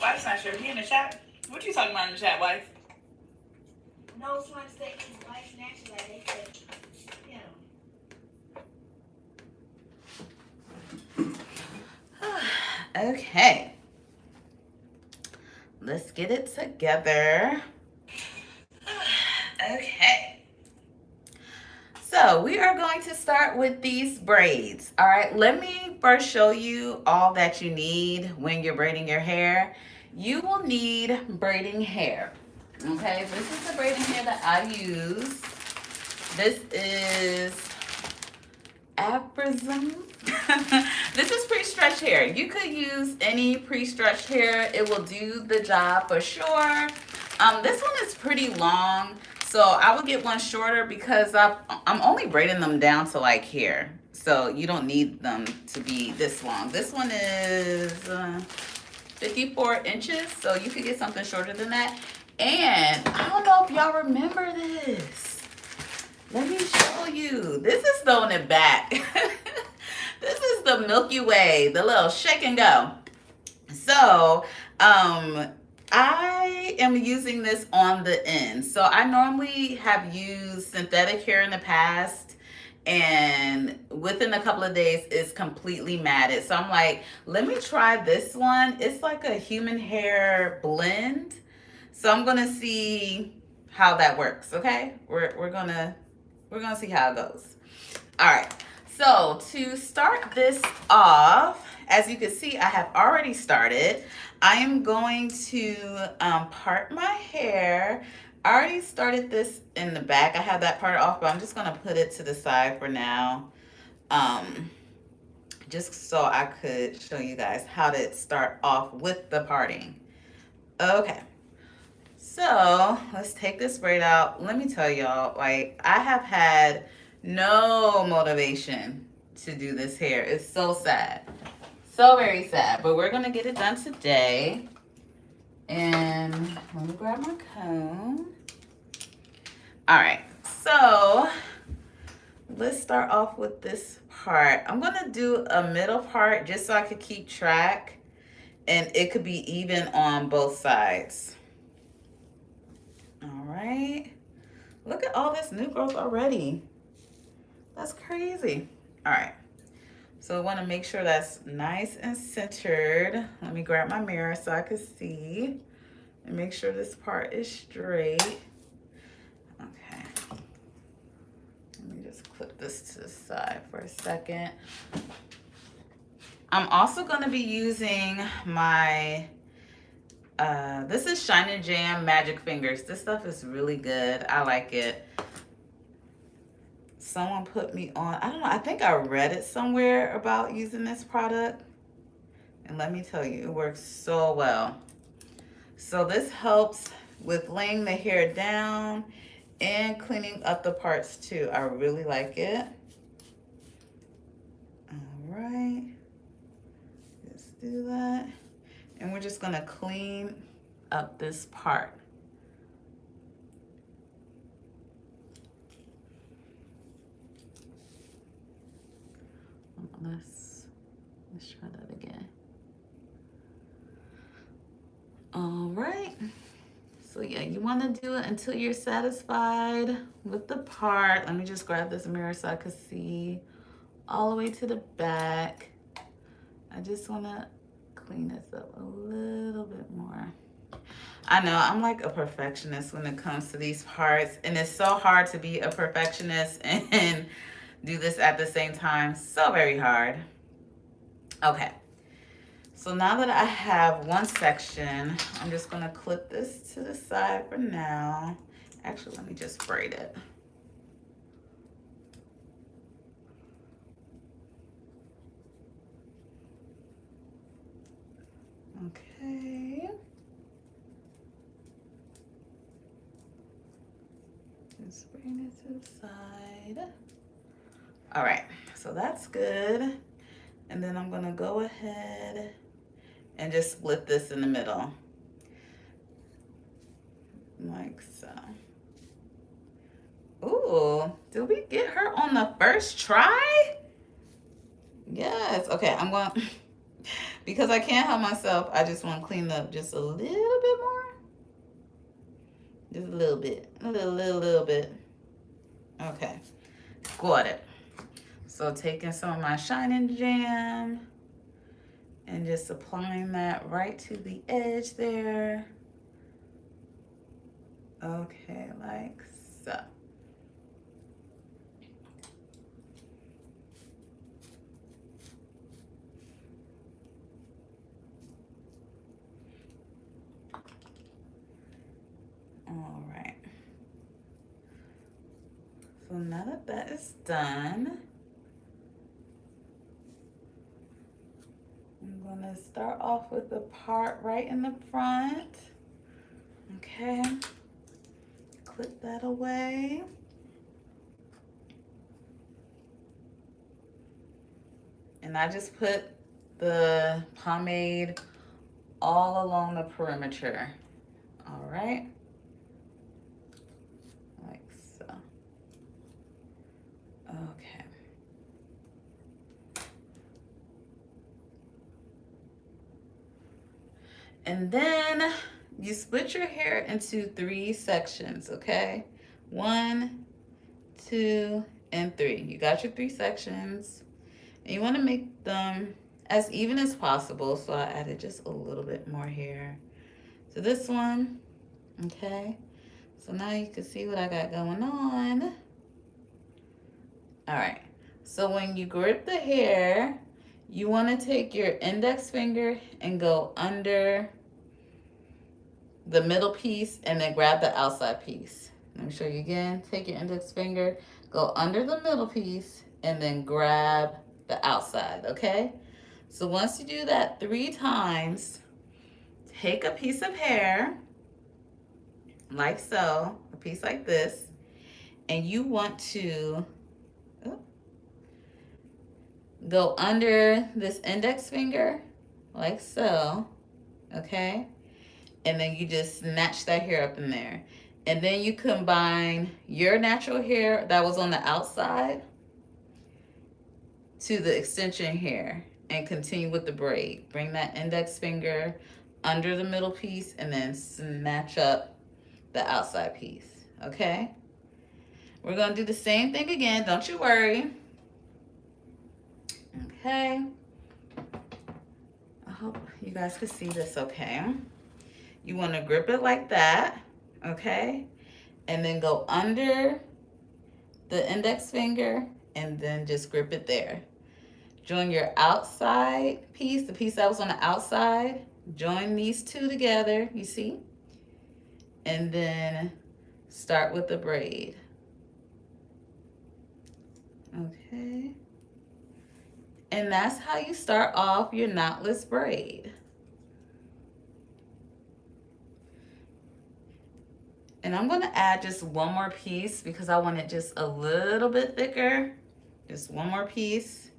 Wife's not sure. He in the chat? What you talking about in the chat, wife? No, someone said his wife's natural. Like they said, you know. Okay. Let's get it together. Okay. So we are going to start with these braids. All right, let me first show you all that you need when you're braiding your hair. You will need braiding hair. Okay, this is the braiding hair that I use. This is Aprism. This is pre-stretched hair. You could use any pre-stretched hair. It will do the job for sure. This one is pretty long, so I would get one shorter because I'm only braiding them down to like here. So you don't need them to be this long. This one is 54 inches, so you could get something shorter than that. And I don't know if y'all remember this. Let me show you. This is throwing it back. This is the Milky Way, the little shake and go. So, I am using this on the end. So I normally have used synthetic hair in the past, and within a couple of days it's completely matted. So I'm like, let me try this one. It's like a human hair blend. So I'm gonna see how that works. Okay, we're gonna see how it goes. All right. So to start this off, as you can see, I have already started. I am going to part my hair. I already started this in the back. I have that part off, but I'm just gonna put it to the side for now. Just so I could show you guys how to start off with the parting. Okay. So let's take this braid out. Let me tell y'all, like, I have had no motivation to do this hair. It's so sad. So very sad. But we're going to get it done today. And let me grab my comb. All right. So let's start off with this part. I'm going to do a middle part just so I could keep track. And it could be even on both sides. All right. Look at all this new growth already. That's crazy. All right. So I want to make sure that's nice and centered. Let me grab my mirror so I can see and make sure this part is straight. Okay. Let me just clip this to the side for a second. I'm also going to be using my this is Shine and Jam Magic Fingers. This stuff is really good. I like it. Someone put me on, I don't know, I think I read it somewhere about using this product. And let me tell you, it works so well. So this helps with laying the hair down and cleaning up the parts too. I really like it. All right. Let's do that. And we're just gonna clean up this part. Let's try that again. All right. So yeah, you want to do it until you're satisfied with the part. Let me just grab this mirror so I can see all the way to the back. I just want to clean this up a little bit more. I know I'm like a perfectionist when it comes to these parts, and it's so hard to be a perfectionist and do this at the same time. So very hard. Okay. So now that I have one section, I'm just going to clip this to the side for now. Actually, let me just braid it. Okay. Just bring it to the side. All right, so that's good. And then I'm gonna go ahead and just split this in the middle. Like so. Ooh, did we get her on the first try? Yes, okay, I'm going, Because I can't help myself, I just want to clean up just a little bit more. Just a little bit. A little bit. Okay. Got it. So taking some of my Shining Jam and just applying that right to the edge there. Okay, like so. All right. So now that that is done, I'm gonna start off with the part right in the front. Okay. Clip that away. And I just put the pomade all along the perimeter. All right. Like so. Okay. And then you split your hair into 3 sections, okay? 1, 2, and 3. You got your 3 sections. And you want to make them as even as possible. So I added just a little bit more hair to this one, okay? So now you can see what I got going on. All right. So when you grip the hair, you want to take your index finger and go under the middle piece and then grab the outside piece. Let me show you again. Take your index finger, go under the middle piece, and then grab the outside, okay? So once you do that 3 times, take a piece of hair, like so, a piece like this, and you want to go under this index finger, like so, okay? And then you just snatch that hair up in there. And then you combine your natural hair that was on the outside to the extension hair and continue with the braid. Bring that index finger under the middle piece and then snatch up the outside piece, okay? We're gonna do the same thing again, don't you worry. Okay. I hope you guys can see this okay. You wanna grip it like that, okay? And then go under the index finger and then just grip it there. Join your outside piece, the piece that was on the outside, join these 2 together, you see? And then start with the braid. Okay. And that's how you start off your knotless braid. And I'm gonna add just one more piece because I want it just a little bit thicker. Just one more piece.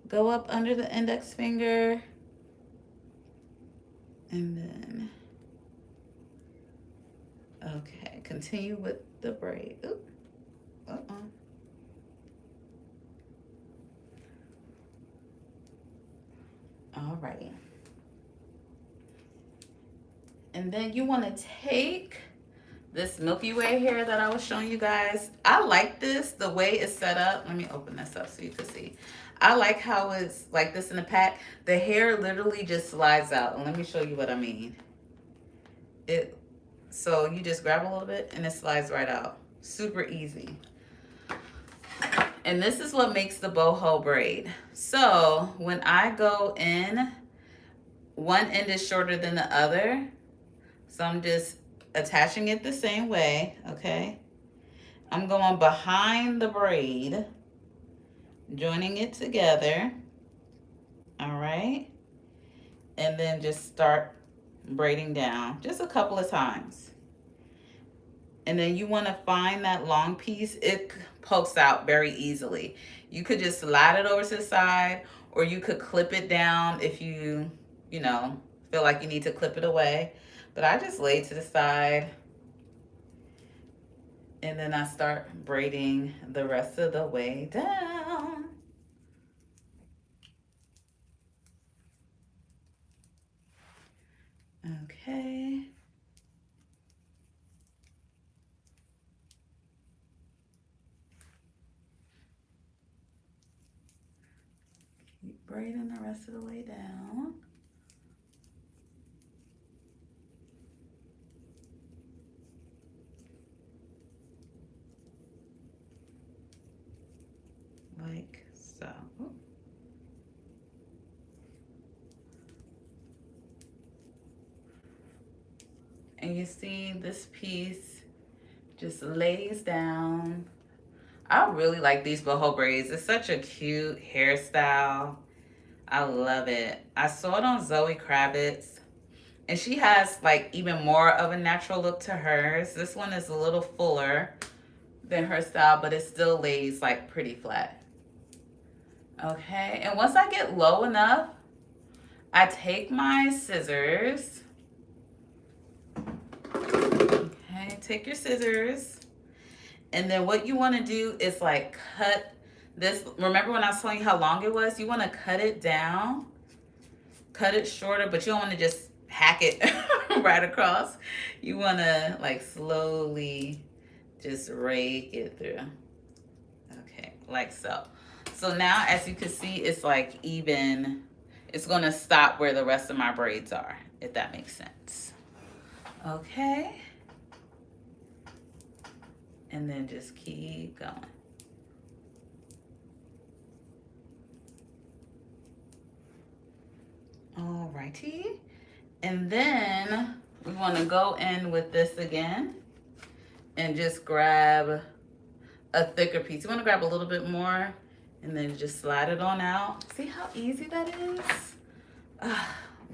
Go up under the index finger. And then, okay, continue with the braid. Oop. Alrighty. And then you want to take this Milky Way hair that I was showing you guys. I like this, the way it's set up. Let me open this up so you can see. I like how it's like this in the pack. The hair literally just slides out. And let me show you what I mean. So you just grab a little bit and it slides right out. Super easy. And this is what makes the boho braid. So when I go in, one end is shorter than the other. So I'm just attaching it the same way, okay? I'm going behind the braid, joining it together, all right? And then just start braiding down just a couple of times. And then you want to find that long piece. It pokes out very easily. You could just slide it over to the side, or you could clip it down if you feel like you need to clip it away. But I just lay to the side, and then I start braiding the rest of the way down. braiding the rest of the way down. Like so. And you see this piece just lays down. I really like these boho braids. It's such a cute hairstyle. I love it. I saw it on Zoe Kravitz, and she has like even more of a natural look to hers. This one is a little fuller than her style, but it still lays like pretty flat. Okay, and once I get low enough, I take my scissors. Okay, take your scissors. And then what you want to do is like cut this. Remember when I was telling you how long it was? You want to cut it down, cut it shorter, but you don't want to just hack it right across. You want to like slowly just rake it through. Okay, like so. So now as you can see, it's like even, it's going to stop where the rest of my braids are, if that makes sense. Okay. And then just keep going. Alrighty. And then we want to go in with this again and just grab a thicker piece. You want to grab a little bit more and then just slide it on out. See how easy that is?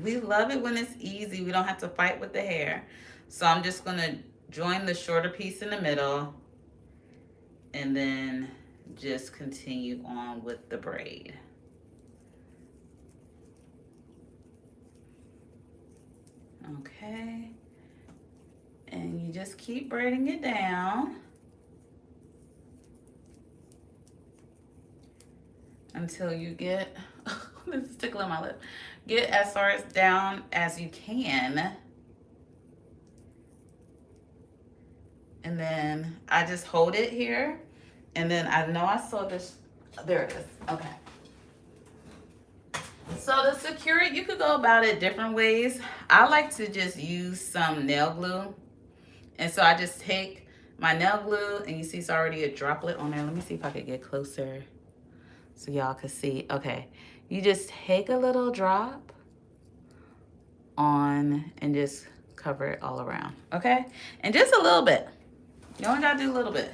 We love it when it's easy. We don't have to fight with the hair. So I'm just going to join the shorter piece in the middle and then just continue on with the braid. Okay. And you just keep braiding it down until you get, this is tickling my lip, get as far as down as you can. And then I just hold it here. And then I know I saw this, there it is, okay. So to secure it, you could go about it different ways. I like to just use some nail glue. And so I just take my nail glue, and you see it's already a droplet on there. Let me see if I could get closer so y'all can see. Okay, you just take a little drop on and just cover it all around, okay? And just a little bit. You only gotta do a little bit.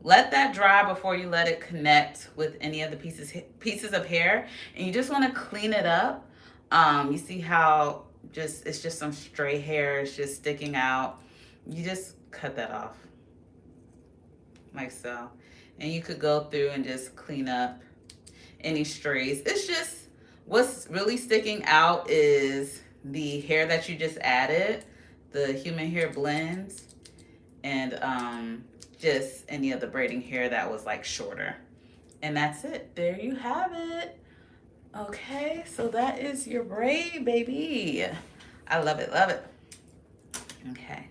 Let that dry before you let it connect with any of the pieces of hair. And you just want to clean it up. You see how it's just some stray hair. It's just sticking out. You just cut that off like so. And you could go through and just clean up any strays. It's just what's really sticking out is the hair that you just added, the human hair blends, and just any of the braiding hair that was like shorter. And that's it. There you have it. Okay, so that is your braid, baby. I love it, love it. Okay.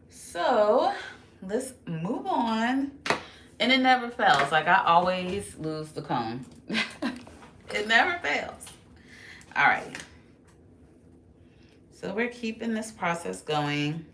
So let's move on. And it never fails. Like I always lose the comb. It never fails. All right. So we're keeping this process going.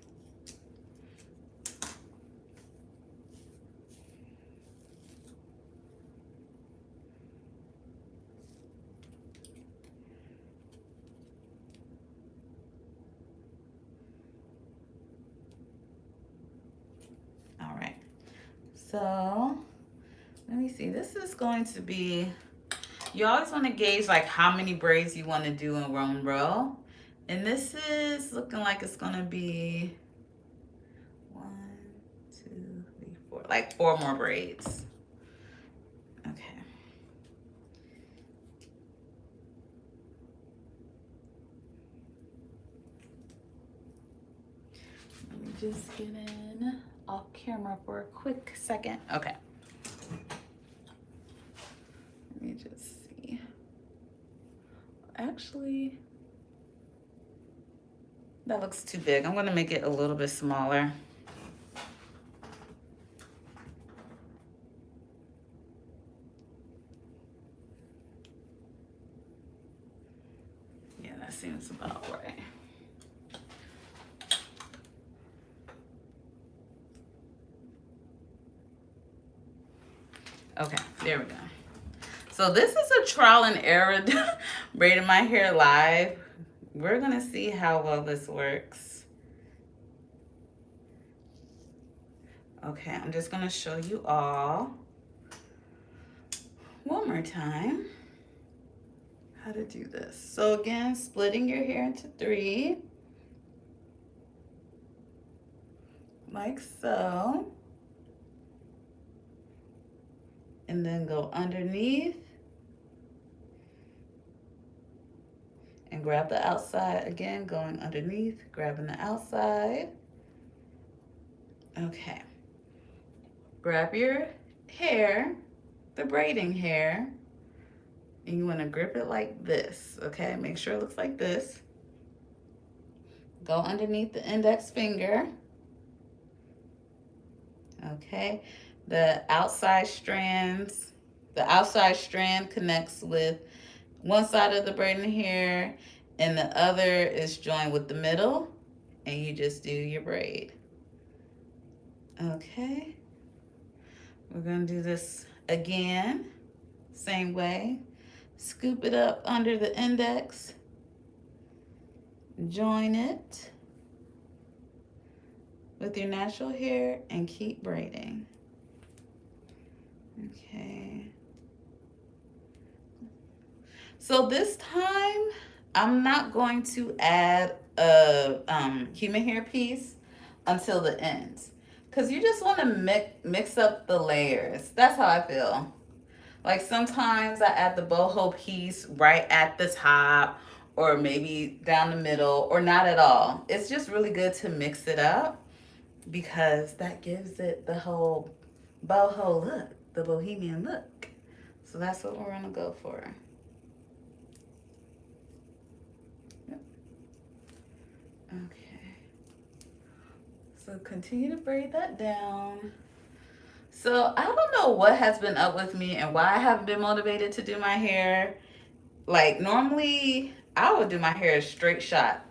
So let me see, this is going to be, you always want to gauge like how many braids you want to do in one row. And this is looking like it's going to be 1, 2, 3, 4, like 4 more braids. Okay. Let me just get in off camera for a quick second. Okay. Let me just see. Actually, that looks too big. I'm gonna make it a little bit smaller. That seems about right. Okay, there we go. So this is a trial and error braiding my hair live. We're gonna see how well this works. Okay, I'm just gonna show you all one more time how to do this. So again, splitting your hair into 3, like so. And then go underneath and grab the outside again, going underneath, grabbing the outside. Okay. Grab your hair, the braiding hair, and you want to grip it like this, okay? Make sure it looks like this. Go underneath the index finger. Okay. The outside strand connects with one side of the braiding hair and the other is joined with the middle, and you just do your braid. Okay. We're going to do this again, same way. Scoop it up under the index, join it with your natural hair, and keep braiding. Okay. So this time, I'm not going to add a human hair piece until the end, because you just want to mix up the layers. That's how I feel. Like sometimes I add the boho piece right at the top, or maybe down the middle, or not at all. It's just really good to mix it up because that gives it the whole boho look, the bohemian look. So that's what we're gonna go for. Yep. Okay. So continue to braid that down. So I don't know what has been up with me and why I haven't been motivated to do my hair. Like normally I would do my hair straight shot.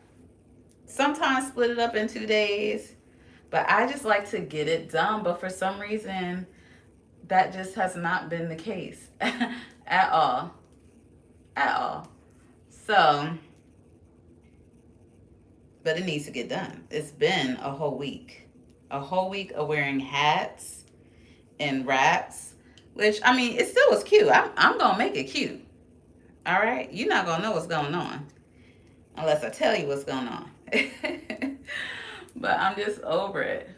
Sometimes split it up in 2 days, but I just like to get it done. But for some reason, that just has not been the case at all. So, but it needs to get done. It's been a whole week of wearing hats and wraps, which, I mean, it still was cute. I'm gonna make it cute. All right, you're not gonna know what's going on unless I tell you what's going on. But I'm just over it.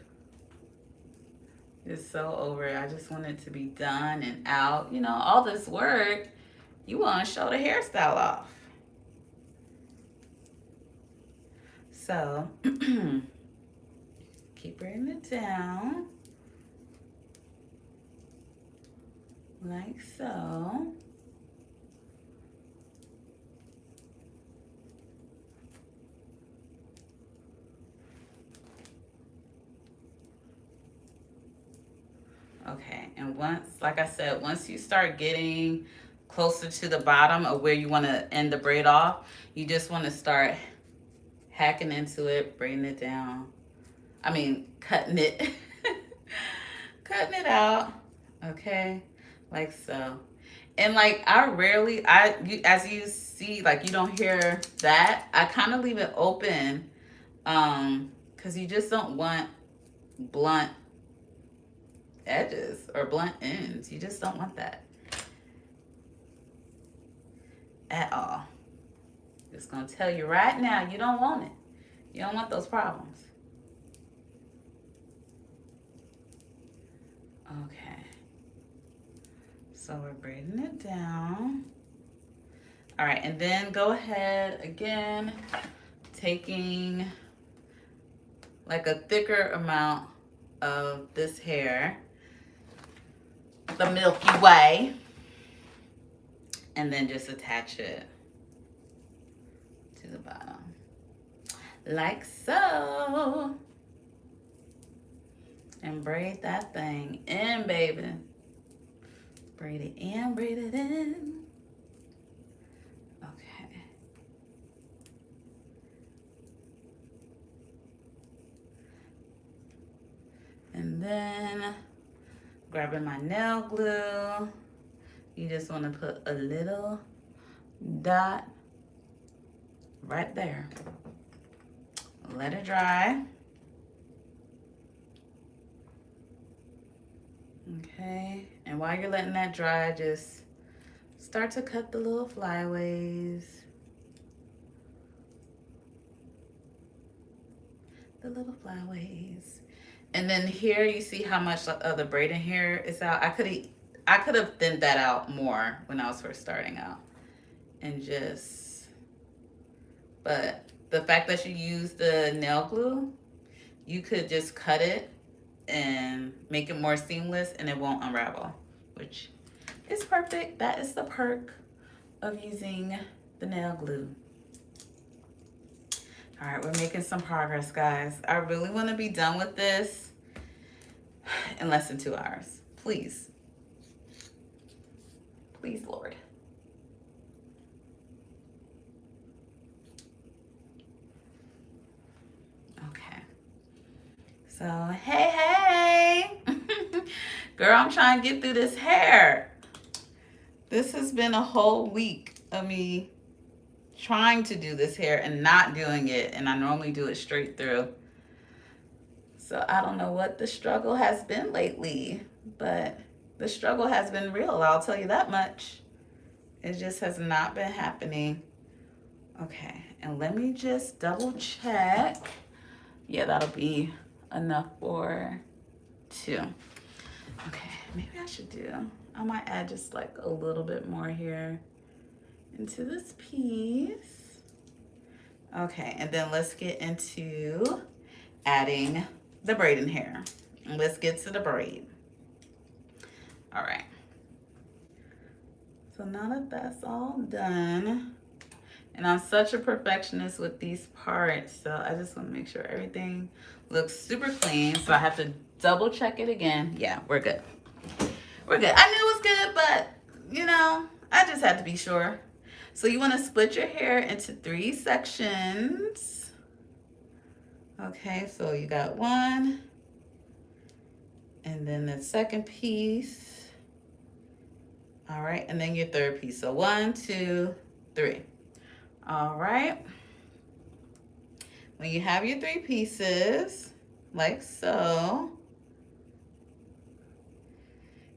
Just so over it. I just want it to be done and out. You know, all this work, you want to show the hairstyle off. So keep bringing it down like so. Okay, and once, like I said, once you start getting closer to the bottom of where you want to end the braid off, you just want to start hacking into it, braiding it down. I mean, cutting it. Cutting it out. Okay, like so. And like as you see, like you don't hear that, I kind of leave it open because you just don't want blunt edges or blunt ends. You just don't want that at all. Just gonna tell you right now, you don't want it. You don't want those problems. Okay, so we're braiding it down. All right, and then go ahead again, taking like a thicker amount of this hair, the Milky Way, and then just attach it to the bottom like so, and braid that thing in, baby. Braid it in, braid it in. Okay. Grabbing my nail glue. You just want to put a little dot right there. Let it dry. Okay, and while you're letting that dry, just start to cut the little flyaways. The little flyaways. And then here you see how much of the braiding hair is out. I could have thinned that out more when I was first starting out. And just, but the fact that you use the nail glue, you could just cut it and make it more seamless and it won't unravel, which is perfect. That is the perk of using the nail glue. All right, we're making some progress, guys. I really want to be done with this in less than 2 hours. Please. Please, Lord. Okay. So, hey. Girl, I'm trying to get through this hair. This has been a whole week of me trying to do this hair and not doing it, and I normally do it straight through. So I don't know what the struggle has been lately, but the struggle has been real, I'll tell you that much. It just has not been happening. Okay, and let me just double check. Yeah, that'll be enough for 2. Okay, maybe I might add just like a little bit more here into this piece. Okay, and then let's get into adding the braiding hair. And let's get to the braid. All right. So now that that's all done, and I'm such a perfectionist with these parts, so I just want to make sure everything looks super clean. So I have to double check it again. Yeah, we're good. We're good. I knew it was good, but you know, I just had to be sure. So you want to split your hair into 3 sections. Okay, so you got 1, and then the second piece. All right, and then your third piece. So 1, 2, 3. All right. When you have your 3 pieces, like so,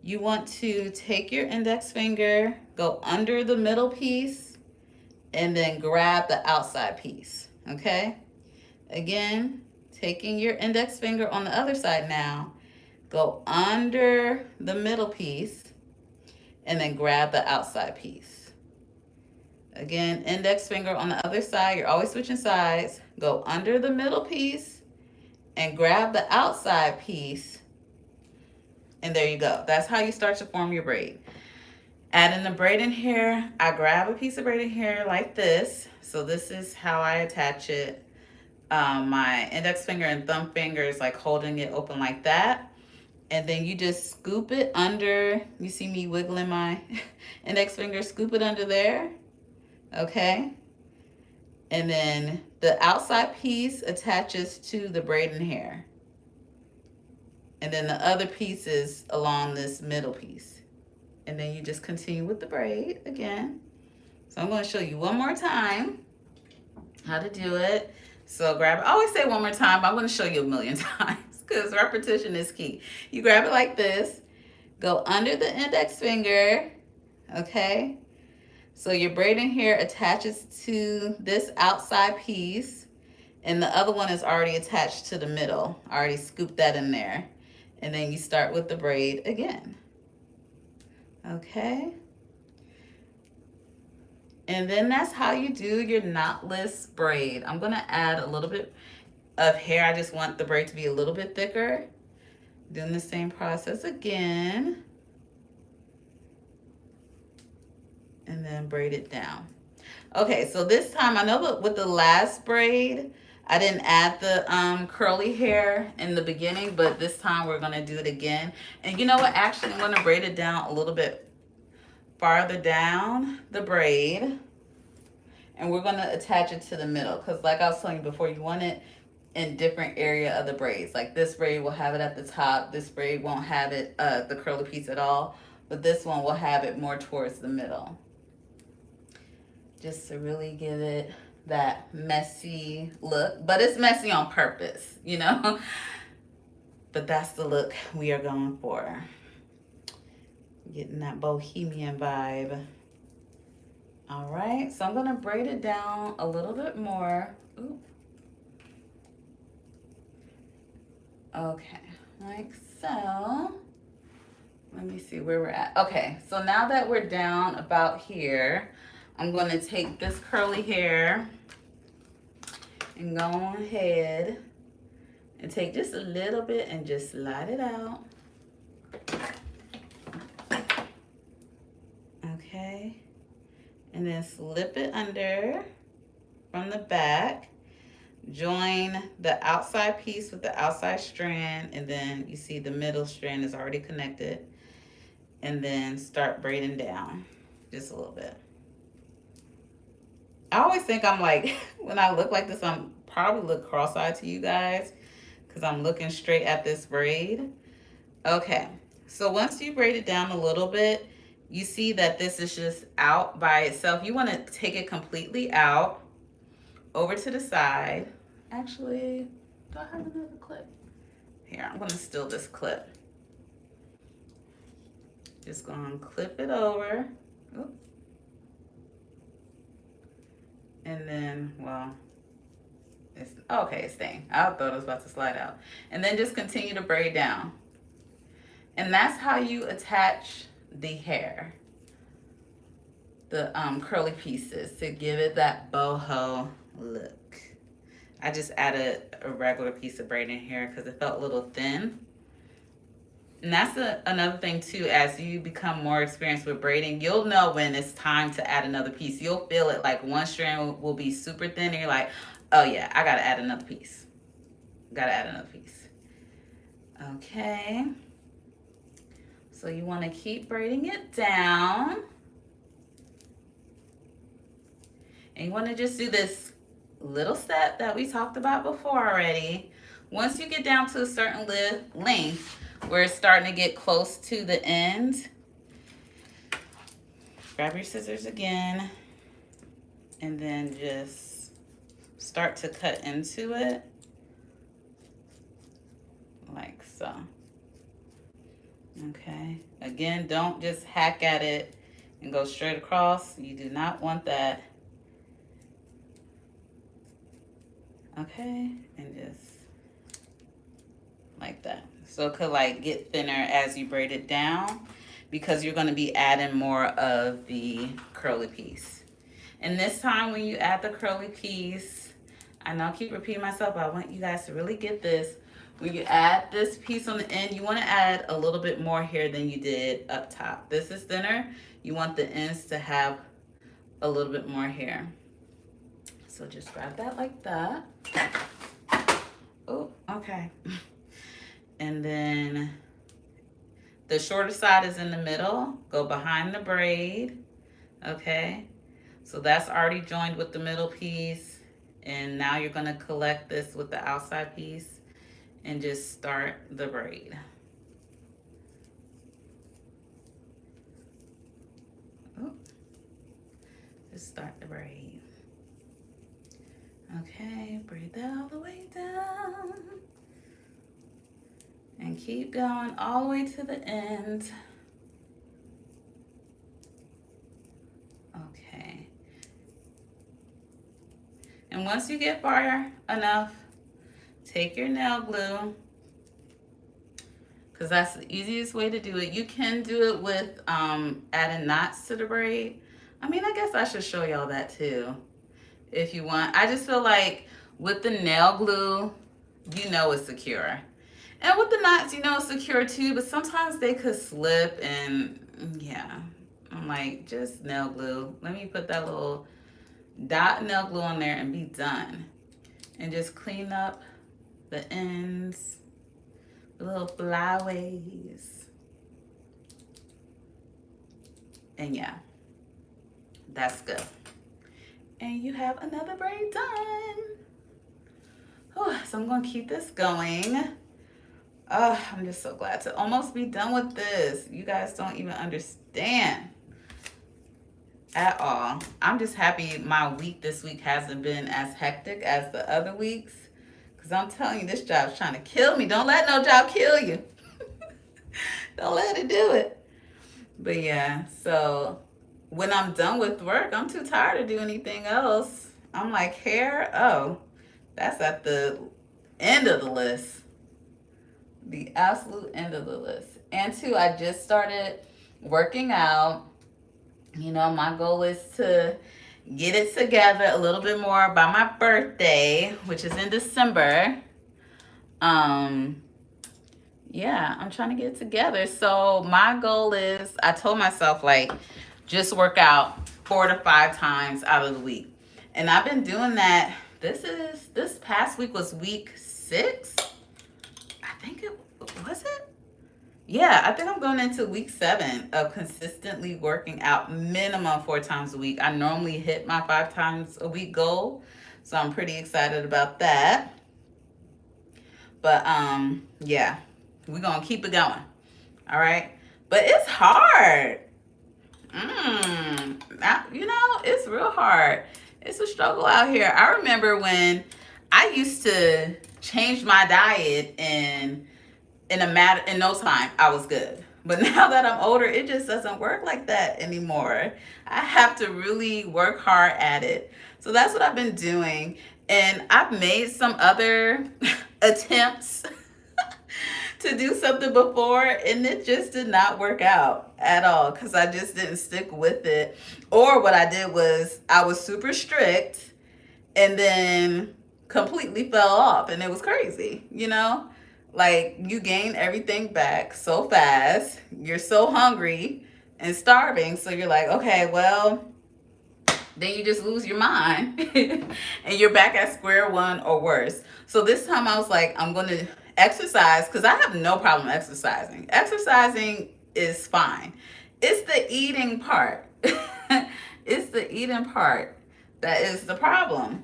you want to take your index finger, go under the middle piece, and then grab the outside piece, okay? Again, taking your index finger on the other side now, go under the middle piece, and then grab the outside piece. Again, index finger on the other side, you're always switching sides, go under the middle piece, and grab the outside piece, and there you go. That's how you start to form your braid. Add in the braiding hair. I grab a piece of braiding hair like this. So this is how I attach it. My index finger and thumb finger is like holding it open like that. And then you just scoop it under. You see me wiggling my index finger, scoop it under there. Okay. And then the outside piece attaches to the braiding hair. And then the other piece is along this middle piece. And then you just continue with the braid again. So I'm going to show you one more time how to do it. So grab it. I always say one more time, but I'm going to show you a million times because repetition is key. You grab it like this. Go under the index finger. Okay. So your braiding hair attaches to this outside piece. And the other one is already attached to the middle. I already scooped that in there. And then you start with the braid again. Okay. And then that's how you do your knotless braid. I'm gonna add a little bit of hair. I just want the braid to be a little bit thicker. Doing the same process again. And then braid it down. Okay, so this time, I know that with the last braid, I didn't add the curly hair in the beginning, but this time we're gonna do it again. And you know what? Actually, I'm gonna braid it down a little bit farther down the braid. And we're gonna attach it to the middle. Because like I was telling you before, you want it in different area of the braids. Like this braid will have it at the top. This braid won't have it, the curly piece at all. But this one will have it more towards the middle. Just to really give it that messy look. But it's messy on purpose, you know? But that's the look we are going for. Getting that bohemian vibe. All right, so I'm gonna braid it down a little bit more. Ooh. Okay, like so. Let me see where we're at. Okay, so now that we're down about here, I'm gonna take this curly hair and go ahead and take just a little bit and just slide it out. Okay, and then slip it under from the back. Join the outside piece with the outside strand, and then you see the middle strand is already connected. And then start braiding down just a little bit. I always think I'm like, when I look like this, I'm probably look cross-eyed to you guys because I'm looking straight at this braid. Okay, so once you braid it down a little bit, you see that this is just out by itself. You want to take it completely out over to the side. Actually, do I have another clip? Here, I'm going to steal this clip. Just going to clip it over. Oops. And then, well, it's okay, it's staying. I thought it was about to slide out. And then just continue to braid down. And that's how you attach the hair, the curly pieces, to give it that boho look. I just added a regular piece of braid in here because it felt a little thin. And that's another thing too, as you become more experienced with braiding, you'll know when it's time to add another piece. You'll feel it, like one strand will be super thin and you're like, oh yeah, I gotta add another piece. Gotta add another piece. Okay. So you wanna keep braiding it down. And you wanna just do this little step that we talked about before already. Once you get down to a certain length, where it's starting to get close to the end, grab your scissors again, and then just start to cut into it, like so. Okay, again, don't just hack at it and go straight across. You do not want that. Okay, and just like that. So it could like get thinner as you braid it down because you're going to be adding more of the curly piece. And this time when you add the curly piece, I know I keep repeating myself, but I want you guys to really get this. When you add this piece on the end, you want to add a little bit more hair than you did up top. This is thinner. You want the ends to have a little bit more hair. So just grab that like that. Oh, okay. And then the shorter side is in the middle. Go behind the braid. Okay. So that's already joined with the middle piece. And now you're going to collect this with the outside piece and just start the braid. Oh. Just start the braid. Okay, braid that all the way down. And keep going all the way to the end. Okay. And once you get far enough, take your nail glue, because that's the easiest way to do it. You can do it with adding knots to the braid. I mean, I guess I should show y'all that too, if you want. I just feel like with the nail glue, you know it's secure. And with the knots, you know it's secure too, but sometimes they could slip and yeah. I'm like, just nail glue. Let me put that little dot nail glue on there and be done. And just clean up the ends, the little flyaways. And yeah, that's good. And you have another braid done. Whew, so I'm gonna keep this going. Oh, I'm just so glad to almost be done with this. You guys don't even understand at all. I'm just happy my week this week hasn't been as hectic as the other weeks. Because I'm telling you, this job's trying to kill me. Don't let no job kill you. Don't let it do it. But yeah, so when I'm done with work, I'm too tired to do anything else. I'm like, hair? Oh, that's at the end of the list. The absolute end of the list. And two, I just started working out. You know, my goal is to get it together a little bit more by my birthday, which is in December. Yeah, I'm trying to get it together. So my goal is, I told myself, like, just work out 4 to 5 times out of the week. And I've been doing that. This past week was week 6. I think it was it. Yeah, I think I'm going into week 7 of consistently working out minimum 4 times a week. I normally hit my 5 times a week goal, so I'm pretty excited about that. But yeah, we're gonna keep it going. All right, but it's hard. You know, it's real hard. It's a struggle out here. I remember when I used to change my diet and in no time I was good. But now that I'm older, it just doesn't work like that anymore. I have to really work hard at it. So that's what I've been doing. And I've made some other attempts to do something before, and it just did not work out at all because I just didn't stick with it. Or what I did was I was super strict and then completely fell off, and it was crazy, you know? Like, you gain everything back so fast. You're so hungry and starving. So you're like, okay, well, then you just lose your mind and you're back at square one or worse. So this time I was like, I'm going to exercise because I have no problem exercising. Exercising is fine. It's the eating part. It's the eating part that is the problem.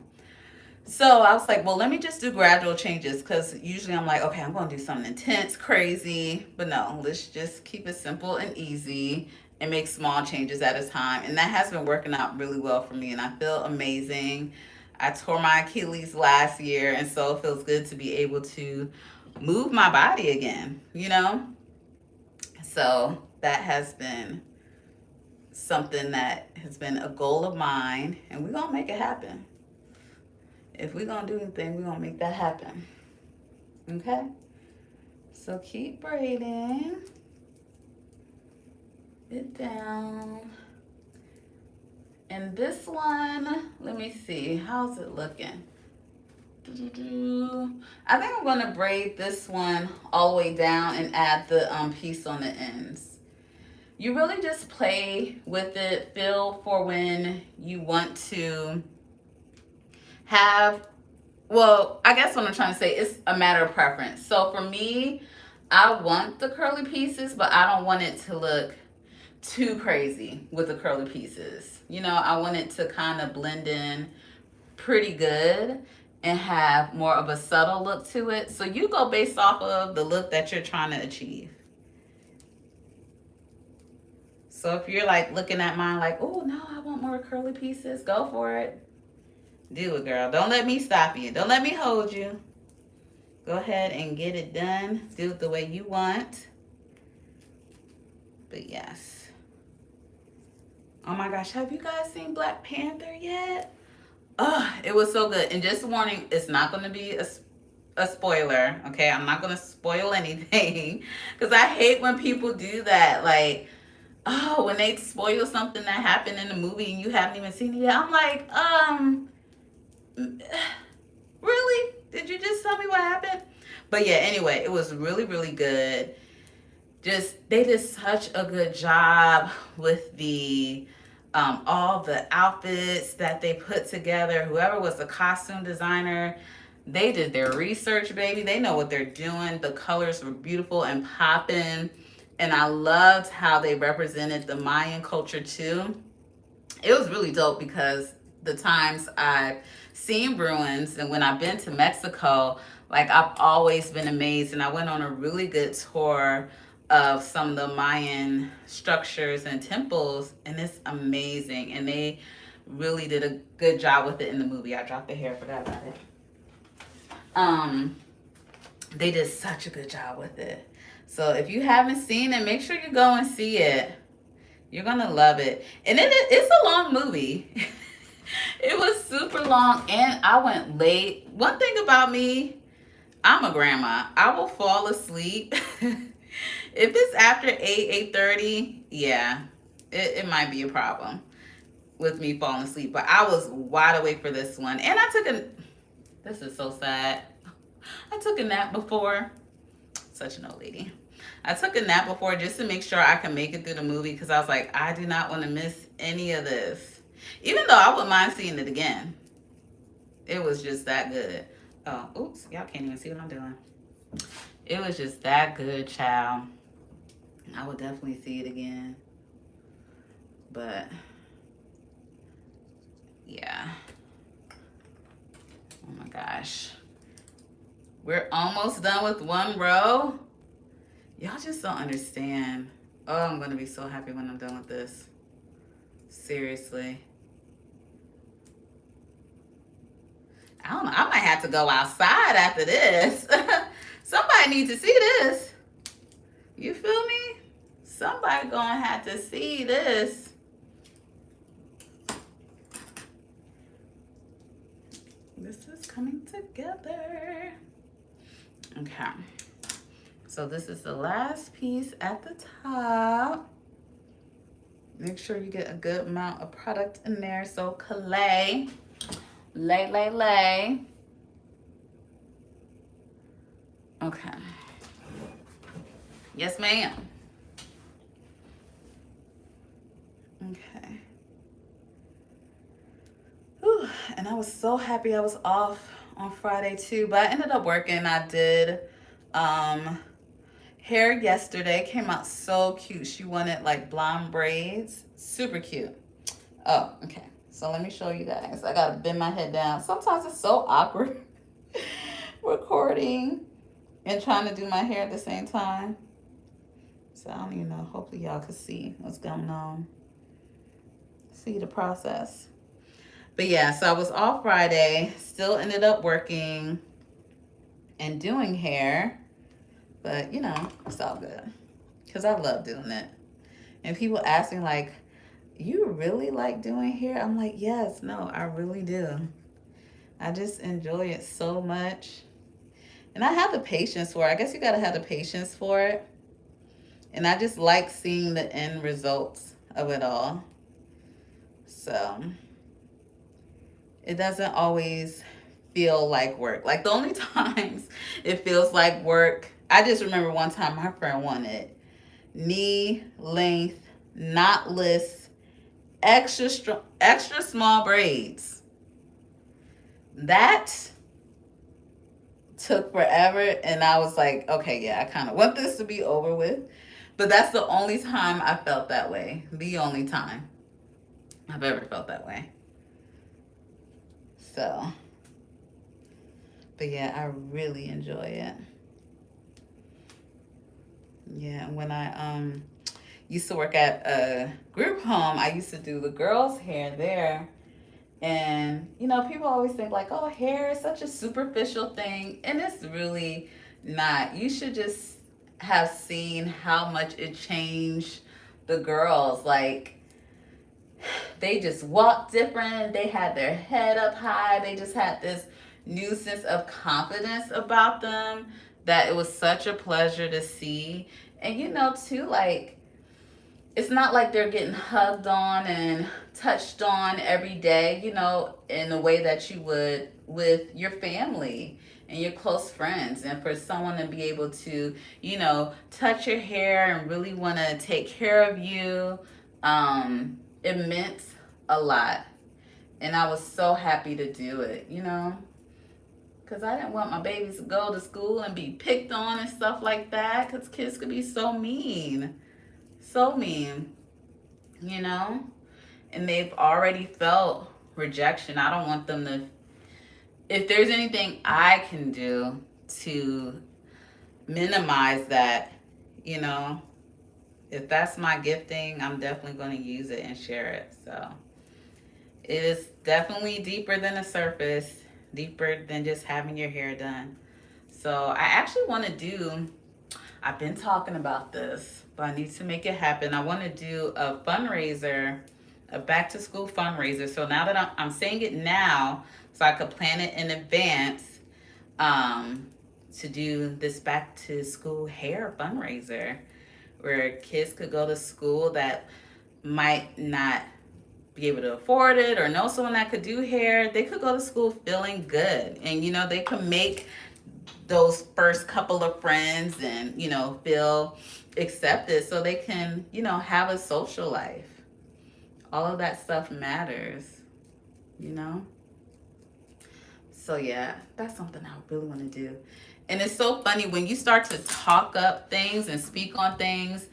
So I was like, well, let me just do gradual changes because usually I'm like, okay, I'm going to do something intense, crazy. But no, let's just keep it simple and easy and make small changes at a time. And that has been working out really well for me. And I feel amazing. I tore my Achilles last year. And so it feels good to be able to move my body again, you know? So that has been something that has been a goal of mine. And we're going to make it happen. If we're going to do anything, we're going to make that happen. Okay? So keep braiding it down. And this one, let me see. How's it looking? I think I'm going to braid this one all the way down and add the piece on the ends. You really just play with it. Feel for when you want to have, well, I guess what I'm trying to say is a matter of preference. So for me, I want the curly pieces, but I don't want it to look too crazy with the curly pieces. You know, I want it to kind of blend in pretty good and have more of a subtle look to it. So you go based off of the look that you're trying to achieve. So if you're like looking at mine like, oh no, I want more curly pieces, go for it. Do it, girl. Don't let me stop you. Don't let me hold you. Go ahead and get it done. Do it the way you want. But yes. Oh my gosh, have you guys seen Black Panther yet? Oh, it was so good. And just a warning, it's not going to be a spoiler, okay? I'm not going to spoil anything because I hate when people do that. Like, oh, when they spoil something that happened in the movie and you haven't even seen it yet. I'm like, really? Did you just tell me what happened? But yeah, anyway, it was really, really good. They did such a good job with the all the outfits that they put together. Whoever was the costume designer, they did their research, baby. They know what they're doing. The colors were beautiful and popping. And I loved how they represented the Mayan culture too. It was really dope because the times I've seen ruins and when I've been to Mexico, like I've always been amazed. And I went on a really good tour of some of the Mayan structures and temples, and it's amazing. And they really did a good job with it in the movie. I dropped the hair, forgot about it. They did such a good job with it. So if you haven't seen it, make sure you go and see it. You're gonna love it. And it's a long movie. It was super long and I went late. One thing about me, I'm a grandma. I will fall asleep. If it's after 8:30, yeah, it might be a problem with me falling asleep. But I was wide awake for this one. And this is so sad. I took a nap before. Such an old lady. I took a nap before just to make sure I can make it through the movie because I was like, I do not want to miss any of this. Even though I wouldn't mind seeing it again. It was just that good. Oh, oops. Y'all can't even see what I'm doing. It was just that good, child. I would definitely see it again. But, yeah. Oh my gosh. We're almost done with one row. Y'all just don't understand. Oh, I'm going to be so happy when I'm done with this. Seriously. I don't know. I might have to go outside after this. Somebody needs to see this. You feel me? Somebody going to have to see this. This is coming together. Okay. So this is the last piece at the top. Make sure you get a good amount of product in there. So lay. Okay. Yes, ma'am. Okay. Whew. And I was so happy I was off on Friday too, but I ended up working. I did hair yesterday. Came out so cute. She wanted like blonde braids. Super cute. Oh, okay. So let me show you guys. I gotta bend my head down. Sometimes it's so awkward recording and trying to do my hair at the same time. So I don't even know. Hopefully y'all can see what's going on. See the process. But yeah, so I was off Friday. Still ended up working and doing hair. But, you know, it's all good. Because I love doing it. And people ask me, like, you really like doing hair? I'm like, yes, no, I really do. I just enjoy it so much. And I have the patience for it. I guess you got to have the patience for it. And I just like seeing the end results of it all. So it doesn't always feel like work. Like the only times it feels like work, I just remember one time my friend wanted knee length, knotless, extra small braids. That took forever, and I was like, okay, yeah, I kind of want this to be over with. But that's the only time I felt that way. The only time I've ever felt that way. So, but yeah, I really enjoy it. Yeah, when I used to work at a group home, I used to do the girls' hair there. And, you know, people always think like, oh, hair is such a superficial thing. And it's really not. You should just have seen how much it changed the girls. Like, they just walked different. They had their head up high. They just had this new sense of confidence about them that it was such a pleasure to see. And, you know, too, like, it's not like they're getting hugged on and touched on every day, you know, in a way that you would with your family and your close friends. And for someone to be able to, you know, touch your hair and really want to take care of you, it meant a lot. And I was so happy to do it, you know, because I didn't want my babies to go to school and be picked on and stuff like that, because kids could be so mean. So mean, you know, and they've already felt rejection. I don't want them to, if there's anything I can do to minimize that, you know, if that's my gifting, I'm definitely going to use it and share it. So it is definitely deeper than the surface, deeper than just having your hair done. So I actually want to do, I've been talking about this, but I need to make it happen. I want to do a fundraiser, a back to school fundraiser. So now that I'm saying it now, so I could plan it in advance, to do this back to school hair fundraiser where kids could go to school that might not be able to afford it or know someone that could do hair. They could go to school feeling good, and you know, they can make those first couple of friends and, you know, feel accepted so they can, you know, have a social life. All of that stuff matters, you know? So yeah, that's something I really want to do. And it's so funny when you start to talk up things and speak on things,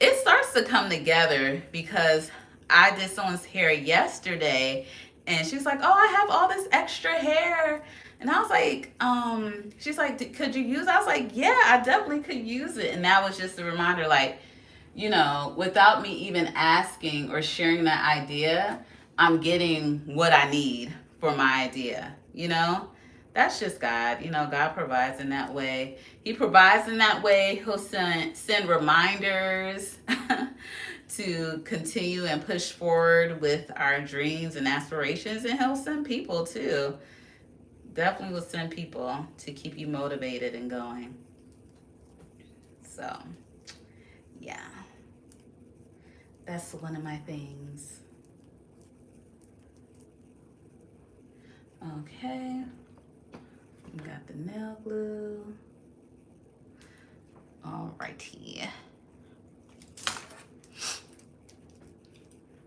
it starts to come together, because I did someone's hair yesterday and she was like, oh, I have all this extra hair. And I was like, she's like, could you use it? I was like, yeah, I definitely could use it. And that was just a reminder, like, you know, without me even asking or sharing that idea, I'm getting what I need for my idea, you know? That's just God. You know, God provides in that way. He provides in that way. He'll send reminders to continue and push forward with our dreams and aspirations. And he'll send people too. Definitely will send people to keep you motivated and going. So, yeah. That's one of my things. Okay. We got the nail glue. Alrighty.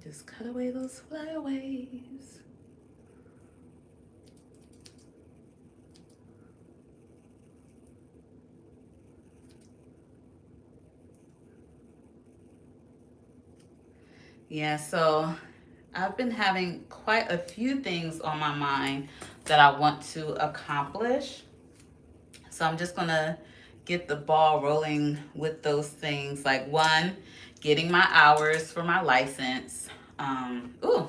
Just cut away those flyaways. Yeah, so I've been having quite a few things on my mind that I want to accomplish. So I'm just gonna get the ball rolling with those things. Like, one, getting my hours for my license. Ooh,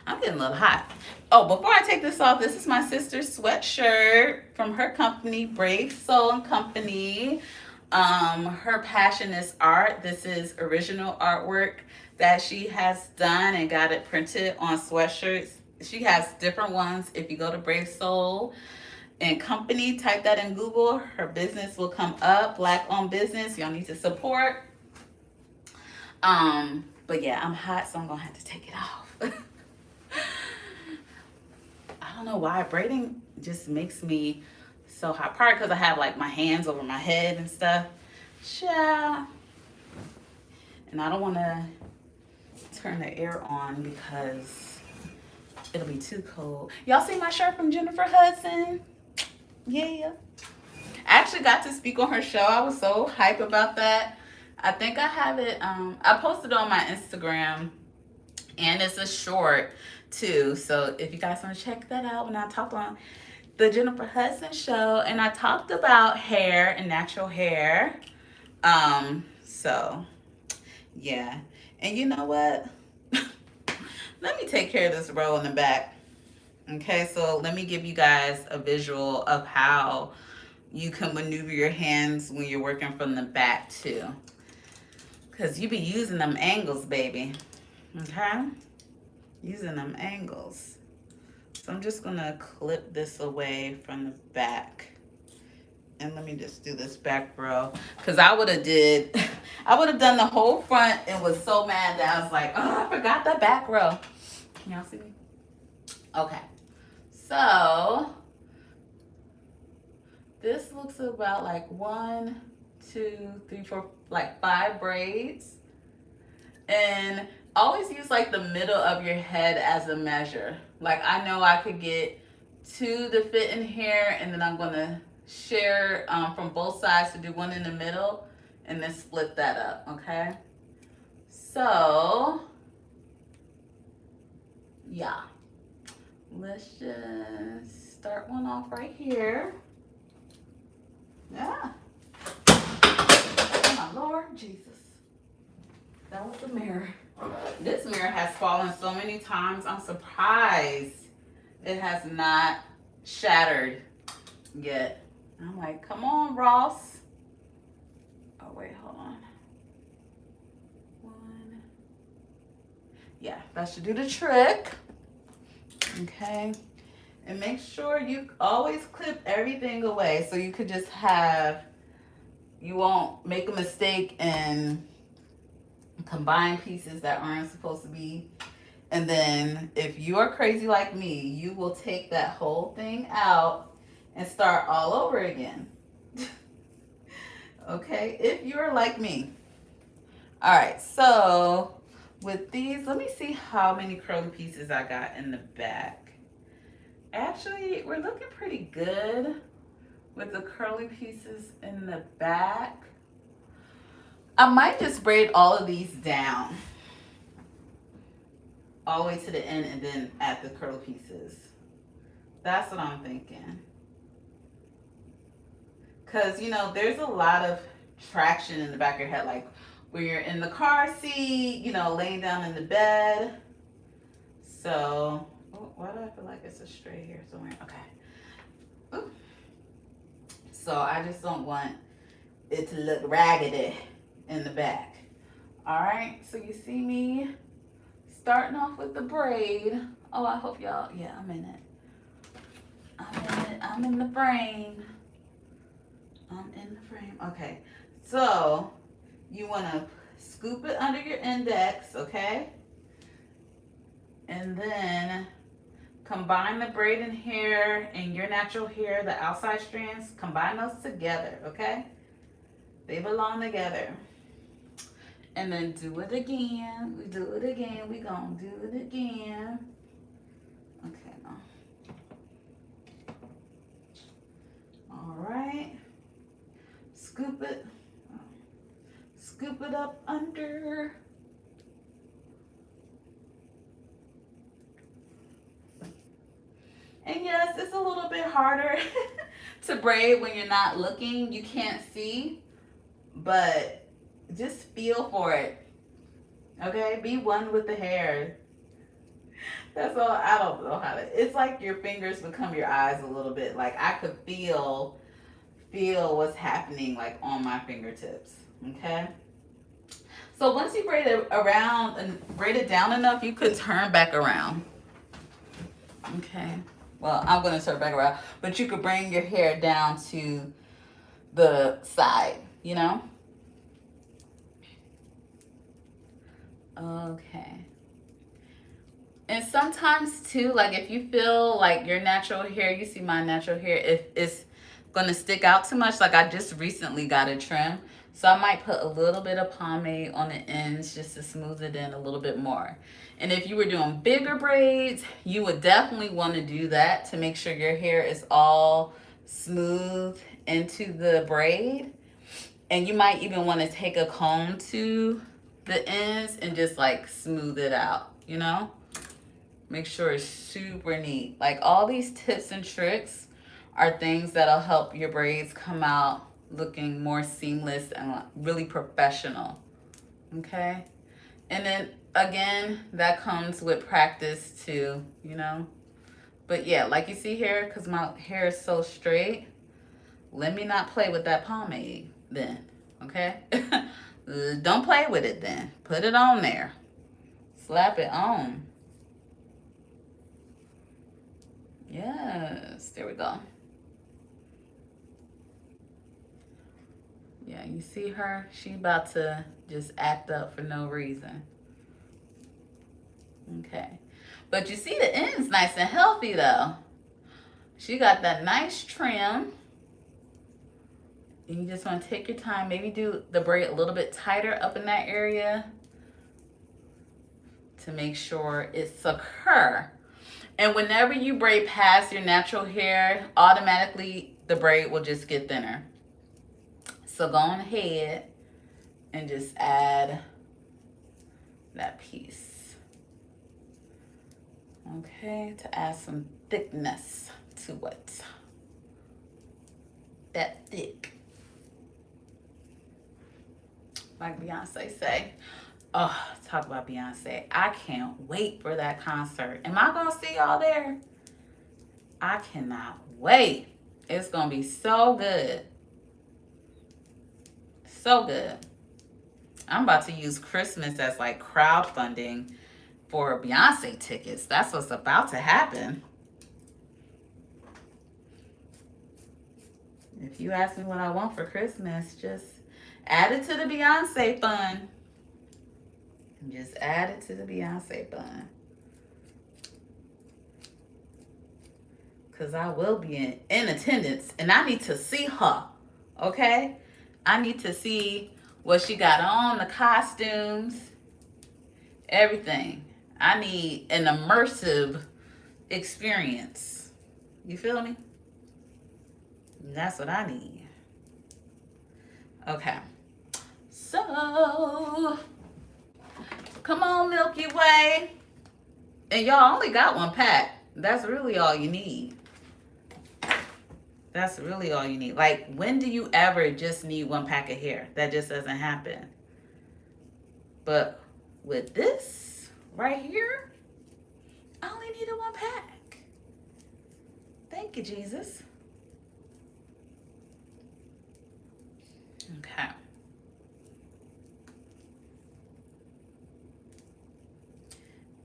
I'm getting a little hot. Oh, before I take this off, this is my sister's sweatshirt from her company, Brave Soul and Company. Her passion is art. This is original artwork that she has done and got it printed on sweatshirts. She has different ones. If you go to Brave Soul and Company, type that in Google, her business will come up. Black owned business, y'all need to support. But yeah, I'm hot, so I'm gonna have to take it off. I don't know why braiding just makes me so hot. Probably because I have like my hands over my head and stuff. Yeah. And I don't want to turn the air on because it'll be too cold. Y'all see my shirt from Jennifer Hudson? Yeah. I actually got to speak on her show. I was so hype about that. I think I have it. I posted on my Instagram, and it's a short too. So if you guys want to check that out, when I talked on the Jennifer Hudson show, and I talked about hair and natural hair. So yeah. And you know what? Let me take care of this row in the back. Okay, so let me give you guys a visual of how you can maneuver your hands when you're working from the back too. Because you be using them angles, baby. Okay? Using them angles. So I'm just going to clip this away from the back. And let me just do this back row. Because I would have done the whole front and was so mad that I was like, oh, I forgot the back row. Can y'all see me? Okay. So this looks about like 1, 2, 3, 4, like 5 braids. And always use like the middle of your head as a measure. Like, I know I could get 2 to fit in here, and then I'm gonna share from both sides to do 1 in the middle and then split that up, okay? So yeah, let's just start one off right here. Yeah. Oh my Lord Jesus. That was the mirror. This mirror has fallen so many times. I'm surprised it has not shattered yet. I'm like, come on, Ross. Oh, wait, hold on. One. Yeah, that should do the trick. Okay. And make sure you always clip everything away so you could just have, you won't make a mistake and combine pieces that aren't supposed to be. And then if you're crazy like me, you will take that whole thing out and start all over again. Okay, if you're like me. All right, so with these, let me see how many curly pieces I got in the back. Actually, we're looking pretty good with the curly pieces in the back. I might just braid all of these down all the way to the end and then add the curly pieces. That's what I'm thinking. Because, you know, there's a lot of traction in the back of your head, like when you're in the car seat, you know, laying down in the bed. So, oh, why do I feel like it's a stray here somewhere? Okay. Ooh. So I just don't want it to look raggedy in the back. All right, so you see me starting off with the braid. Oh, I hope y'all, yeah, I'm in it. I'm in the frame. I'm in the frame. Okay, so you want to scoop it under your index, okay? And then combine the braiding hair and your natural hair, the outside strands, combine those together, okay? They belong together. And then do it again. We do it again. We gonna do it again. Okay, now. All right. Scoop it. Scoop it up under. And yes, it's a little bit harder to braid when you're not looking. You can't see, but just feel for it. Okay, be one with the hair. That's all. I don't know how to. It's like your fingers become your eyes a little bit. Like I could feel what's happening like on my fingertips. Okay. So once you braid it around and braid it down enough, you could turn back around. Okay. Well, I'm gonna turn back around, but you could bring your hair down to the side. You know. Okay. And sometimes too, like if you feel like your natural hair, you see my natural hair, if it's gonna stick out too much, like I just recently got a trim, so I might put a little bit of pomade on the ends just to smooth it in a little bit more. And if you were doing bigger braids, you would definitely want to do that to make sure your hair is all smooth into the braid. And you might even want to take a comb to the ends and just like smooth it out, you know? Make sure it's super neat. Like all these tips and tricks are things that'll help your braids come out looking more seamless and really professional. Okay? And then again, that comes with practice too, you know? But yeah, like you see here, because my hair is so straight, let me not play with that pomade then, okay? Don't play with it then. Put it on there. Slap it on. Yes, there we go. Yeah, you see her? She about to just act up for no reason. Okay. But you see the ends nice and healthy though. She got that nice trim. And you just want to take your time, maybe do the braid a little bit tighter up in that area to make sure it's secure. And whenever you braid past your natural hair, automatically the braid will just get thinner. So go on ahead and just add that piece. Okay, to add some thickness to it. That thick. Like Beyonce say. Oh, talk about Beyonce. I can't wait for that concert. Am I gonna see y'all there? I cannot wait. It's gonna be so good. So good. I'm about to use Christmas as like crowdfunding for Beyonce tickets. That's what's about to happen. If you ask me what I want for Christmas, just add it to the Beyonce fund. Just add it to the Beyonce fund. Because I will be in attendance and I need to see her. Okay? I need to see what she got on, the costumes, everything. I need an immersive experience. You feel me? That's what I need. Okay. So, come on, Milky Way. And y'all only got one pack. That's really all you need. That's really all you need. Like, when do you ever just need one pack of hair? That just doesn't happen. But with this right here, I only needed one pack. Thank you, Jesus. Okay.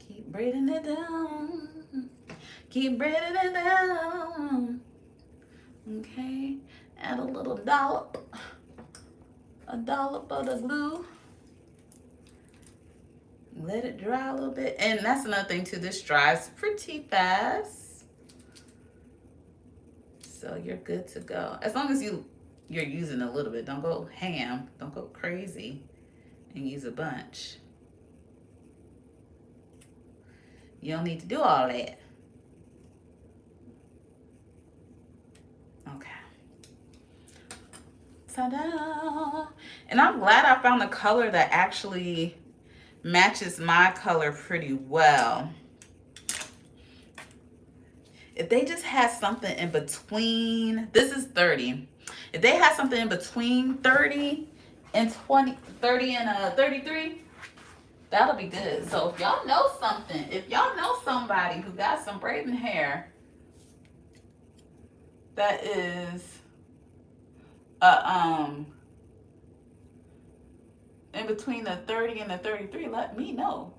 Keep braiding it down. Keep braiding it down. Okay. Add a little dollop. A dollop of the glue. Let it dry a little bit. And that's another thing too. This dries pretty fast. So you're good to go. As long as you're using a little bit. Don't go ham. Don't go crazy and use a bunch. You don't need to do all that. Okay. Ta-da! And I'm glad I found a color that actually matches my color pretty well. If they just had something in between, this is 30. If they had something in between 30 and 20, 30 and 33, that'll be good. So if y'all know something, if y'all know somebody who got some braiding hair that is in between the 30 and the 33, let me know.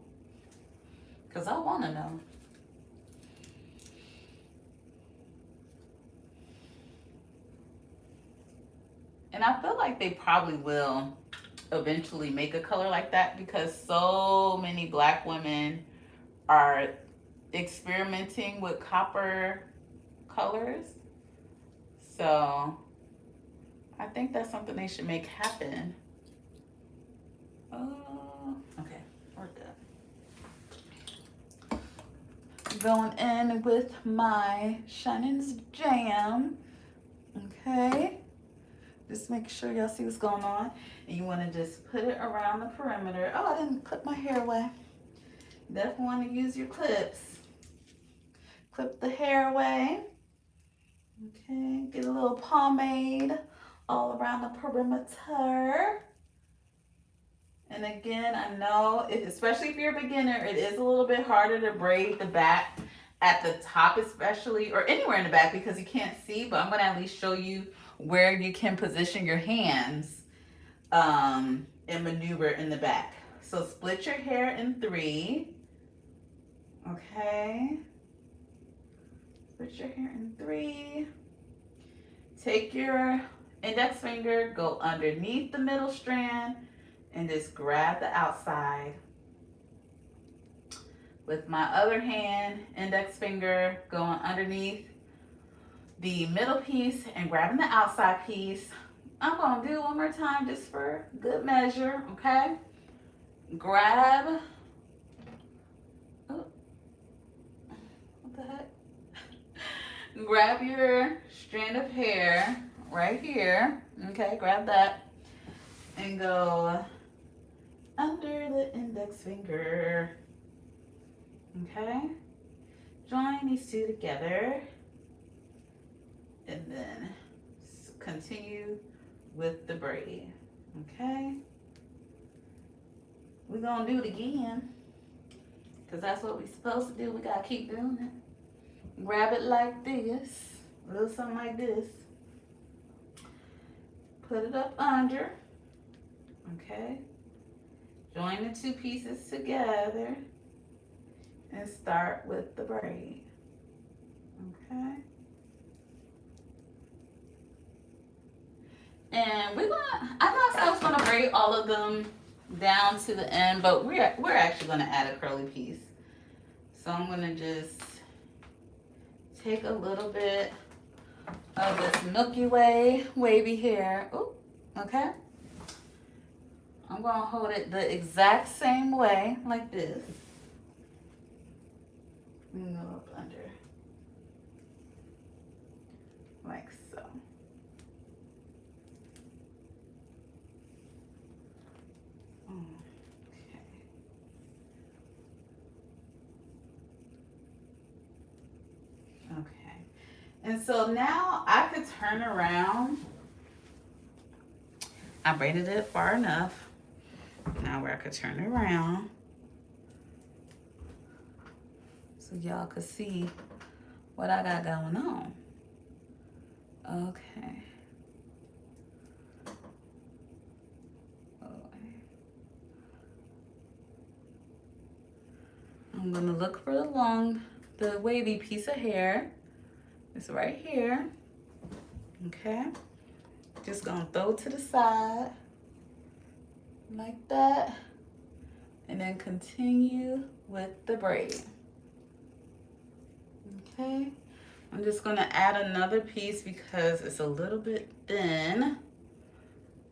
Because I want to know. And I feel like they probably will eventually make a color like that because so many Black women are experimenting with copper colors. So I think that's something they should make happen. Oh, okay, we're good. Going in with my Shannon's Jam. Okay. Just make sure y'all see what's going on. And you want to just put it around the perimeter. Oh, I didn't clip my hair away. Definitely want to use your clips. Clip the hair away. Okay, get a little pomade all around the perimeter. And again, I know, especially if you're a beginner, it is a little bit harder to braid the back at the top especially, or anywhere in the back because you can't see, but I'm going to at least show you where you can position your hands and maneuver in the back. So split your hair in 3. Okay. Split your hair in 3. Take your index finger, go underneath the middle strand, and just grab the outside. With my other hand, index finger going underneath the middle piece and grabbing the outside piece. I'm going to do it one more time just for good measure, okay? Grab, oh, what the heck? Grab your strand of hair right here, okay? Grab that and go under the index finger, okay? join these two together and then continue with the braid. Okay, we're gonna do it again because that's what we're supposed to do. We gotta keep doing it. Grab it like this, a little something like this. Put it up under. Okay, join the two pieces together and start with the braid. Okay. And we're gonna, I know I was gonna braid all of them down to the end, but we're actually gonna add a curly piece. So I'm gonna just take a little bit of this Milky Way wavy hair. Ooh, okay. I'm gonna hold it the exact same way, like this. And go up under, like so. Okay. And so now I could turn around. I braided it far enough. Now where I could turn it around so y'all could see what I got going on. Okay. I'm gonna look for the wavy piece of hair. It's right here. Okay. Just gonna throw it to the side like that, and then continue with the braid. Okay. I'm just gonna add another piece because it's a little bit thin.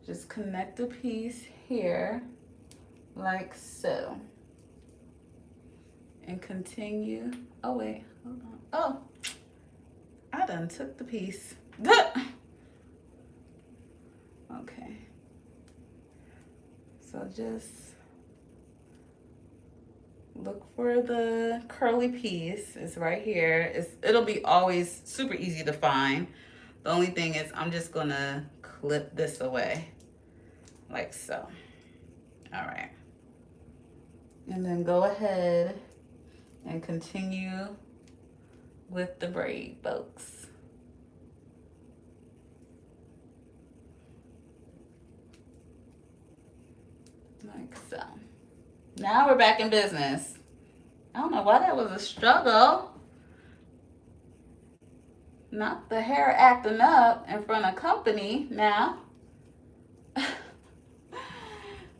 Just connect the piece here like so. And continue. Oh wait, hold on. Oh, I done took the piece. Okay. So just look for the curly piece. It's right here. It'll be always super easy to find. The only thing is I'm just gonna clip this away like so. All right. And then go ahead and continue with the braid, folks. Like so. Now we're back in business. I don't know why that was a struggle. Not the hair acting up in front of company now.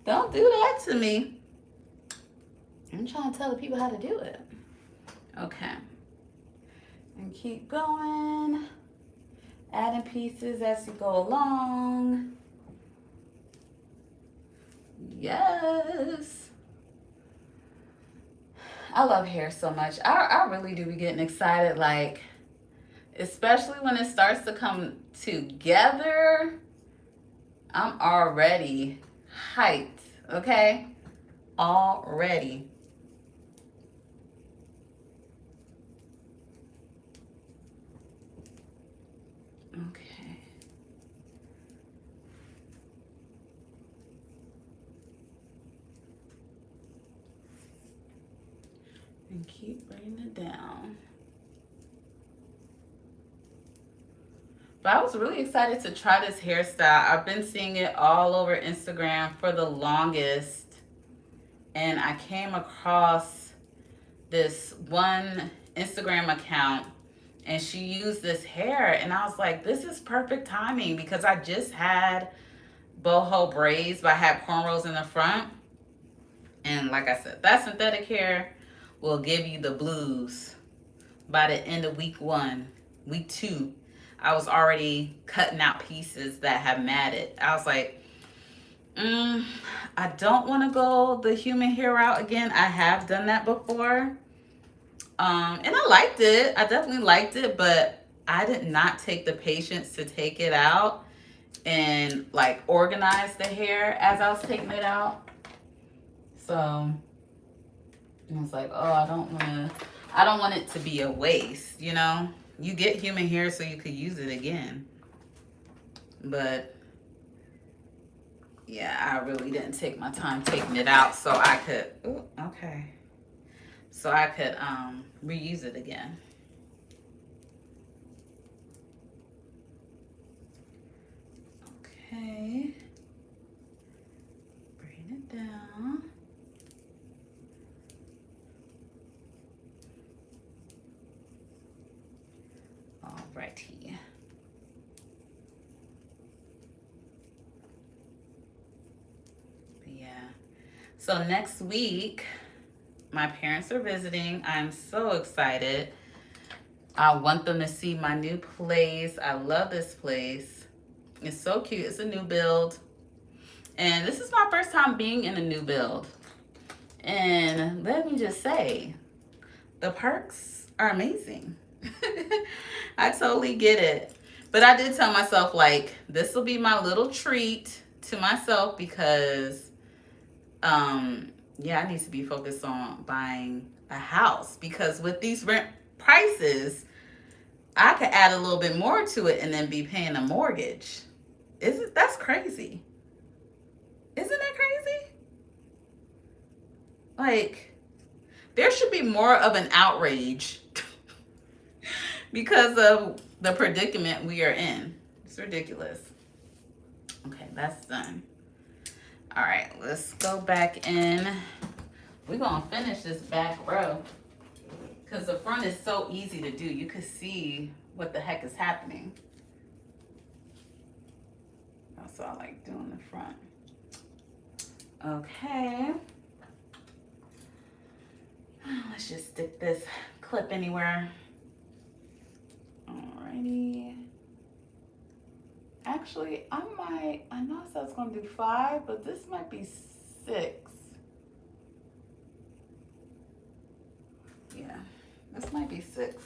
Don't do that to me. I'm trying to tell the people how to do it. Okay. And keep going. Adding pieces as you go along. Yes. I love hair so much. I really do be getting excited, like, especially when it starts to come together. I'm already hyped, okay? Already. Okay. And keep bringing it down. But I was really excited to try this hairstyle. I've been seeing it all over Instagram for the longest. And I came across this one Instagram account and she used this hair. And I was like, this is perfect timing because I just had boho braids, but I had cornrows in the front. And like I said, that synthetic hair will give you the blues by the end of week 1. Week 2, I was already cutting out pieces that have matted. I was like, I don't want to go the human hair route again. I have done that before. And I liked it. I definitely liked it, but I did not take the patience to take it out and like organize the hair as I was taking it out. So I was like, oh, I don't want to I don't want it to be a waste, you know? You get human hair so you could use it again. But yeah, I really didn't take my time taking it out so I could, ooh, okay. So I could reuse it again. Okay. Bring it down. Alrighty. Yeah. So next week, my parents are visiting. I'm so excited. I want them to see my new place. I love this place. It's so cute. It's a new build. And this is my first time being in a new build. And let me just say, the perks are amazing. I totally get it. But I did tell myself, like, this will be my little treat to myself because, yeah, I need to be focused on buying a house. Because with these rent prices, I could add a little bit more to it and then be paying a mortgage. That's crazy. Isn't that crazy? Like, there should be more of an outrage because of the predicament we are in. It's ridiculous. Okay, that's done. All right, let's go back in. We're going to finish this back row because the front is so easy to do. You can see what the heck is happening. That's all I like doing the front. Okay. Let's just stick this clip anywhere. Alrighty. Actually, I know I said I was going to do 5, but this might be 6. Yeah, this might be 6.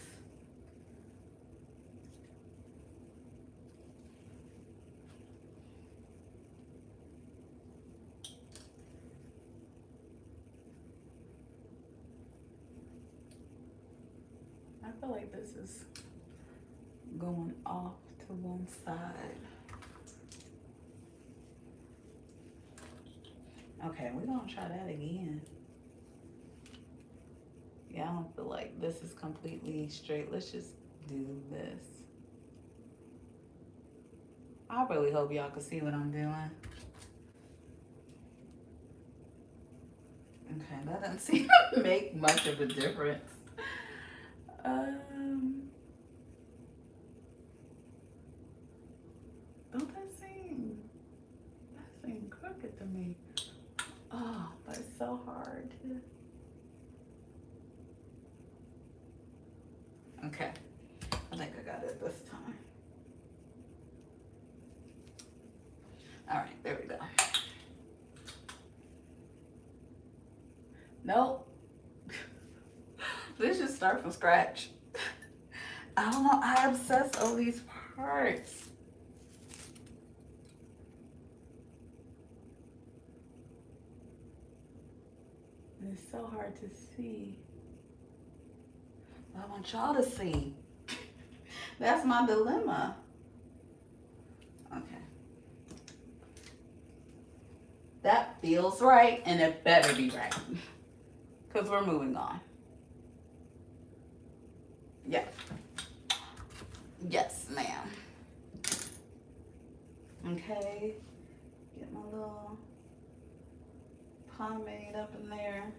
I feel like this is going off to one side. Okay, we're gonna try that again. Yeah, I don't feel like this is completely straight. Let's just do this. I really hope y'all can see what I'm doing. Okay, that doesn't seem to make much of a difference. Don't that seem crooked to me. Oh, but it's so hard. Okay, I think I got it this time. All right, there we go. Nope. Let's just start from scratch. I don't know, I obsess over these parts. And it's so hard to see. I want y'all to see. That's my dilemma. Okay. That feels right, and it better be right. Because we're moving on. Yeah. Yes, ma'am. Okay. Get my little pomade up in there.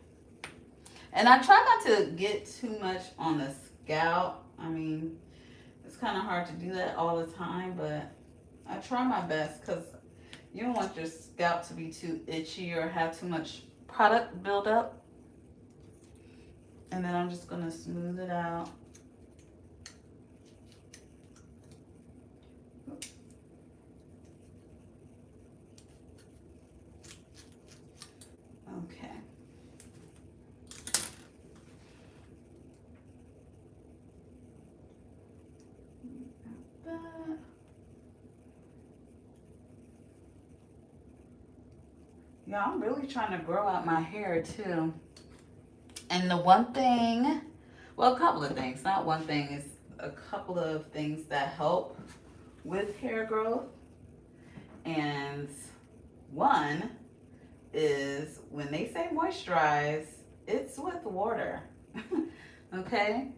And I try not to get too much on the scalp. I mean, it's kind of hard to do that all the time, but I try my best because you don't want your scalp to be too itchy or have too much product build up. And then I'm just going to smooth it out. Okay. That. Yeah, I'm really trying to grow out my hair too. And the one thing Well, a couple of things, not one thing. It's a couple of things that help with hair growth. And one is when they say moisturize, it's with water. Okay?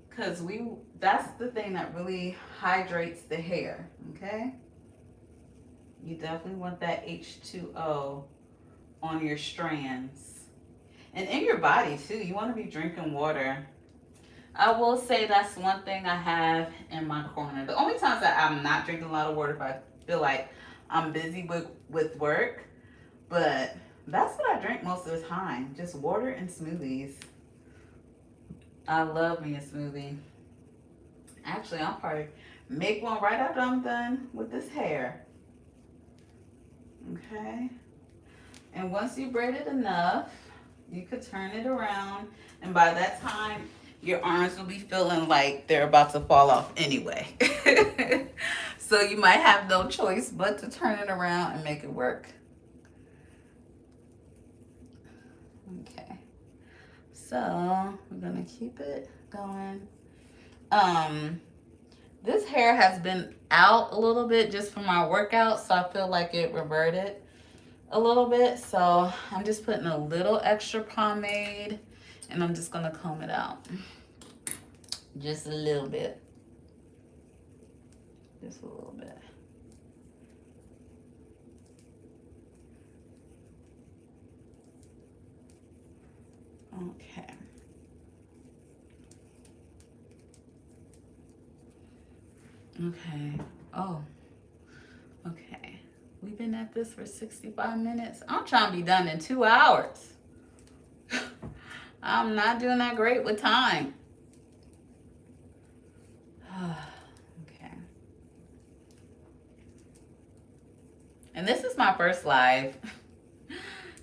Because that's the thing that really hydrates the hair. Okay? You definitely want that H2O on your strands. And in your body too. You want to be drinking water. I will say that's one thing I have in my corner. The only times that I'm not drinking a lot of water if I feel like I'm busy with work. But that's what I drink most of the time. Just water and smoothies. I love me a smoothie. Actually, I'll probably make one right after I'm done with this hair. Okay? And once you braid it enough, you could turn it around. And by that time, your arms will be feeling like they're about to fall off anyway. So you might have no choice but to turn it around and make it work. Okay. So we're gonna keep it going. This hair has been out a little bit just from my workout, so I feel like it reverted a little bit. So I'm just putting a little extra pomade and I'm just gonna comb it out. Just a little bit. Just a little bit. Okay. Okay. Oh. Okay. We've been at this for 65 minutes. I'm trying to be done in 2 hours. I'm not doing that great with time. Okay. And this is my first live.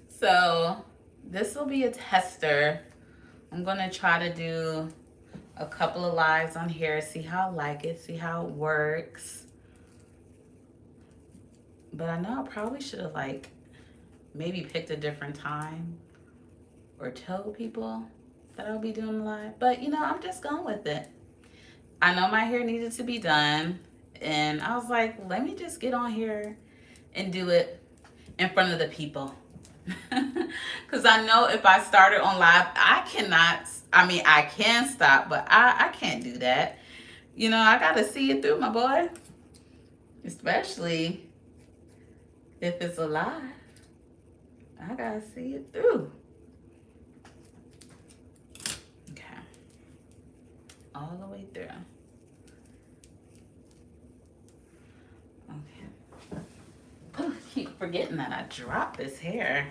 So this will be a tester. I'm going to try to do a couple of lives on here, see how I like it, see how it works. But I know I probably should have like maybe picked a different time or told people that I'll be doing live. But you know, I'm just going with it. I know my hair needed to be done. And I was like, let me just get on here and do it in front of the people. Because I know if I started on live, I can stop, but I can't do that. You know, I got to see it through, my boy. Especially if it's a live. I got to see it through. Okay. All the way through. Okay. Oh, I keep forgetting that I dropped this hair.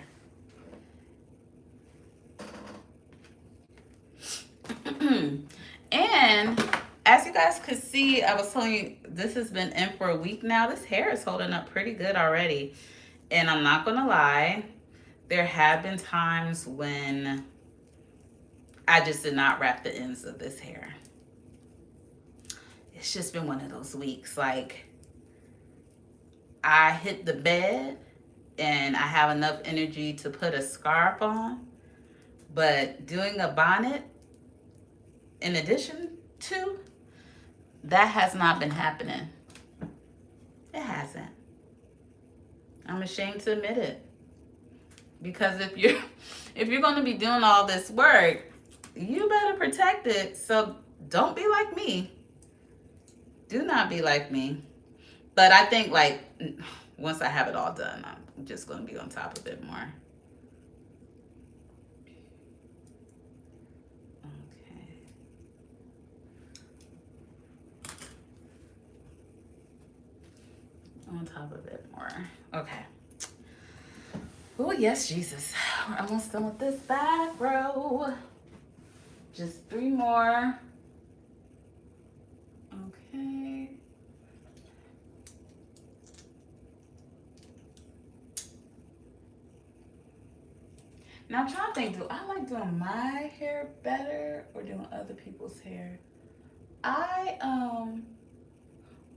And as you guys could see, I was telling you, this has been in for a week now. This hair is holding up pretty good already. And I'm not gonna lie, there have been times when I just did not wrap the ends of this hair. It's just been one of those weeks. Like, I hit the bed and I have enough energy to put a scarf on, but doing a bonnet in addition to, that has not been happening. It hasn't. I'm ashamed to admit it. Because if you're going to be doing all this work, you better protect it. So don't be like me. Do not be like me. But I think like once I have it all done, I'm just going to be on top of it more. On top of it more. Okay. Oh, yes, Jesus. We're almost done with this back row. Just 3 more. Okay. Now I'm trying to think, do I like doing my hair better or doing other people's hair?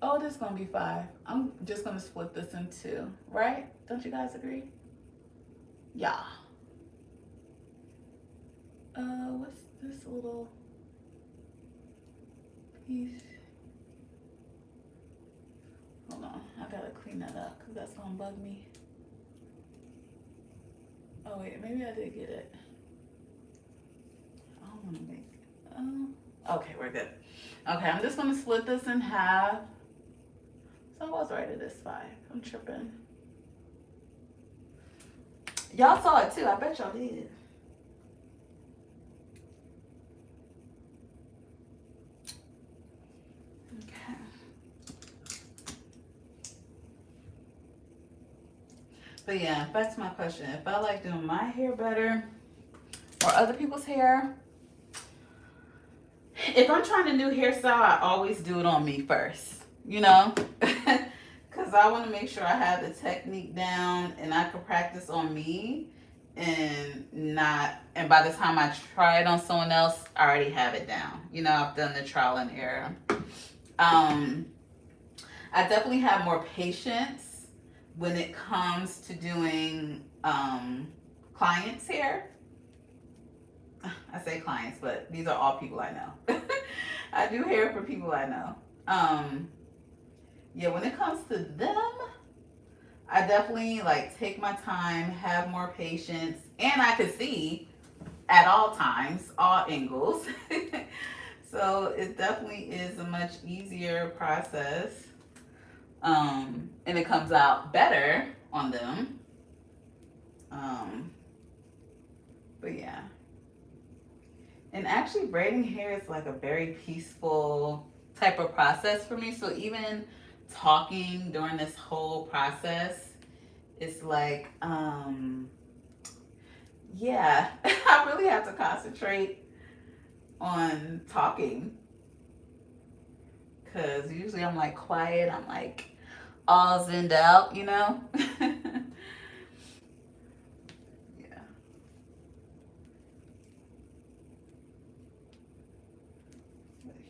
Oh, this is gonna be 5. I'm just gonna split this in 2, right? Don't you guys agree? Yeah. What's this little piece. Hold on, I gotta clean that up because that's gonna bug me. Oh wait, maybe I did get it. I don't want to make. Okay, we're good. Okay, I'm just gonna split this in half. So I was right at this 5. I'm tripping. Y'all saw it too. I bet y'all did. Okay. But yeah, back to my question. If I like doing my hair better or other people's hair, if I'm trying a new hairstyle, I always do it on me first, you know? Because I want to make sure I have the technique down and I can practice on me and by the time I try it on someone else, I already have it down. You know, I've done the trial and error. I definitely have more patience when it comes to doing clients' hair. I say clients, but these are all people I know. I do hair for people I know. Yeah, when it comes to them, I definitely like take my time, have more patience, and I can see at all times, all angles. So it definitely is a much easier process. And it comes out better on them. But yeah. And actually braiding hair is like a very peaceful type of process for me. So even talking during this whole process, it's like, yeah, I really have to concentrate on talking. Because usually I'm like quiet, I'm like all zenned out, you know?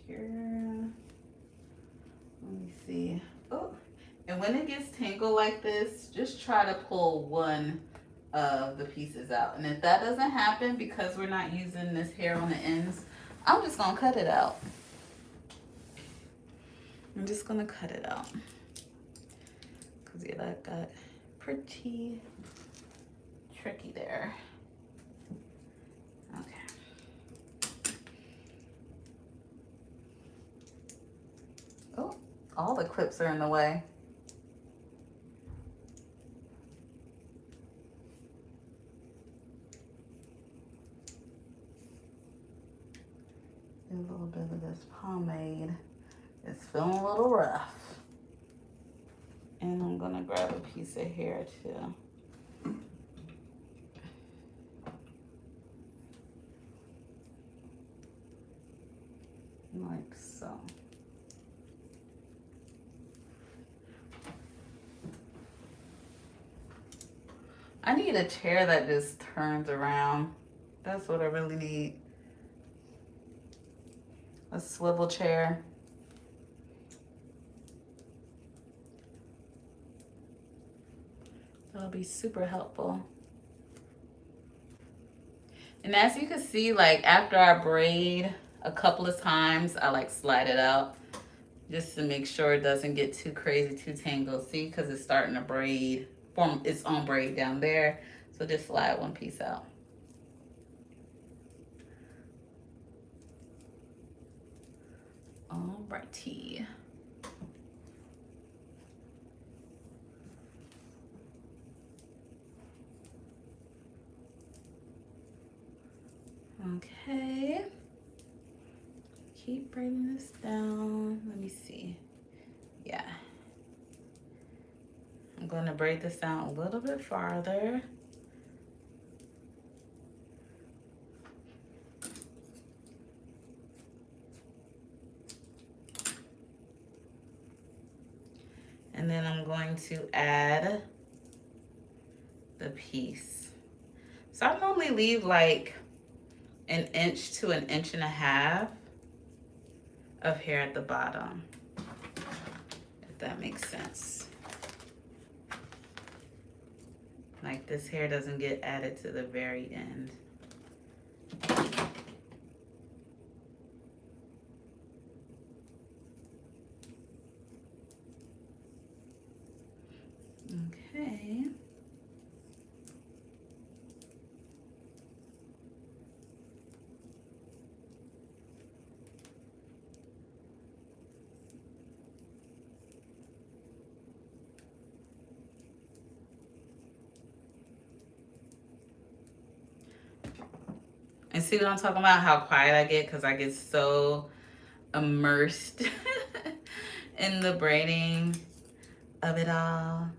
Here, let me see. Oh, and when it gets tangled like this, just try to pull one of the pieces out. And if that doesn't happen because we're not using this hair on the ends, I'm just gonna cut it out. I'm just gonna cut it out. Cause yeah, that got pretty tricky there. All the clips are in the way. A little bit of this pomade. It's feeling a little rough. And I'm gonna grab a piece of hair too. Like so. I need a chair that just turns around. That's what I really need. A swivel chair. That'll be super helpful. And as you can see, like after I braid a couple of times, I like slide it out just to make sure it doesn't get too crazy, too tangled. See, because it's starting to braid. Form its own braid down there, so just slide one piece out. Alrighty. Okay. Keep braiding this down. Let me see. Yeah. I'm going to braid this down a little bit farther. And then I'm going to add the piece. So I normally leave like an inch to an inch and a half of hair at the bottom, if that makes sense. Like this hair doesn't get added to the very end. Okay. And see what I'm talking about? How quiet I get because I get so immersed in the braiding of it all.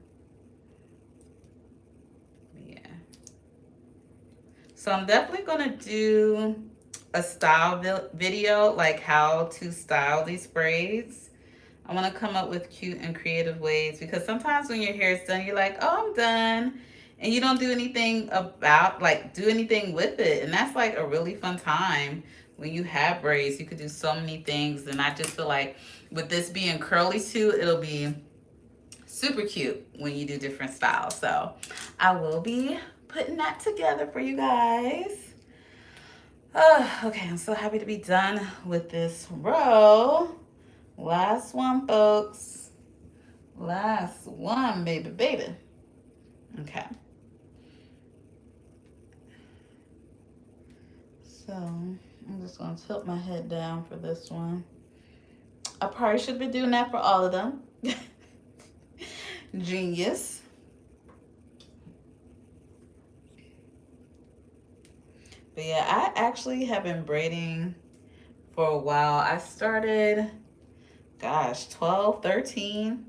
Yeah. So I'm definitely going to do a style video, like how to style these braids. I want to come up with cute and creative ways because sometimes when your hair is done, you're like, oh, I'm done. And you don't do anything about, like, do anything with it. And that's like a really fun time when you have braids. You could do so many things. And I just feel like with this being curly too, it'll be super cute when you do different styles. So I will be putting that together for you guys. Okay, I'm so happy to be done with this row. Last one, folks. Last one, baby. Okay. So I'm just gonna tilt my head down for this one. I probably should be doing that for all of them. Genius. But yeah, I actually have been braiding for a while. I started, gosh, 12, 13,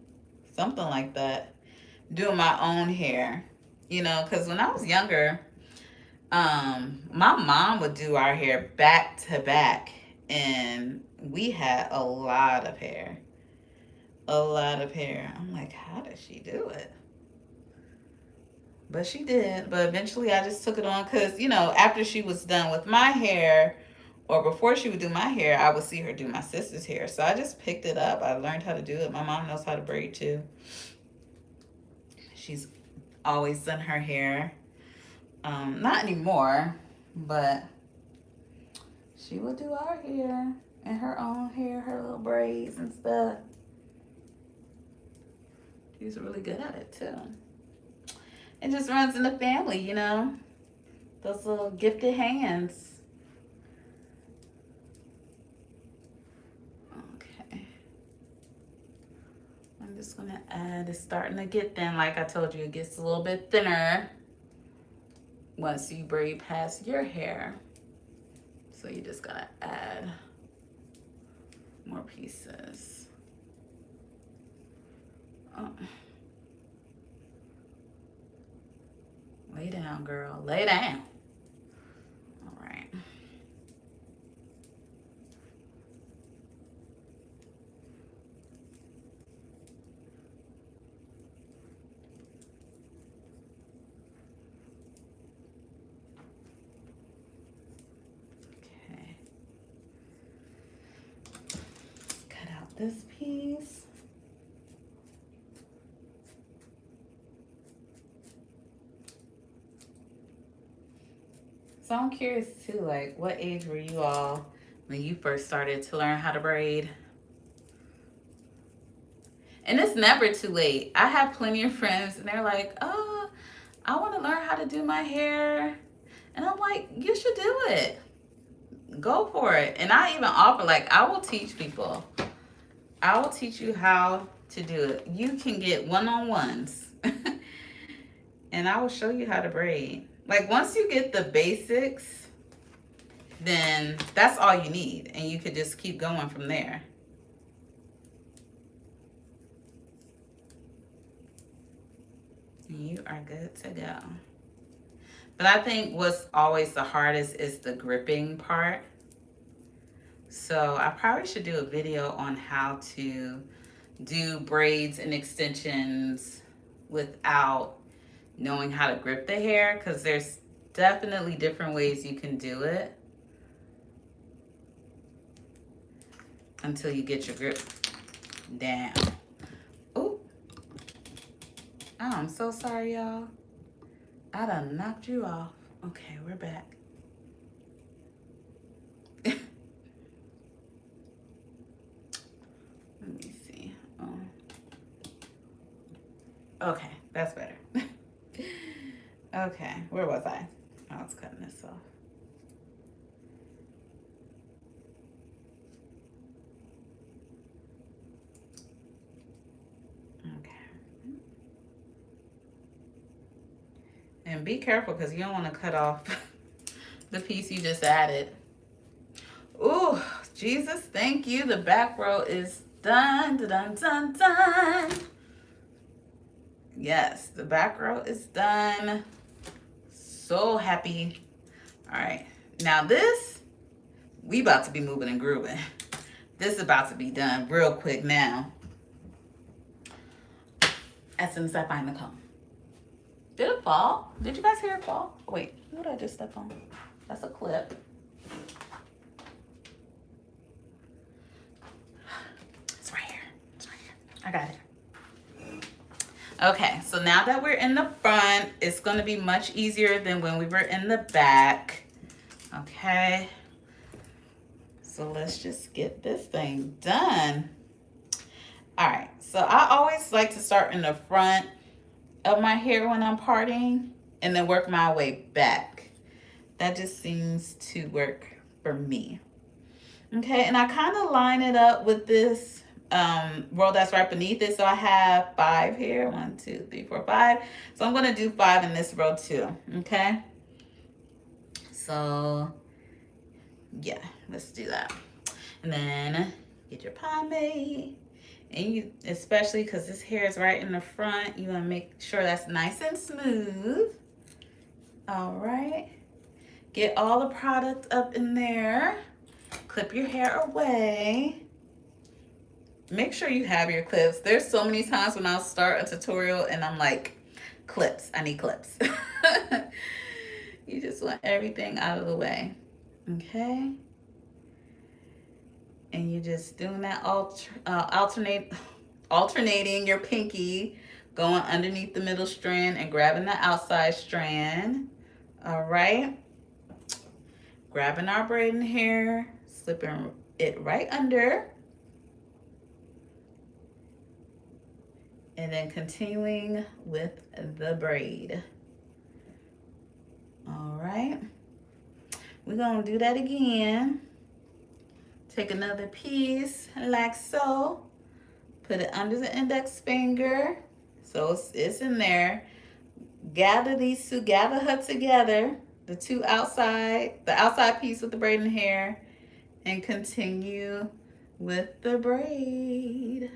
something like that, doing my own hair. You know, because when I was younger, my mom would do our hair back to back, and we had a lot of hair. A lot of hair. I'm like, how does she do it? But she did. But eventually I just took it on because, you know, after she was done with my hair, or before she would do my hair, I would see her do my sister's hair. So I just picked it up. I learned how to do it. My mom knows how to braid too. She's always done her hair. Not anymore, but she would do our hair and her own hair, her little braids and stuff. She's really good at it too. It just runs in the family, you know, those little gifted hands. Okay. I'm just gonna add, it's starting to get thin. Like I told you, it gets a little bit thinner once you braid past your hair. So you just gotta add more pieces. Oh. Lay down, girl. Lay down. All right. Okay. Cut out this piece. So I'm curious too, like, what age were you all when you first started to learn how to braid? And it's never too late. I have plenty of friends and they're like, oh, I want to learn how to do my hair. And I'm like, you should do it. Go for it. And I even offer, like, I will teach people. I will teach you how to do it. You can get one-on-ones. And I will show you how to braid. Like, once you get the basics, then that's all you need. And you could just keep going from there. And you are good to go. But I think what's always the hardest is the gripping part. So I probably should do a video on how to do braids and extensions without knowing how to grip the hair, because there's definitely different ways you can do it until you get your grip down. Oh, I'm so sorry, y'all. I done knocked you off. Okay, we're back. Let me see. Okay, That's better. Okay, where was I? I was cutting this off. Okay. And be careful because you don't want to cut off the piece you just added. Ooh, Jesus, thank you. The back row is done. Dun, dun, dun. Yes, the back row is done. So happy. All right, now this, we about to be moving and grooving. This is about to be done real quick now. As soon as I find the comb. Did it fall? Did you guys hear it fall? Wait, what did I just step on? That's a clip. It's right here. It's right here. I got it. Okay, so now that we're in the front, it's going to be much easier than when we were in the back. Okay. So let's just get this thing done. All right, so I always like to start in the front of my hair when I'm parting and then work my way back. That just seems to work for me. Okay, and I kind of line it up with this row that's right beneath it. So I have 5 here. 1, 2, 3, 4, 5. So I'm going to do 5 in this row too. Okay. So yeah, let's do that. And then get your pomade. And you, especially because this hair is right in the front, you want to make sure that's nice and smooth. All right. Get all the product up in there. Clip your hair away. Make sure you have your clips. There's so many times when I'll start a tutorial and I'm like, clips, I need clips. You just want everything out of the way, okay? And you're just doing that alternating your pinky, going underneath the middle strand and grabbing the outside strand. All right. Grabbing our braiding hair, slipping it right under. And then continuing with the braid. All right. We're going to do that again. Take another piece like so. Put it under the index finger. So it's in there. Gather these two, gather her together. The two outside, the outside piece with the braiding hair. And continue with the braid.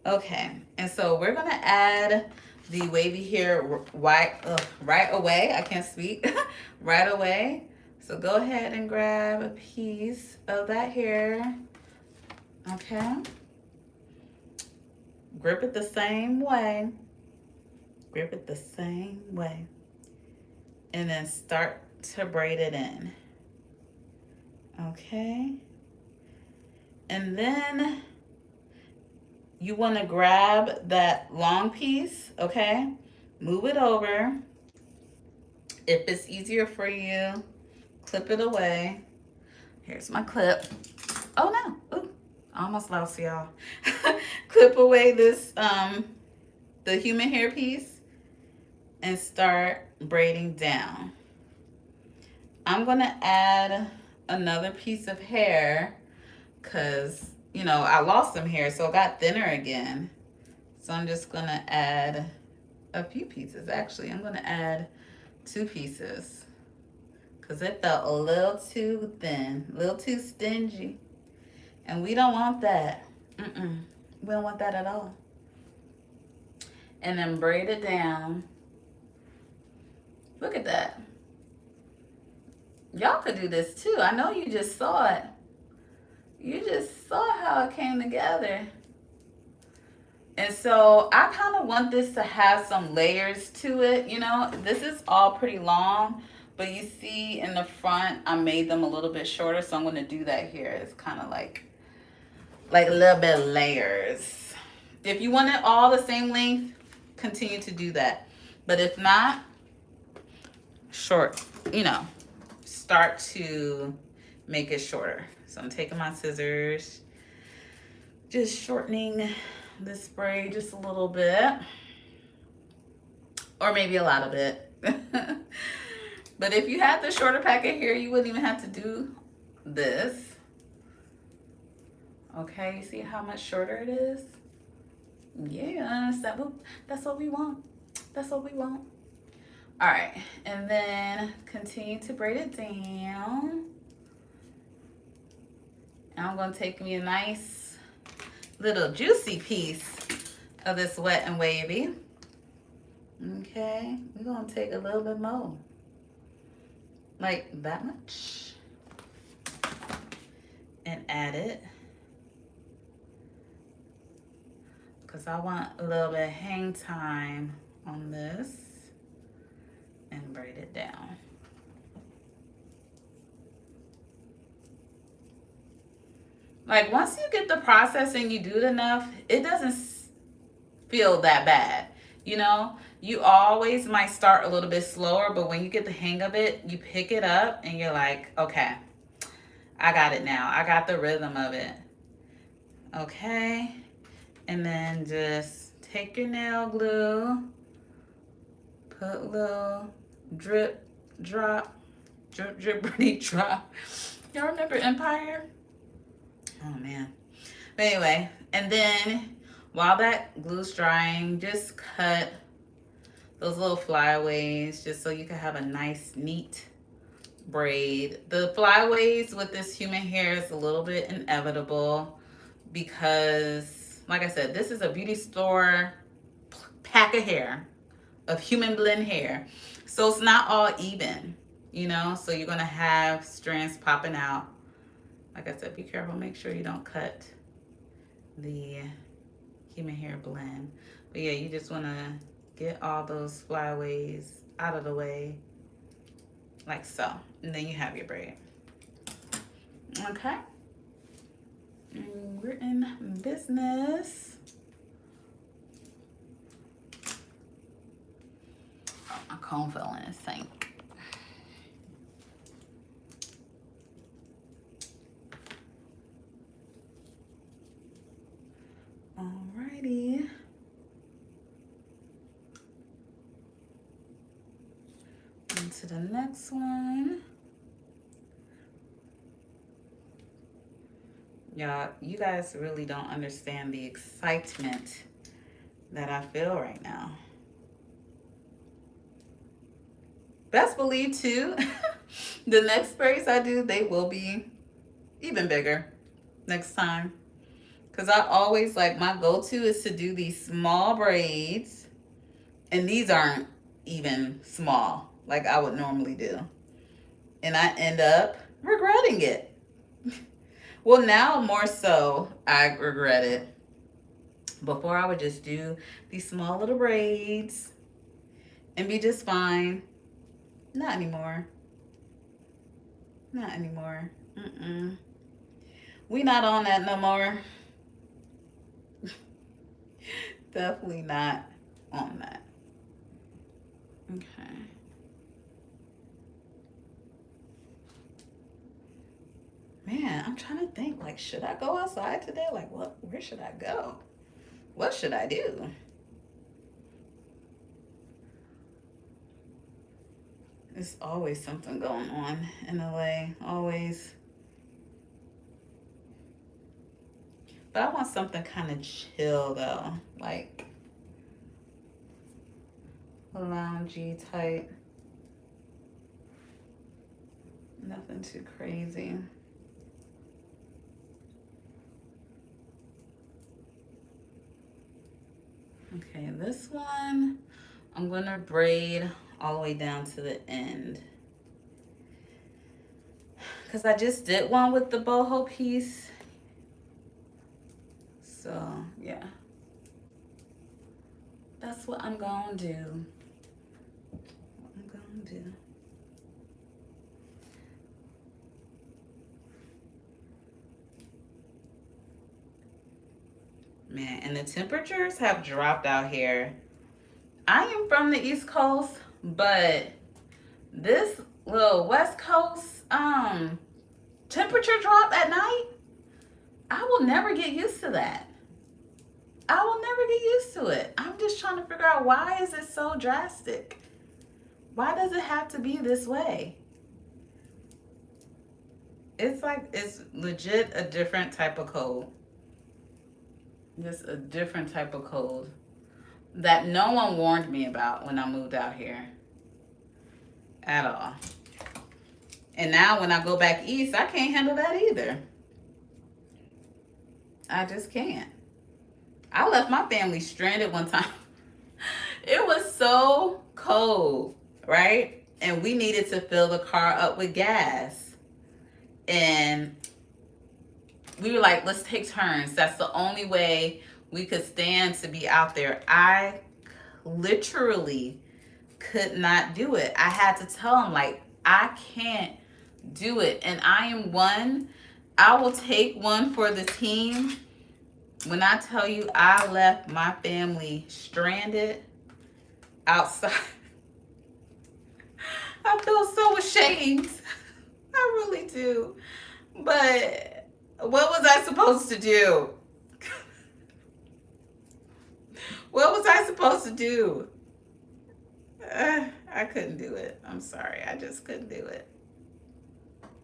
Okay, and so we're gonna add the wavy hair right away. I can't speak. Right away. So go ahead and grab a piece of that hair. Okay. Grip it the same way. Grip it the same way. And then start to braid it in. Okay. And then you want to grab that long piece, okay? Move it over. If it's easier for you, clip it away. Here's my clip. Oh no, ooh, I almost lost y'all. Clip away this, the human hair piece and start braiding down. I'm gonna add another piece of hair because, you know, I lost some hair, so it got thinner again. So I'm just gonna add a few pieces. Actually, I'm gonna add 2 pieces because it felt a little too thin, a little too stingy. And we don't want that. We don't want that at all. And then braid it down. Look at that. Y'all could do this too. I know you just saw it. You just saw how it came together. And so I kind of want this to have some layers to it. You know, this is all pretty long, but you see in the front, I made them a little bit shorter. So I'm going to do that here. It's kind of like a little bit of layers. If you want it all the same length, continue to do that. But if not, short, you know, start to make it shorter. So I'm taking my scissors, just shortening this braid just a little bit, or maybe a lot of it. But if you had the shorter packet hair, you wouldn't even have to do this. Okay, you see how much shorter it is? Yes, that's what we want. That's what we want. All right, and then continue to braid it down. And I'm gonna take me a nice little juicy piece of this wet and wavy. Okay, we're gonna take a little bit more. Like that much. And add it. Because I want a little bit of hang time on this. And braid it down. Like once you get the process and you do it enough, it doesn't feel that bad. You know, you always might start a little bit slower, but when you get the hang of it, you pick it up and you're like, okay, I got it now. I got the rhythm of it. Okay. And then just take your nail glue, put a little drip, drop, drip, drippity drop. Y'all remember Empire? Oh man. But anyway, and then while that glue's drying, just cut those little flyaways just so you can have a nice, neat braid. The flyaways with this human hair is a little bit inevitable because, like I said, this is a beauty store pack of hair, of human blend hair. So it's not all even, you know? So you're gonna have strands popping out. Like I said, be careful, make sure you don't cut the human hair blend. But yeah, you just wanna get all those flyaways out of the way, like so. And then you have your braid. Okay. And we're in business. Oh, my comb fell in the sink. Alrighty. On to the next one. Y'all, you guys really don't understand the excitement that I feel right now. Best believe too, the next braids I do, they will be even bigger next time. Because I always, like, my go-to is to do these small braids. And these aren't even small like I would normally do. And I end up regretting it. Well, now more so, I regret it. Before I would just do these small little braids and be just fine. Not anymore. Not anymore. We not on that no more. Definitely not on that. Okay. Man, I'm trying to think, like, should I go outside today? Like, where should I go? What should I do? There's always something going on in LA, always. But I want something kind of chill though, like loungy type. Nothing too crazy. Okay, this one, I'm gonna braid all the way down to the end. Because I just did one with the boho piece. So, yeah. That's what I'm gonna do. Man, and the temperatures have dropped out here. I am from the East Coast, but this little West Coast temperature drop at night, I will never get used to that. I will never get used to it. I'm just trying to figure out, why is it so drastic? Why does it have to be this way? It's like, it's legit a different type of cold. Just a different type of cold that no one warned me about when I moved out here at all. And now when I go back east, I can't handle that either. I just can't. I left my family stranded one time. It was so cold, right? And we needed to fill the car up with gas. And we were like, let's take turns. That's the only way we could stand to be out there. I literally could not do it. I had to tell him, like, I can't do it. And I am one, I will take one for the team. When I tell you I left my family stranded outside, I feel so ashamed. I really do. But what was I supposed to do? What was I supposed to do? I couldn't do it. I'm sorry. I just couldn't do it.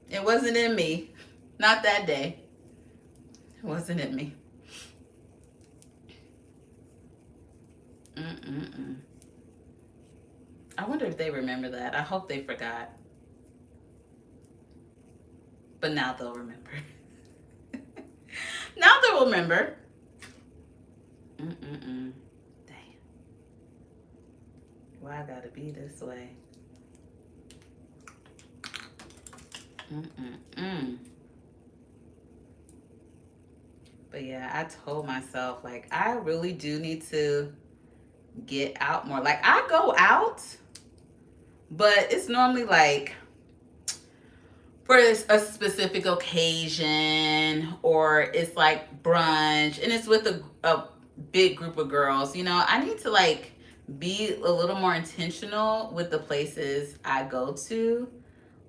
It wasn't in me. Not that day. It wasn't in me. I wonder if they remember that. I hope they forgot. But now they'll remember. Now they'll remember. Dang. Why I gotta be this way? But yeah, I told myself, like, I really do need to get out more. Like, I go out, but it's normally like for a specific occasion, or it's like brunch and it's with a big group of girls. You know, I need to like be a little more intentional with the places I go to.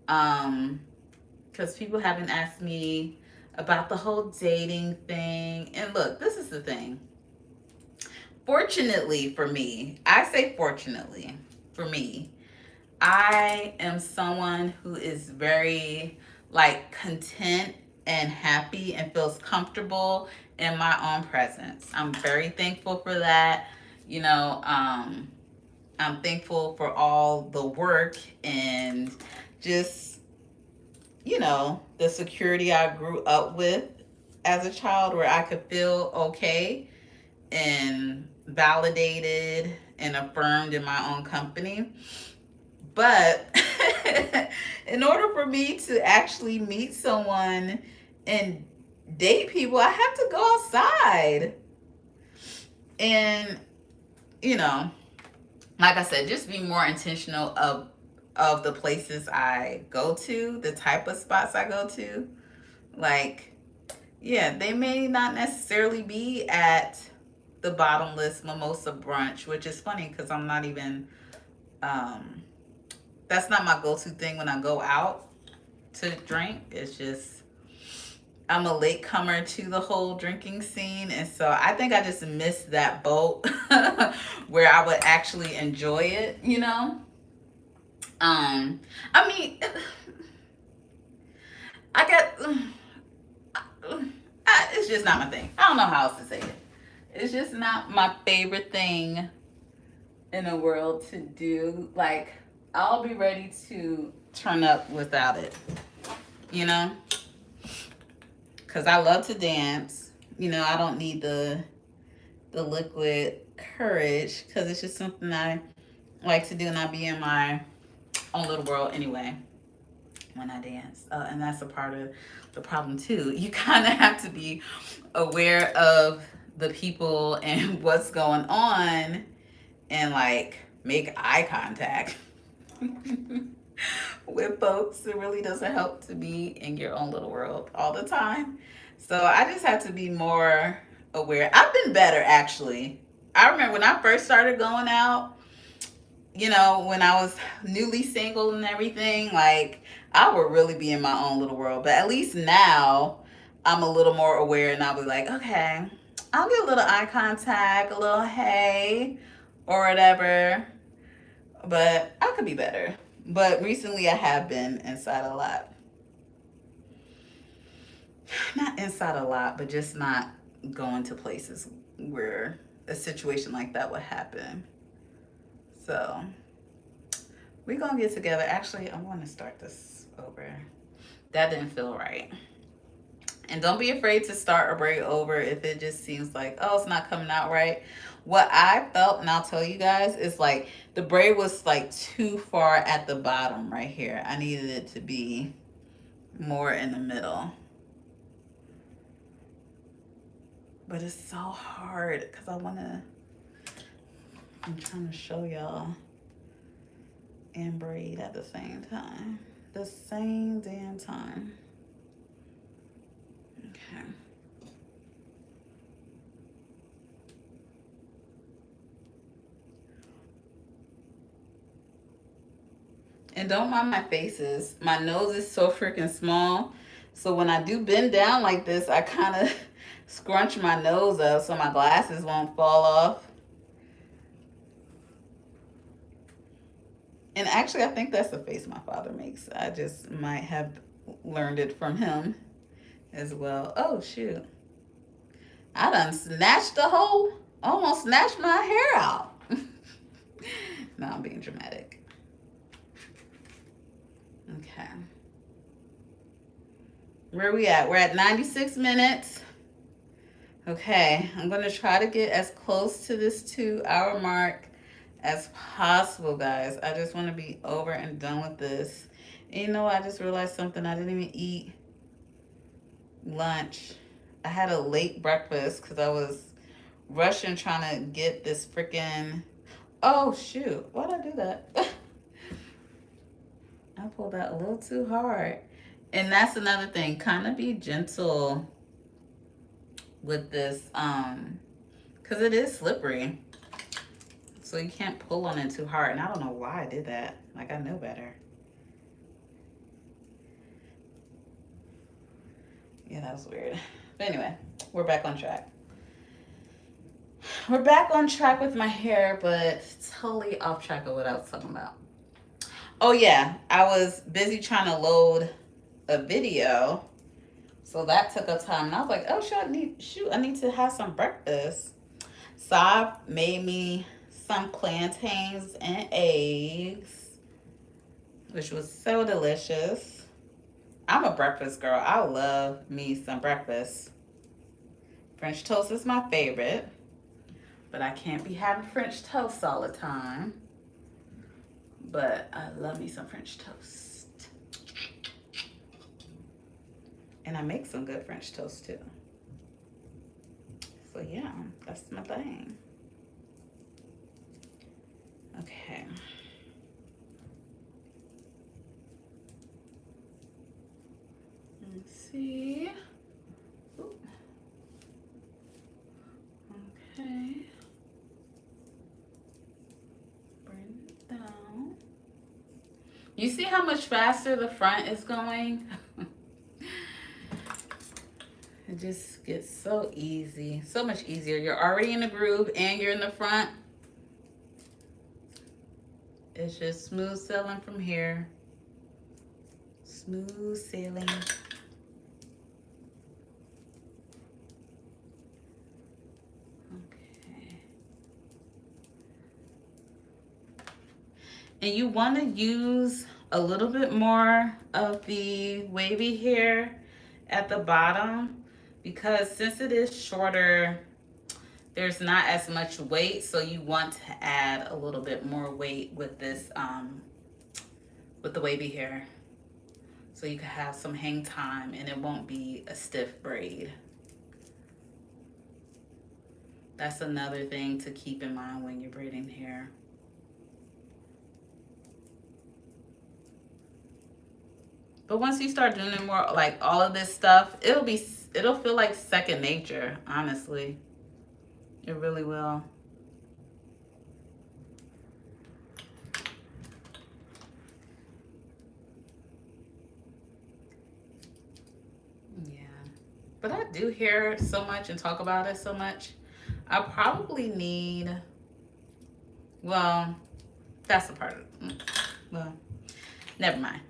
Because people haven't asked me about the whole dating thing. And look, this is the thing. Fortunately for me, I say fortunately for me, I am someone who is very like content and happy and feels comfortable in my own presence. I'm very thankful for that. You know, I'm thankful for all the work and just, you know, the security I grew up with as a child, where I could feel okay and validated and affirmed in my own company. But in order for me to actually meet someone and date people, I have to go outside. And, you know, like I said, just be more intentional of the places I go to, the type of spots I go to. Like, yeah, they may not necessarily be at the bottomless mimosa brunch, which is funny because I'm not even, that's not my go-to thing when I go out to drink. It's just, I'm a latecomer to the whole drinking scene. And so I think I just missed that boat where I would actually enjoy it, you know? I mean, I got, it's just not my thing. I don't know how else to say it. It's just not my favorite thing in the world to do. Like, I'll be ready to turn up without it, you know? Because I love to dance. You know, I don't need the liquid courage, because it's just something I like to do, and I be in my own little world anyway when I dance. And that's a part of the problem too. You kind of have to be aware of the people and what's going on, and like make eye contact with folks. It really doesn't help to be in your own little world all the time. So I just have to be more aware. I've been better, actually. I remember when I first started going out, you know, when I was newly single and everything, like, I would really be in my own little world. But at least now I'm a little more aware, and I'll be like, okay, I'll get a little eye contact, a little hey, or whatever. But I could be better. But recently I have been inside a lot. Not inside a lot, but just not going to places where a situation like that would happen. So we're gonna get together. Actually, I want to start this over. That didn't feel right. And don't be afraid to start a braid over if it just seems like, oh, it's not coming out right. What I felt, and I'll tell you guys, is like the braid was like too far at the bottom right here. I needed it to be more in the middle. But it's so hard because I'm trying to show y'all and braid at the same time. The same damn time. Okay. And don't mind my faces. My nose is so freaking small. So when I do bend down like this, I kind of scrunch my nose up so my glasses won't fall off. And actually, I think that's the face my father makes. I just might have learned it from him as well. Oh, shoot. I done snatched almost snatched my hair out. No, I'm being dramatic. Okay. Where are we at? We're at 96 minutes. Okay, I'm going to try to get as close to this 2-hour mark as possible, guys. I just want to be over and done with this. And you know, I just realized something. I didn't even eat lunch. I had a late breakfast because I was rushing trying to get this freaking... Oh, shoot. Why'd I do that? I pulled that a little too hard. And that's another thing. Kind of be gentle with this, because it is slippery. So you can't pull on it too hard. And I don't know why I did that. Like, I know better. Yeah, that was weird. But anyway, we're back on track. We're back on track with my hair, but totally off track of what I was talking about. Oh yeah, I was busy trying to load a video. So that took a time. And I was like, oh shoot, I need to have some breakfast. So I made me some plantains and eggs, which was so delicious. I'm a breakfast girl. I love me some breakfast. French toast is my favorite, but I can't be having French toast all the time. But I love me some French toast. And I make some good French toast too. So yeah, that's my thing. Okay. Let's see. Ooh. Okay. Bring it down. You see how much faster the front is going? It just gets so easy, so much easier. You're already in the groove and you're in the front. It's just smooth sailing from here. Smooth sailing. Okay. And you want to use a little bit more of the wavy hair at the bottom, because since it is shorter, there's not as much weight, so you want to add a little bit more weight with this, with the wavy hair, so you can have some hang time and it won't be a stiff braid. That's another thing to keep in mind when you're braiding hair. But once you start doing it more, like all of this stuff, it'll feel like second nature, honestly. It really will. Yeah. but I do hear so much and talk about it so much. I probably need, well, that's a part of it. Well, never mind.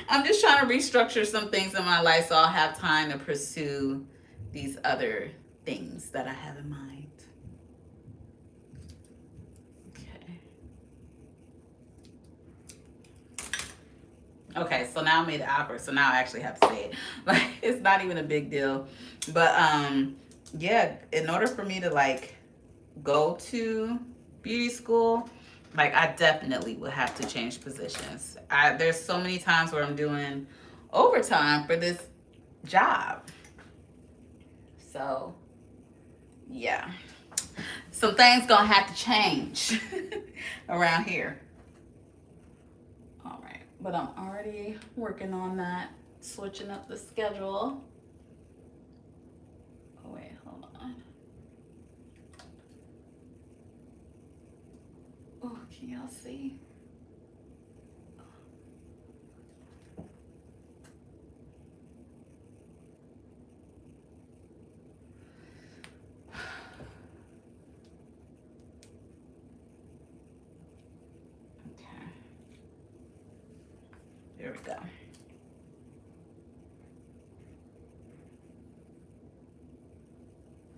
I'm just trying to restructure some things in my life so I'll have time to pursue these other things that I have in mind. Okay. Okay, so now I made it awkward, so now I actually have to say it. Like, it's not even a big deal. But yeah, in order for me to like go to beauty school, like I definitely would have to change positions. There's so many times where I'm doing overtime for this job. So yeah, some things gonna have to change around here. All right, but I'm already working on that, switching up the schedule. Oh wait, hold on. Oh, can y'all see? Okay. There we go.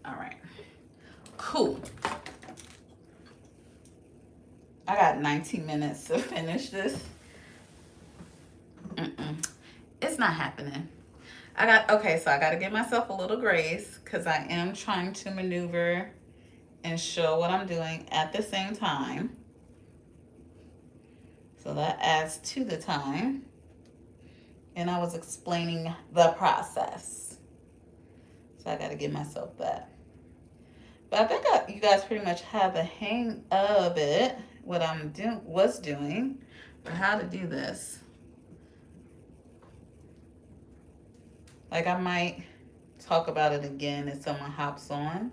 All right. Cool. I got 19 minutes to finish this. It's not happening. Okay, so I got to give myself a little grace because I am trying to maneuver and show what I'm doing at the same time. So that adds to the time. And I was explaining the process. So I got to give myself that. But I think you guys pretty much have the hang of it, what I'm doing, or how to do this. Like I might talk about it again if someone hops on,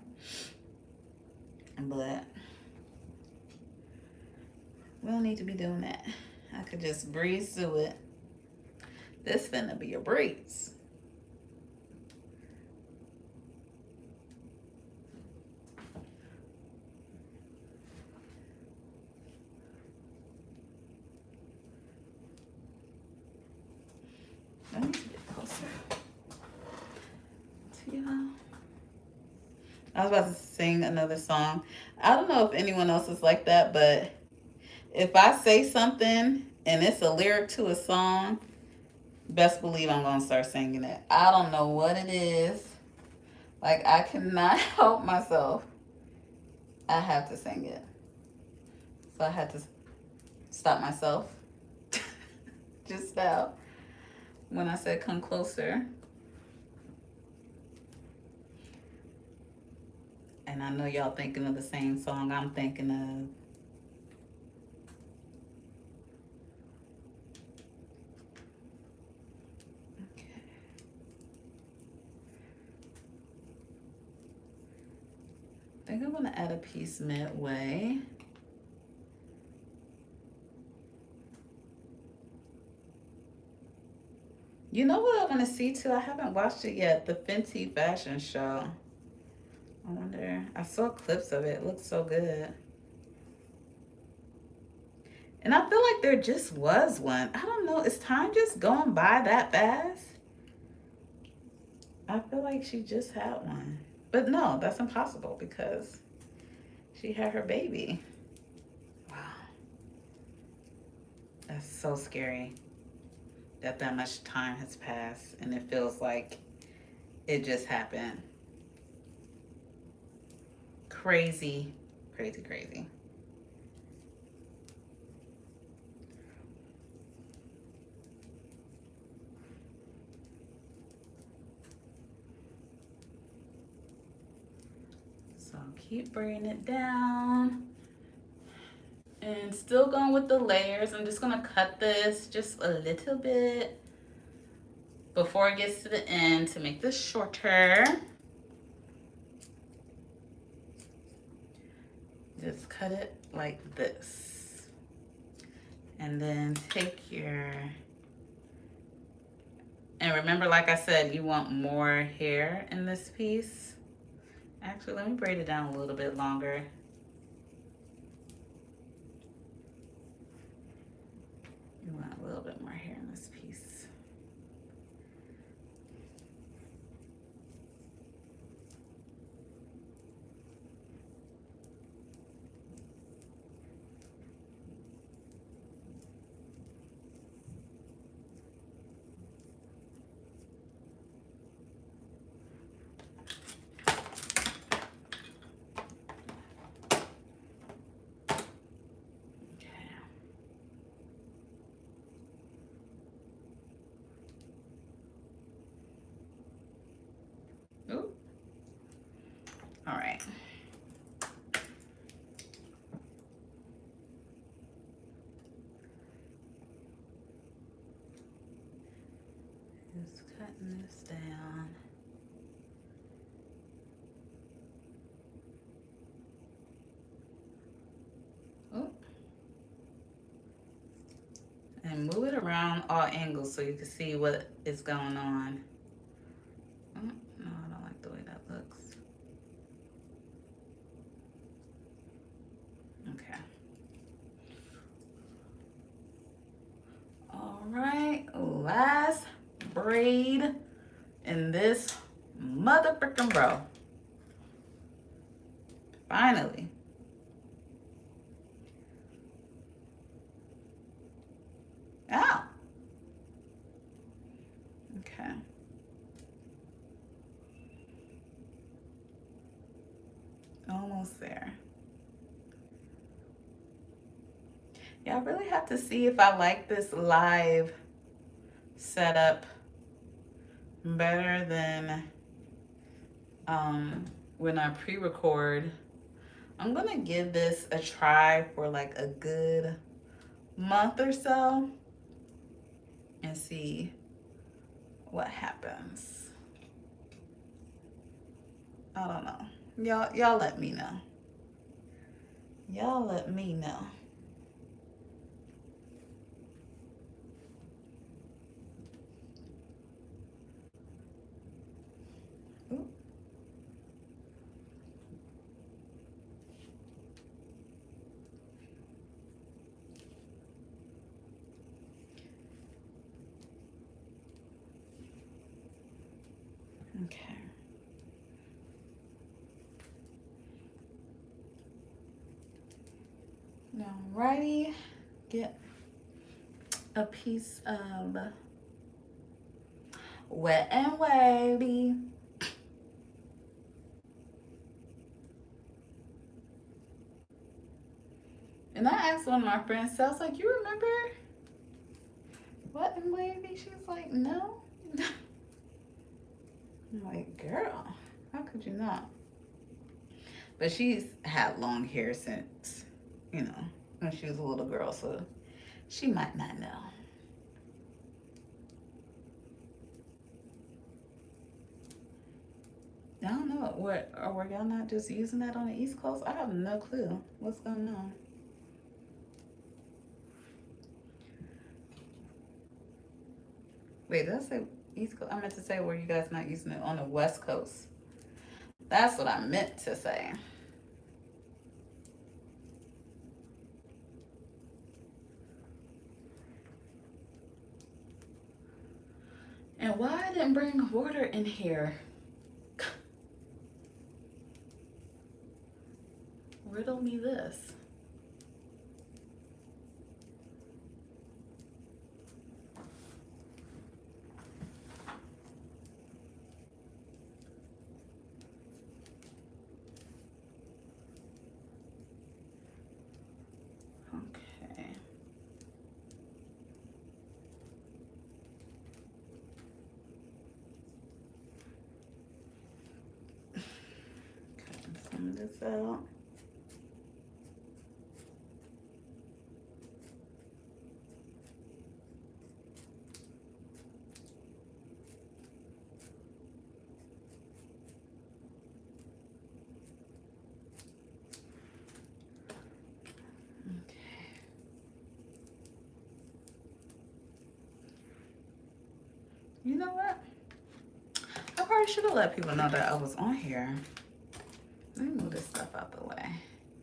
but we don't need to be doing that. I could just breeze through it. This finna be a breeze. Let me get closer to y'all. I was about to sing another song. I don't know if anyone else is like that, but if I say something and it's a lyric to a song, best believe I'm gonna start singing it. I don't know what it is. Like I cannot help myself. I have to sing it. So I had to stop myself just now when I said come closer. And I know y'all thinking of the same song I'm thinking of. Okay. I think I'm gonna add a piece midway. You know what I want to see too? I haven't watched it yet. The Fenty fashion show. I wonder. I saw clips of it. It looks so good. And I feel like there just was one. I don't know. Is time just going by that fast? I feel like she just had one. But no, that's impossible because she had her baby. Wow. That's so scary that much time has passed and it feels like it just happened. Crazy, crazy, crazy. So keep bringing it down. And still going with the layers. I'm just gonna cut this just a little bit before it gets to the end to make this shorter. Just cut it like this. And then take your And remember, like I said, you want more hair in this piece. Actually, let me braid it down a little bit longer. You want a little bit more hair in this piece. Ooh. All right. Just cutting this down. Ooh. And move it around all angles so you can see what is going on. Oh, no, I don't like the way that looks. Okay. All right, last braid in this mother frickin' row. Finally. Oh. Okay. Almost there. Yeah, I really have to see if I like this live setup better than when I pre-record. I'm gonna give this a try for like a good month or so and see what happens. I don't know. Y'all let me know. Y'all let me know. Ooh. Okay. Alrighty, get a piece of Wet and Wavy. And I asked one of my friends, so I was like, you remember Wet and Wavy? She was like, no. I'm like, girl, how could you not? But she's had long hair since, you know, when she was a little girl, so she might not know. I don't know. Were y'all not just using that on the East Coast? I have no clue what's going on. Wait, did I say East Coast? I meant to say, were you guys not using it on the West Coast? That's what I meant to say. And why I didn't bring water in here? Riddle me this. Okay. Cutting some of this out. You know what? I probably should have let people know that I was on here. Let me move this stuff out the way.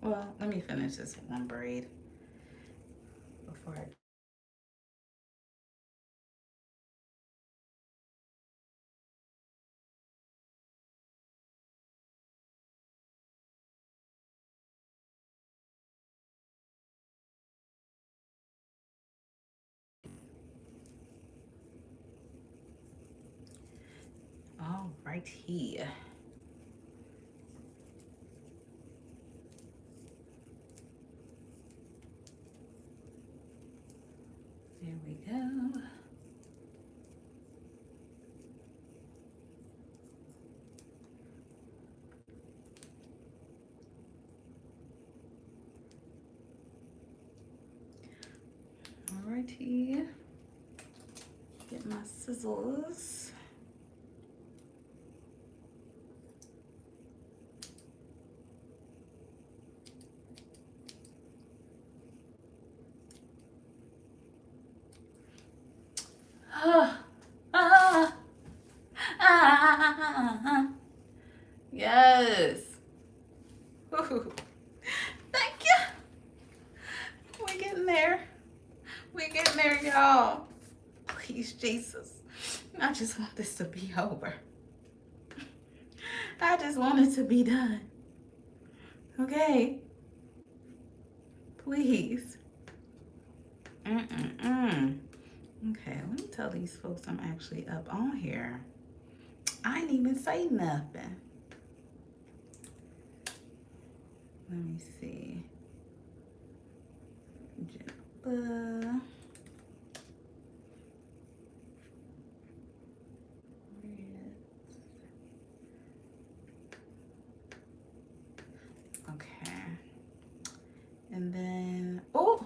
Well, let me finish this one braid before I... All right here. There we go. All right here. Get my scissors. Yes. Ooh. Thank you. We're getting there. We're getting there, y'all. Please, Jesus. I just want this to be over. I just want it to be done. Okay? Please. Okay, let me tell these folks I'm actually up on here. I ain't even say nothing. Let me see. Jennifer. Okay. And then, oh,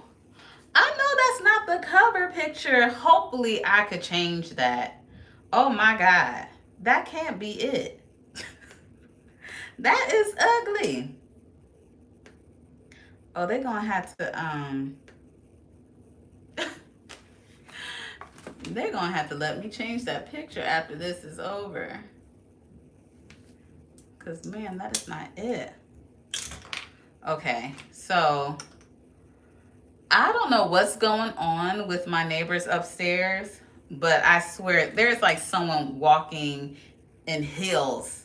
I know that's not the cover picture. Hopefully I could change that. Oh my God. That can't be it. That is ugly. Oh, they're gonna have to they're gonna have to let me change that picture after this is over. Cause man, that is not it. Okay, so I don't know what's going on with my neighbors upstairs, but I swear there's like someone walking in heels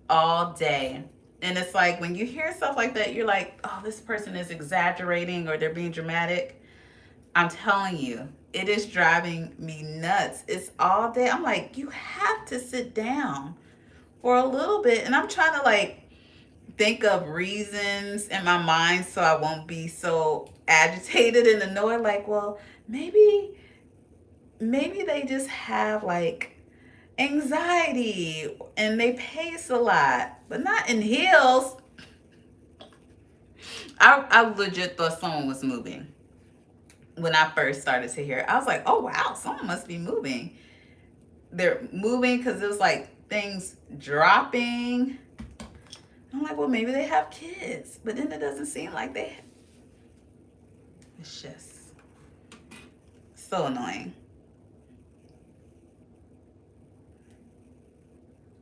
all day. And it's like when you hear stuff like that, you're like, oh, this person is exaggerating or they're being dramatic. I'm telling you, it is driving me nuts. It's all day. I'm like, you have to sit down for a little bit. And I'm trying to like think of reasons in my mind so I won't be so agitated and annoyed. Like, well, maybe they just have like anxiety and they pace a lot, but not in heels. I legit thought someone was moving when I first started to hear it. I was like, oh wow, someone must be moving. They're moving because it was like things dropping. I'm like, well, maybe they have kids, but then it doesn't seem like they. It's just so annoying.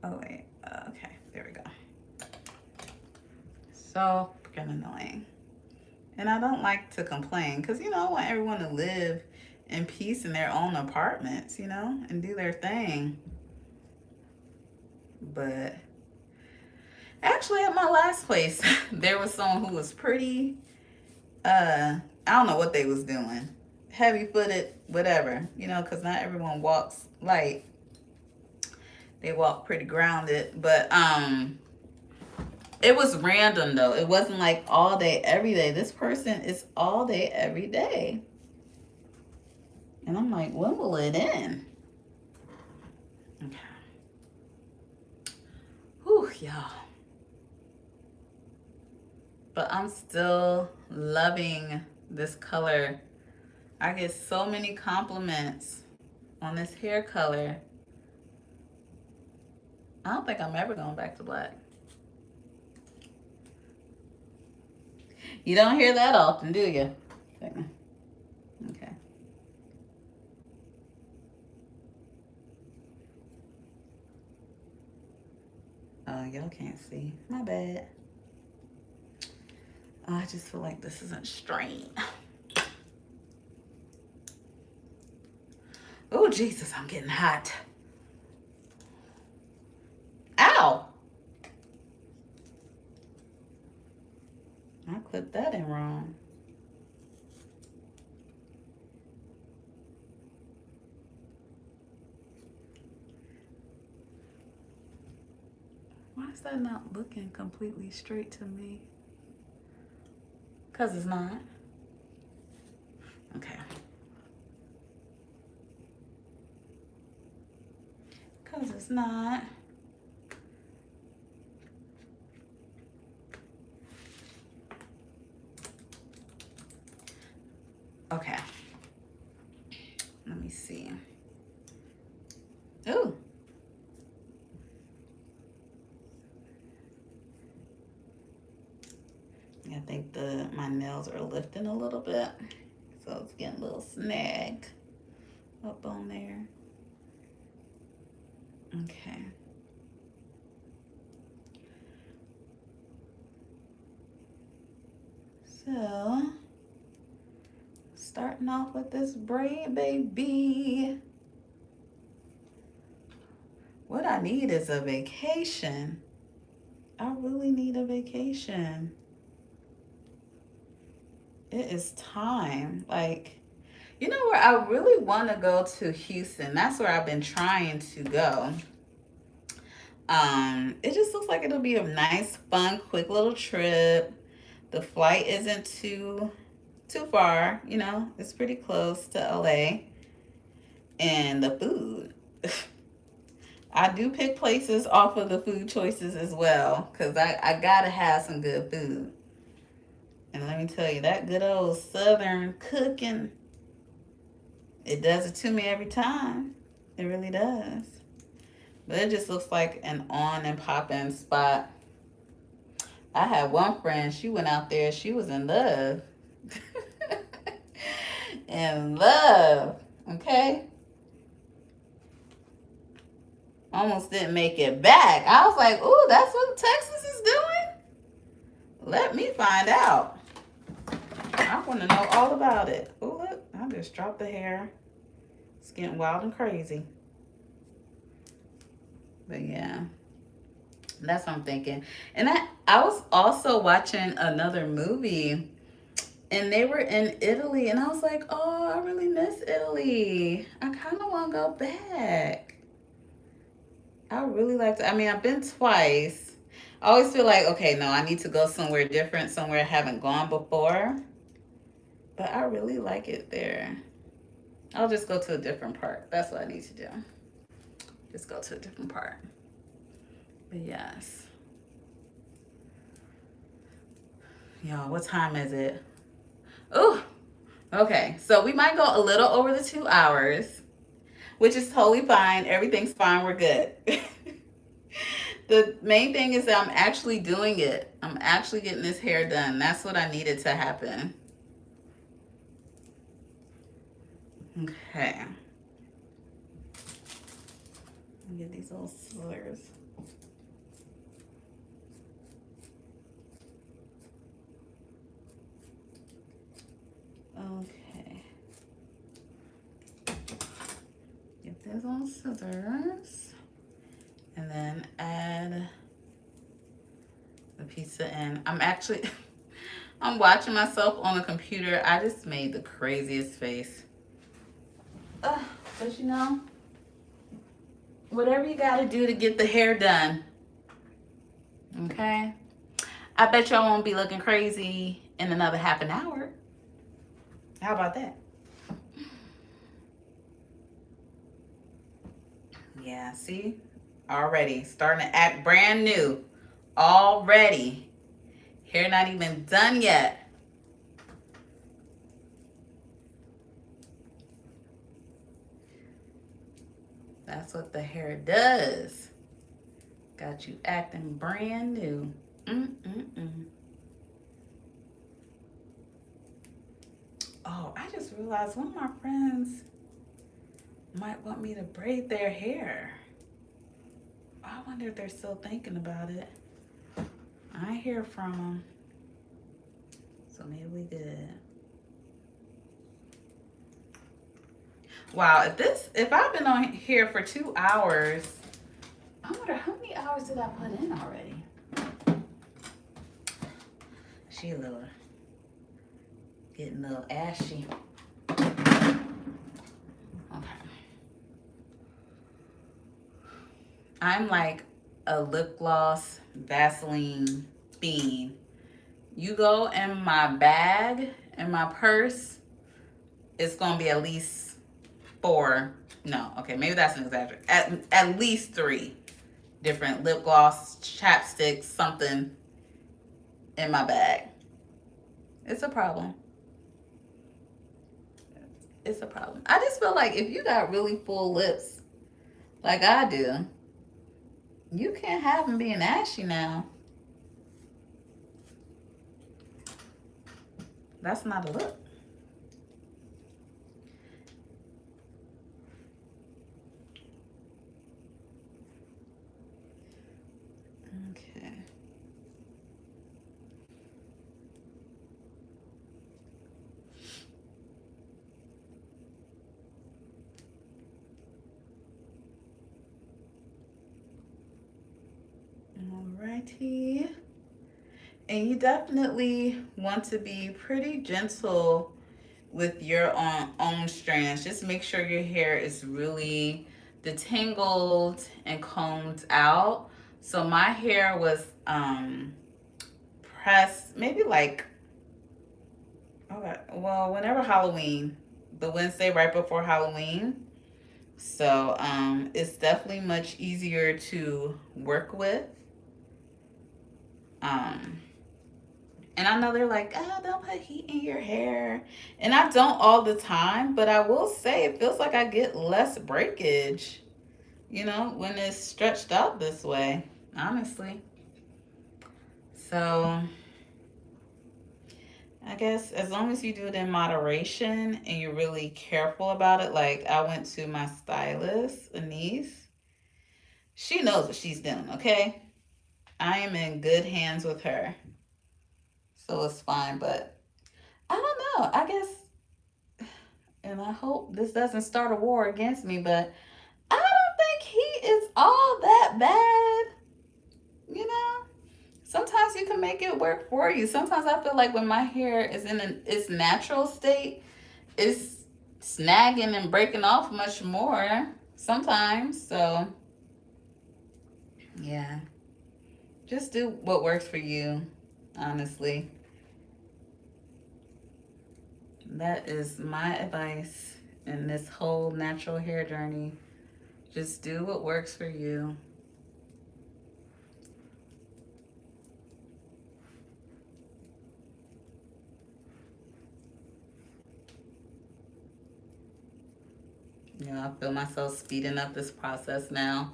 Oh wait, okay, there we go. So freaking annoying. And I don't like to complain because, you know, I want everyone to live in peace in their own apartments, you know, and do their thing. But actually at my last place, there was someone who was pretty, I don't know what they was doing. Heavy-footed, whatever, you know, because not everyone walks light. They walk pretty grounded, but it was random though. It wasn't like all day, every day. This person is all day, every day. And I'm like, when will it end? Okay. Whew, y'all. But I'm still loving this color. I get so many compliments on this hair color. I don't think I'm ever going back to black. You don't hear that often, do you? Okay. Oh, y'all can't see. My bad. Oh, I just feel like this isn't straight. Oh, Jesus, I'm getting hot. Ow! I clipped that in wrong. Why is that not looking completely straight to me? Because it's not. Okay. Because it's not. Okay. Let me see. Ooh. I think my nails are lifting a little bit. So it's getting a little snagged up on there. Okay. So, starting off with this braid, baby. What I need is a vacation. I really need a vacation. It is time. Like, you know where I really want to go to? Houston. That's where I've been trying to go. It just looks like it'll be a nice, fun, quick little trip. The flight isn't too far, you know, it's pretty close to LA. And the food. I do pick places off of the food choices as well, because I gotta have some good food. And let me tell you, that good old Southern cooking, it does it to me every time. It really does. But it just looks like an on and popping spot. I had one friend, she went out there, she was in love. In love, okay? Almost didn't make it back. I was like, ooh, that's what Texas is doing? Let me find out. I want to know all about it. Ooh, look, I just dropped the hair. It's getting wild and crazy. But yeah, that's what I'm thinking. And I was also watching another movie, and they were in Italy, and I was like, oh, I really miss Italy. I kind of want to go back. I really like to. I mean, I've been twice. I always feel like, okay, no, I need to go somewhere different, somewhere I haven't gone before. But I really like it there. I'll just go to a different part. That's what I need to do. Just go to a different part. But yes. Y'all, what time is it? Ooh, okay. So we might go a little over the 2 hours, which is totally fine. Everything's fine. We're good. The main thing is that I'm actually doing it. I'm actually getting this hair done. That's what I needed to happen. Okay. Get these little scissors. Okay. Get these little scissors. And then add the pizza in. I'm watching myself on the computer. I just made the craziest face. But you know, whatever you gotta do to get the hair done. Okay? I bet y'all won't be looking crazy in another half an hour. How about that? Yeah, see? Already starting to act brand new. Already. Hair not even done yet. That's what the hair does. Got you acting brand new. Oh, I just realized one of my friends might want me to braid their hair. I wonder if they're still thinking about it. I ain't hear from them. So maybe we good. Wow, if I've been on here for 2 hours, I wonder how many hours did I put in already? She getting a little ashy. Okay. I'm like a lip gloss Vaseline fiend. You go in my bag, in my purse, it's gonna be at least 4. No, okay, maybe that's an exaggeration. At least 3 different lip gloss, chapsticks, something in my bag. It's a problem. It's a problem. I just feel like if you got really full lips, like I do, you can't have them being ashy now. That's not a look. Okay. Alrighty. And you definitely want to be pretty gentle with your own strands. Just make sure your hair is really detangled and combed out. So my hair was pressed maybe like, okay, well, whenever Halloween, the Wednesday right before Halloween. So it's definitely much easier to work with. And I know they're like, oh, don't put heat in your hair. And I don't all the time, but I will say it feels like I get less breakage, you know, when it's stretched out this way, honestly. So I guess as long as you do it in moderation and you're really careful about it, like I went to my stylist, Anise. She knows what she's doing, okay? I am in good hands with her. So it's fine, but I don't know. I guess, and I hope this doesn't start a war against me, but I don't think heat is all that bad. You know, sometimes you can make it work for you. Sometimes I feel like when my hair is in its natural state, it's snagging and breaking off much more sometimes. So, yeah, just do what works for you, honestly. That is my advice in this whole natural hair journey. Just do what works for you. You know, I feel myself speeding up this process now.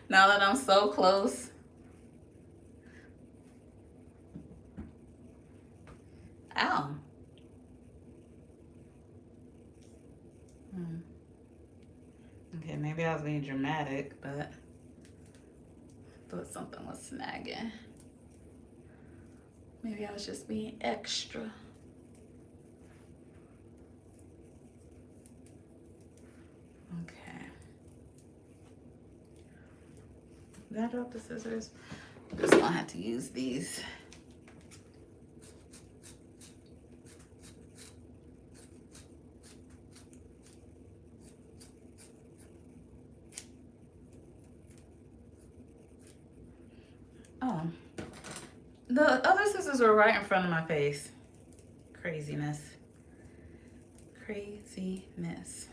Now that I'm so close. Ow. Okay, maybe I was being dramatic, but I thought something was snagging. Maybe I was just being extra. Okay. Did I drop the scissors? I'm just gonna have to use these. Oh, the other scissors were right in front of my face. Craziness. Craziness.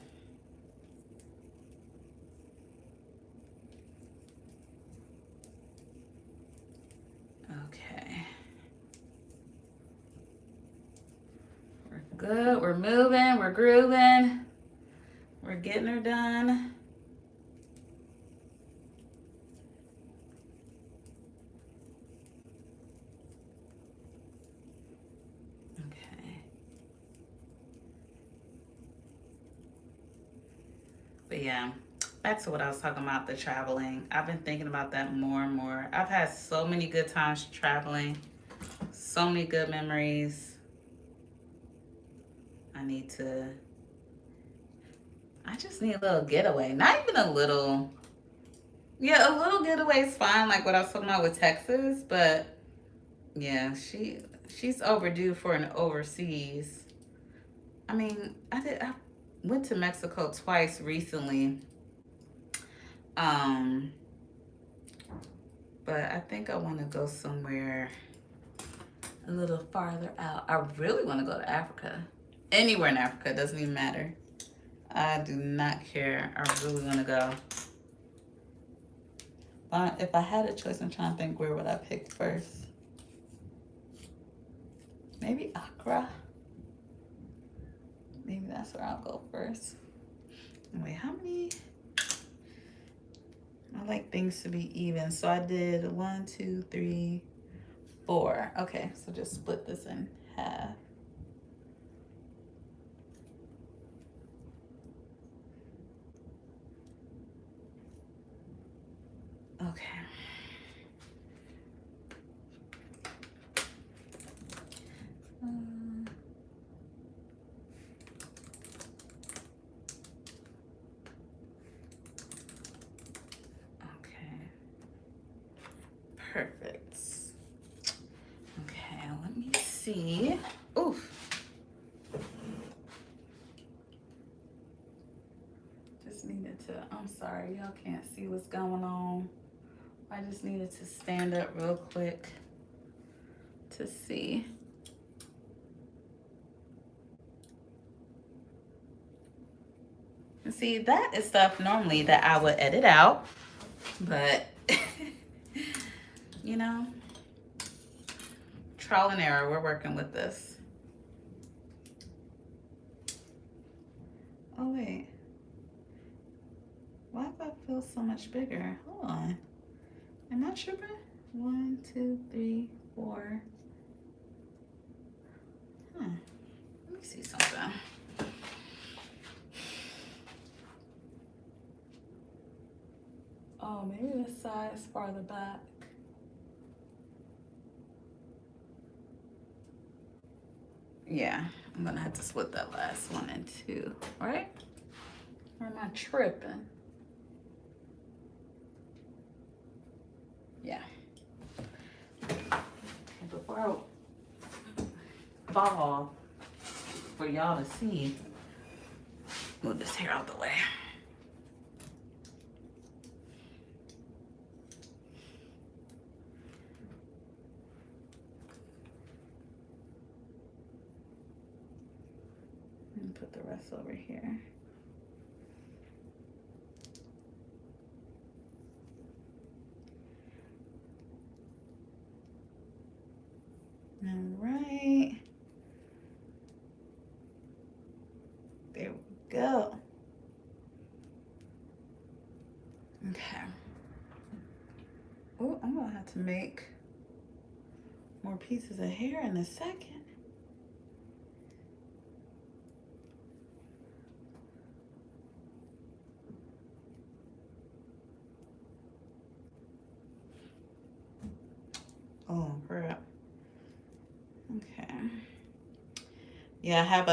Okay. We're good. We're moving. We're grooving. We're getting her done. But yeah, Back to what I was talking about, the traveling. I've been thinking about that more and more. I've had so many good times traveling, so many good memories. I need to, I just need a little getaway. Not even a little. Yeah, a little getaway is fine, like what I was talking about with Texas, but yeah, she's overdue for an overseas. I mean, I went to Mexico twice recently. Um, but I think I want to go somewhere a little farther out. I really want to go to Africa. Anywhere in Africa, doesn't even matter. I do not care. I really want to go. But if I had a choice, I'm trying to think, where would I pick first? Maybe Accra. Maybe that's where I'll go first. Wait, how many? I like things to be even. So I did 1, 2, 3, 4. Okay, so just split this in half. Okay. Okay. Perfect. Okay, let me see. Oof. Just needed to, I'm sorry, y'all can't see what's going on. I just needed to stand up real quick to see. And see, that is stuff normally that I would edit out, but you know, trial and error, we're working with this. Oh wait, why do I feel so much bigger? Hold on, am I tripping? 1, 2, 3, 4. Let me see something. Oh, maybe this side is farther back. Yeah, I'm gonna have to split that last one in 2, right? Or am I tripping? Yeah. And before I fall for y'all to see, move this hair out the way. And put the rest over here. All right. There we go. Okay. Oh, I'm gonna have to make more pieces of hair in a second. Oh crap. Okay. Yeah, I have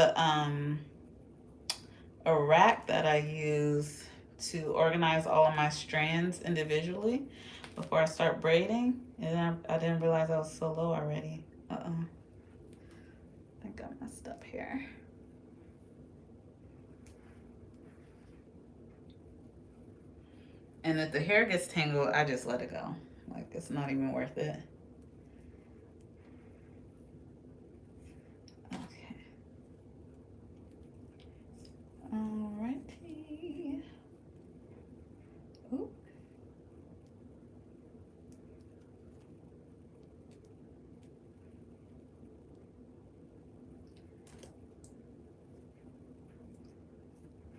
a rack that I use to organize all of my strands individually before I start braiding. And I didn't realize I was so low already. Uh-oh. I think I messed up here. And if the hair gets tangled, I just let it go. Like, it's not even worth it. Okay. Alrighty. Ooh.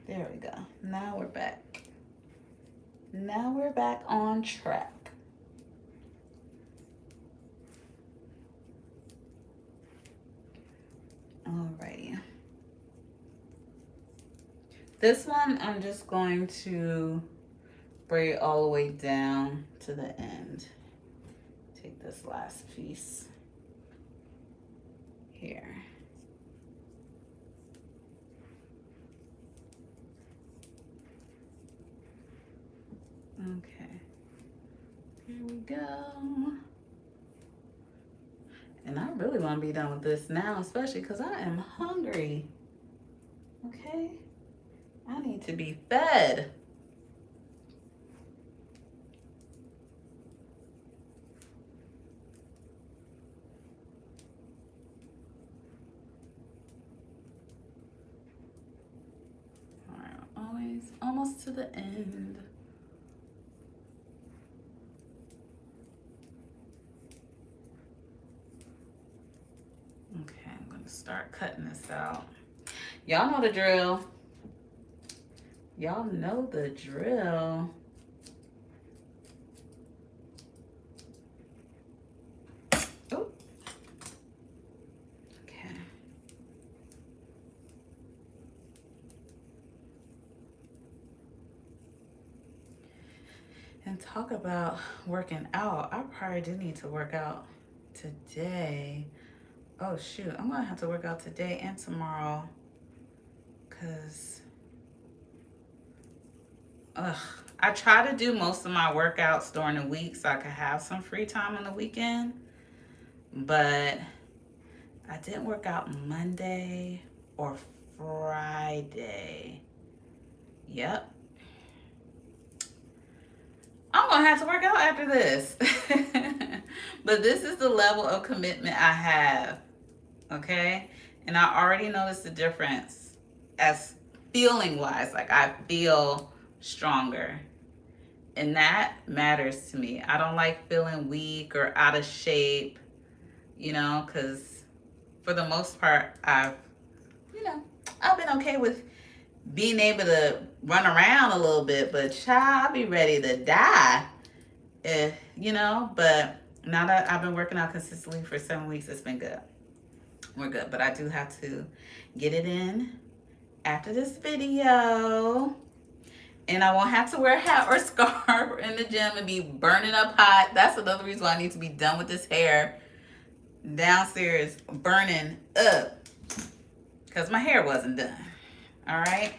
There we go. Now we're back. Now we're back on track. Alrighty. This one I'm just going to braid all the way down to the end. Take this last piece here. Okay, here we go. And I really want to be done with this now, especially because I am hungry. Okay, I need to be fed. All right, almost to the end. Okay, I'm gonna start cutting this out. Y'all know the drill. Y'all know the drill. Oh. Okay. And talk about working out. I probably do need to work out today. Oh shoot, I'm gonna have to work out today and tomorrow. Cause I try to do most of my workouts during the week so I could have some free time on the weekend. But I didn't work out Monday or Friday. Yep. I'm gonna have to work out after this. But this is the level of commitment I have. Okay? And I already noticed the difference as feeling wise. Like I feel stronger. And that matters to me. I don't like feeling weak or out of shape, you know, because for the most part, I've been okay with being able to run around a little bit, but child, I'll be ready to die. But now that I've been working out consistently for 7 weeks, it's been good. We're good, but I do have to get it in after this video. And I won't have to wear a hat or scarf in the gym and be burning up hot. That's another reason why I need to be done with this hair downstairs burning up, because my hair wasn't done. All right.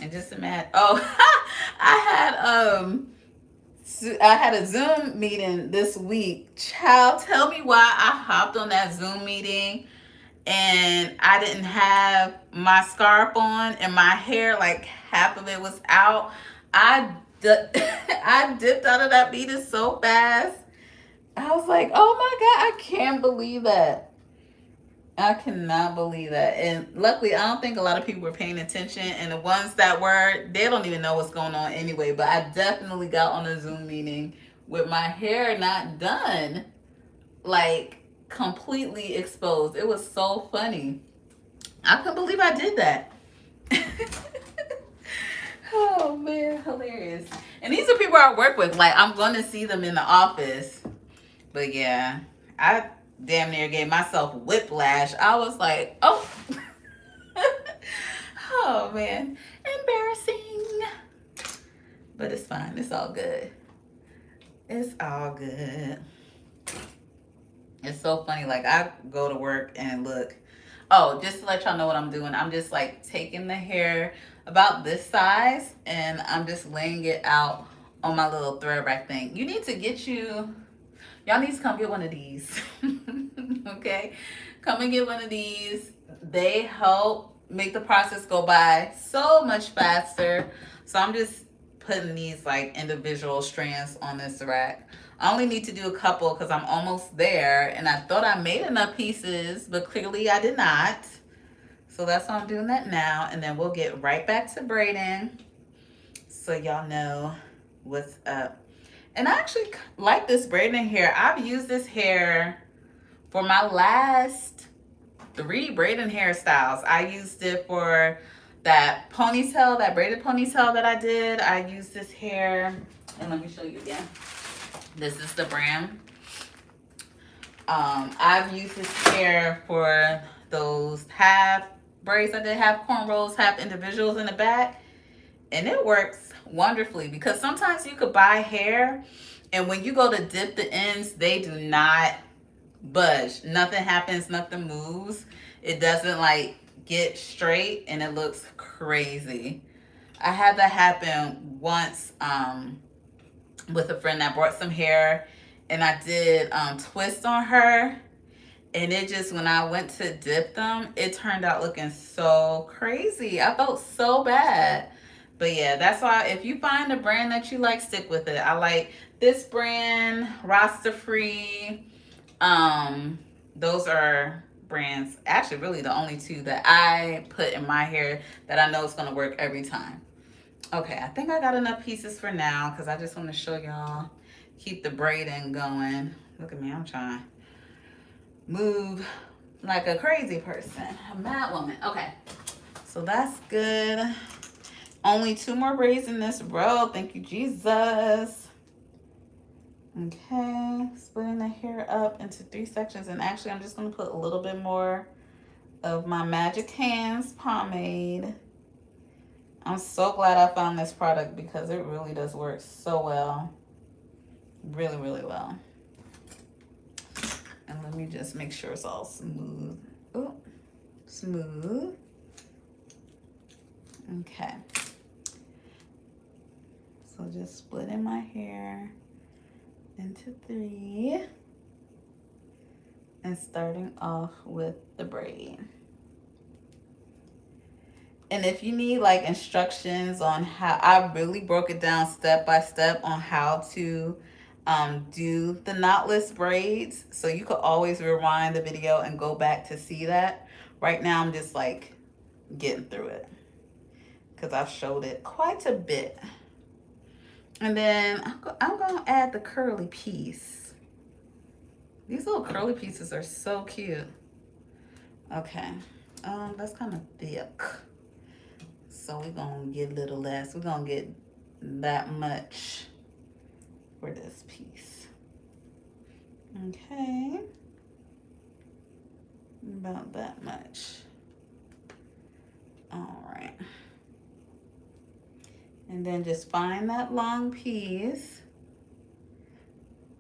And just imagine, I had a Zoom meeting this week. Child, tell me why I hopped on that Zoom meeting and I didn't have my scarf on and my hair, like half of it was out. I dipped out of that meeting so fast. I was like, oh my God, I can't believe that. I cannot believe that. And luckily, I don't think a lot of people were paying attention. And the ones that were, they don't even know what's going on anyway. But I definitely got on a Zoom meeting with my hair not done. Like, completely exposed. It was so funny. I couldn't believe I did that. Oh, man. Hilarious. And these are people I work with. Like, I'm going to see them in the office. But, yeah. I damn near gave myself whiplash. I was like, oh. Oh, man. Embarrassing. But it's fine. It's all good. It's all good. It's so funny. Like, I go to work and look. Oh, just to let y'all know what I'm doing. I'm just, like, taking the hair about this size, and I'm just laying it out on my little thread wrap thing. You need to get you... Y'all need to come get one of these. Okay? Come and get one of these. They help make the process go by so much faster. So I'm just putting these like individual strands on this rack. I only need to do a couple because I'm almost there. And I thought I made enough pieces, but clearly I did not. So that's why I'm doing that now. And then we'll get right back to braiding so y'all know what's up. And I actually like this braiding hair. I've used this hair for my last 3 braiding hairstyles. I used it for that ponytail, that braided ponytail that I did. I used this hair, and let me show you again. This is the brand. I've used this hair for those half braids I did, half cornrows, half individuals in the back. And it works wonderfully because sometimes you could buy hair and when you go to dip the ends, they do not budge. Nothing happens, nothing moves. It doesn't like get straight and it looks crazy. I had that happen once with a friend that brought some hair and I did twist on her and it just, when I went to dip them, it turned out looking so crazy. I felt so bad. But yeah, that's why if you find a brand that you like, stick with it. I like this brand, Rasta Free. Those are brands, actually really the only two that I put in my hair that I know is gonna work every time. Okay, I think I got enough pieces for now because I just want to show y'all, keep the braiding going. Look at me, I'm trying to move like a crazy person, a mad woman. Okay, so that's good. Only 2 more braids in this row. Thank you, Jesus. Okay, splitting the hair up into 3 sections. And actually, I'm just going to put a little bit more of my Magic Hands pomade. I'm so glad I found this product because it really does work so well. Really, really well. And let me just make sure it's all smooth. Ooh, smooth. Okay. So just splitting my hair into 3 and starting off with the braid. And if you need like instructions on how, I really broke it down step by step on how to do the knotless braids. So you could always rewind the video and go back to see that. Right now I'm just like getting through it because I've showed it quite a bit. And then I'm going to add the curly piece. These little curly pieces are so cute. Okay, that's kind of thick. So we're going to get a little less. We're going to get that much for this piece. Okay. About that much. All right. And then just find that long piece.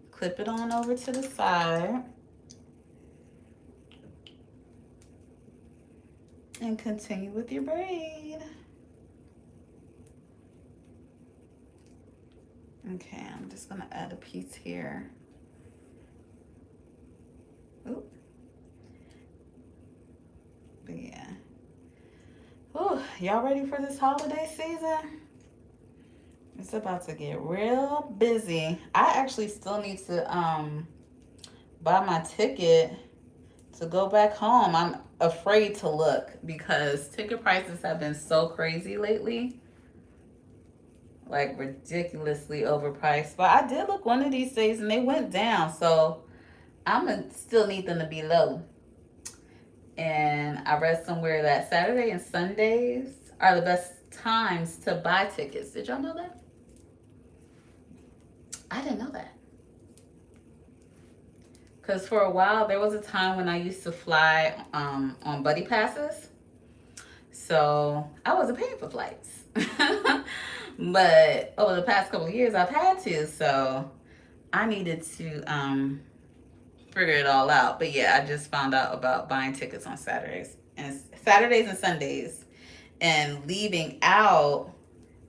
Clip it on over to the side. And continue with your braid. Okay, I'm just gonna add a piece here. Oop. But yeah. Ooh, y'all ready for this holiday season? It's about to get real busy. I actually still need to buy my ticket to go back home. I'm afraid to look because ticket prices have been so crazy lately. Like ridiculously overpriced. But I did look one of these days and they went down. So I'm gonna still need them to be low. And I read somewhere that Saturday and Sundays are the best times to buy tickets. Did y'all know that? I didn't know that. Because for a while, there was a time when I used to fly on buddy passes. So I wasn't paying for flights. But over the past couple of years, I've had to. So I needed to figure it all out. But yeah, I just found out about buying tickets on Saturdays and Sundays and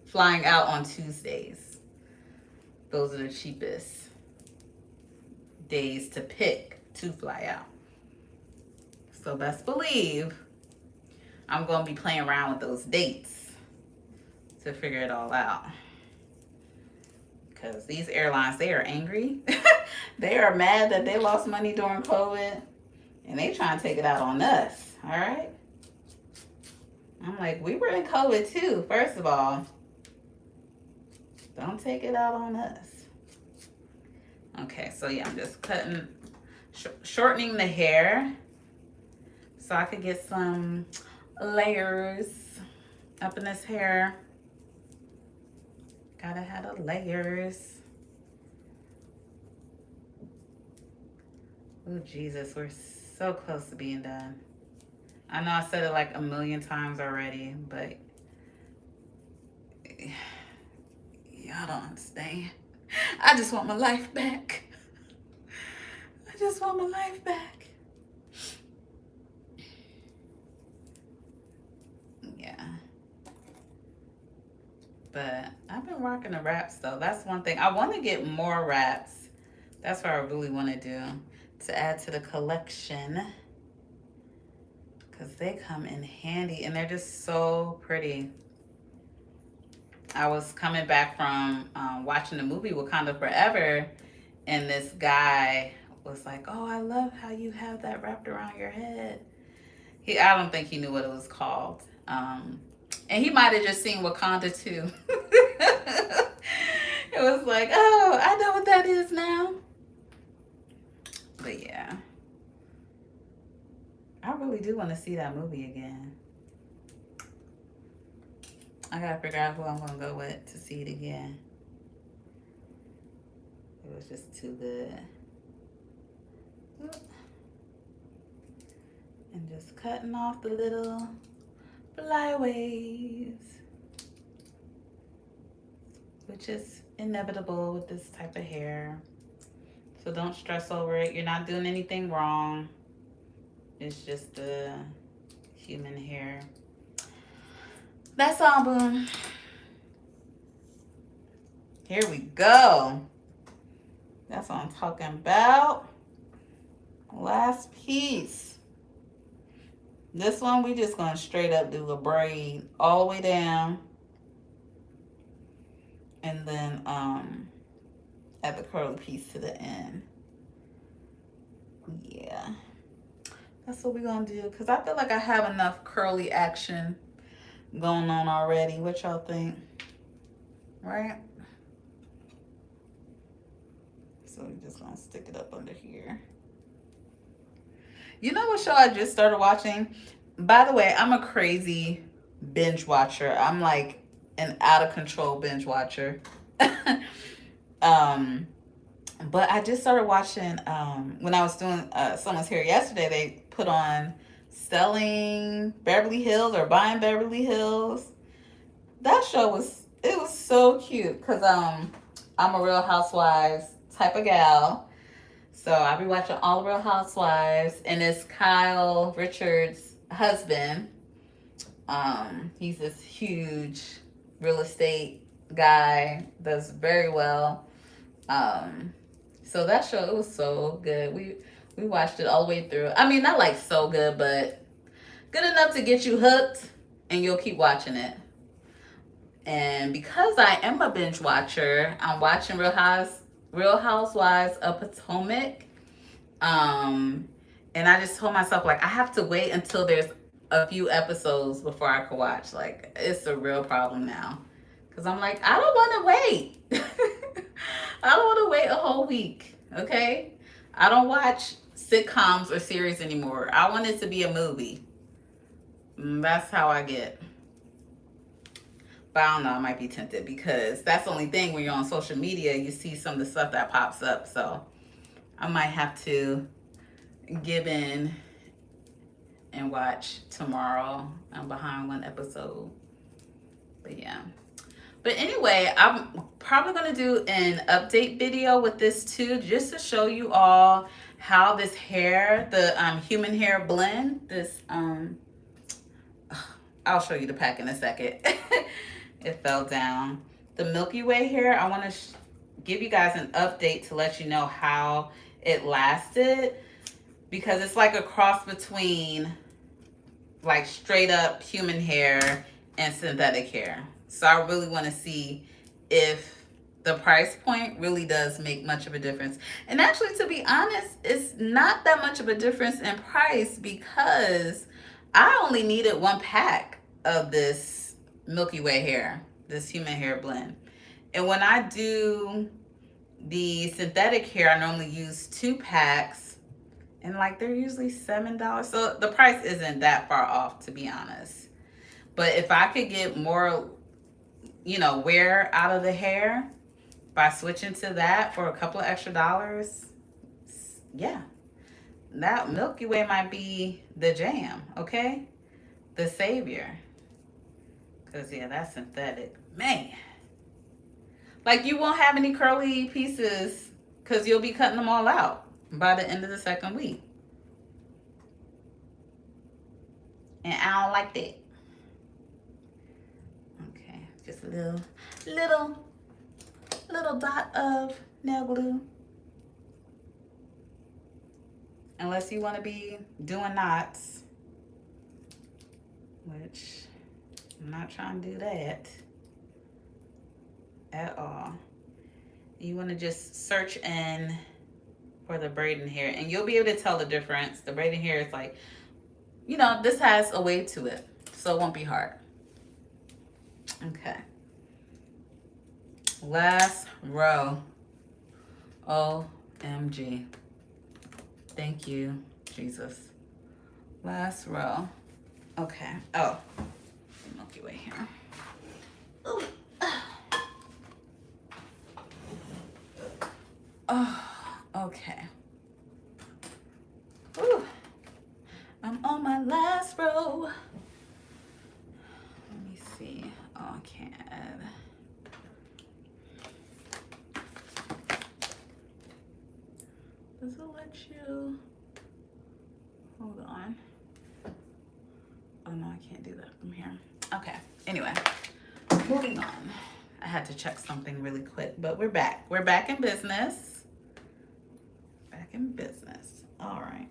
flying out on Tuesdays. Those are the cheapest days to pick to fly out. So best believe I'm going to be playing around with those dates to figure it all out. Because these airlines, they are angry. They are mad that they lost money during COVID. And they trying to take it out on us. All right? I'm like, we were in COVID too, first of all. Don't take it out on us. Okay, so yeah, I'm just cutting, shortening the hair so I could get some layers up in this hair. Gotta have the layers. Oh, Jesus, we're so close to being done. I know I said it like a million times already, but Y'all don't understand. I just want my life back. I just want my life back. Yeah. But I've been rocking the wraps though. That's one thing. I want to get more wraps. That's what I really want to do, to add to the collection. Because they come in handy and they're just so pretty. I was coming back from watching the movie Wakanda Forever, and this guy was like, "Oh, I love how you have that wrapped around your head." I don't think he knew what it was called, and he might have just seen Wakanda too. It was like, "Oh, I know what that is now." But yeah, I really do want to see that movie again. I gotta figure out who I'm gonna go with to see it again. It was just too good. And just cutting off the little flyaways, which is inevitable with this type of hair. So don't stress over it. You're not doing anything wrong. It's just the human hair. That's all, boom. Here we go. That's what I'm talking about. Last piece. This one, we just gonna straight up do a braid all the way down. And then add the curly piece to the end. Yeah. That's what we're gonna do. Because I feel like I have enough curly action going on already. What y'all think? Right? So we're just gonna stick it up under here. You know what show I just started watching? By the way, I'm a crazy binge watcher. I'm like an out of control binge watcher. But I just started watching, when I was doing Someone's Hair yesterday, they put on Selling Beverly Hills or Buying Beverly Hills. That show was so cute because I'm a Real Housewives type of gal. So I'll be watching all Real Housewives, and it's Kyle Richards' husband. He's this huge real estate guy, does very well. So that show, it was so good. We watched it all the way through. I mean, not like so good, but good enough to get you hooked, and you'll keep watching it. And because I am a binge watcher, I'm watching Real Housewives of Potomac. And I just told myself, like, I have to wait until there's a few episodes before I can watch. Like, it's a real problem now. Because I'm like, I don't want to wait. I don't want to wait a whole week, okay? I don't watch sitcoms or series anymore. I want it to be a movie. That's how I get. But I don't know, I might be tempted because that's the only thing when you're on social media, you see some of the stuff that pops up. So I might have to give in and watch tomorrow. I'm behind one episode. But yeah. But anyway, I'm probably going to do an update video with this too, just to show you all how this hair, the human hair blend, this, I'll show you the pack in a second. It fell down. The Milky Way hair, I want to give you guys an update to let you know how it lasted, because it's like a cross between like straight up human hair and synthetic hair. So I really want to see if the price point really does make much of a difference. And actually, to be honest, it's not that much of a difference in price because I only needed one pack of this Milky Way hair, this human hair blend. And when I do the synthetic hair, I normally use 2 packs, and like they're usually $7. So the price isn't that far off, to be honest. But if I could get more, you know, wear out of the hair by switching to that for a couple of extra dollars, yeah, that Milky Way might be the jam, okay? The savior. Because, yeah, that's synthetic. Man. Like, you won't have any curly pieces because you'll be cutting them all out by the end of the second week. And I don't like that. Okay, just a little dot of nail glue. Unless you want to be doing knots, which I'm not trying to do that at all. You want to just search in for the braiding hair, and you'll be able to tell the difference. The braiding hair is like, you know, this has a way to it, so it won't be hard. Okay. Last row. OMG. Thank you, Jesus. Last row. Okay. Oh, Milky Way here. Ooh. Oh, okay. Ooh. I'm on my last row. Let me see. Oh, I can't add. Does it let you? Hold on. Oh no, I can't do that from here. Okay. Anyway, moving on. I had to check something really quick, but we're back. We're back in business. Back in business. All right.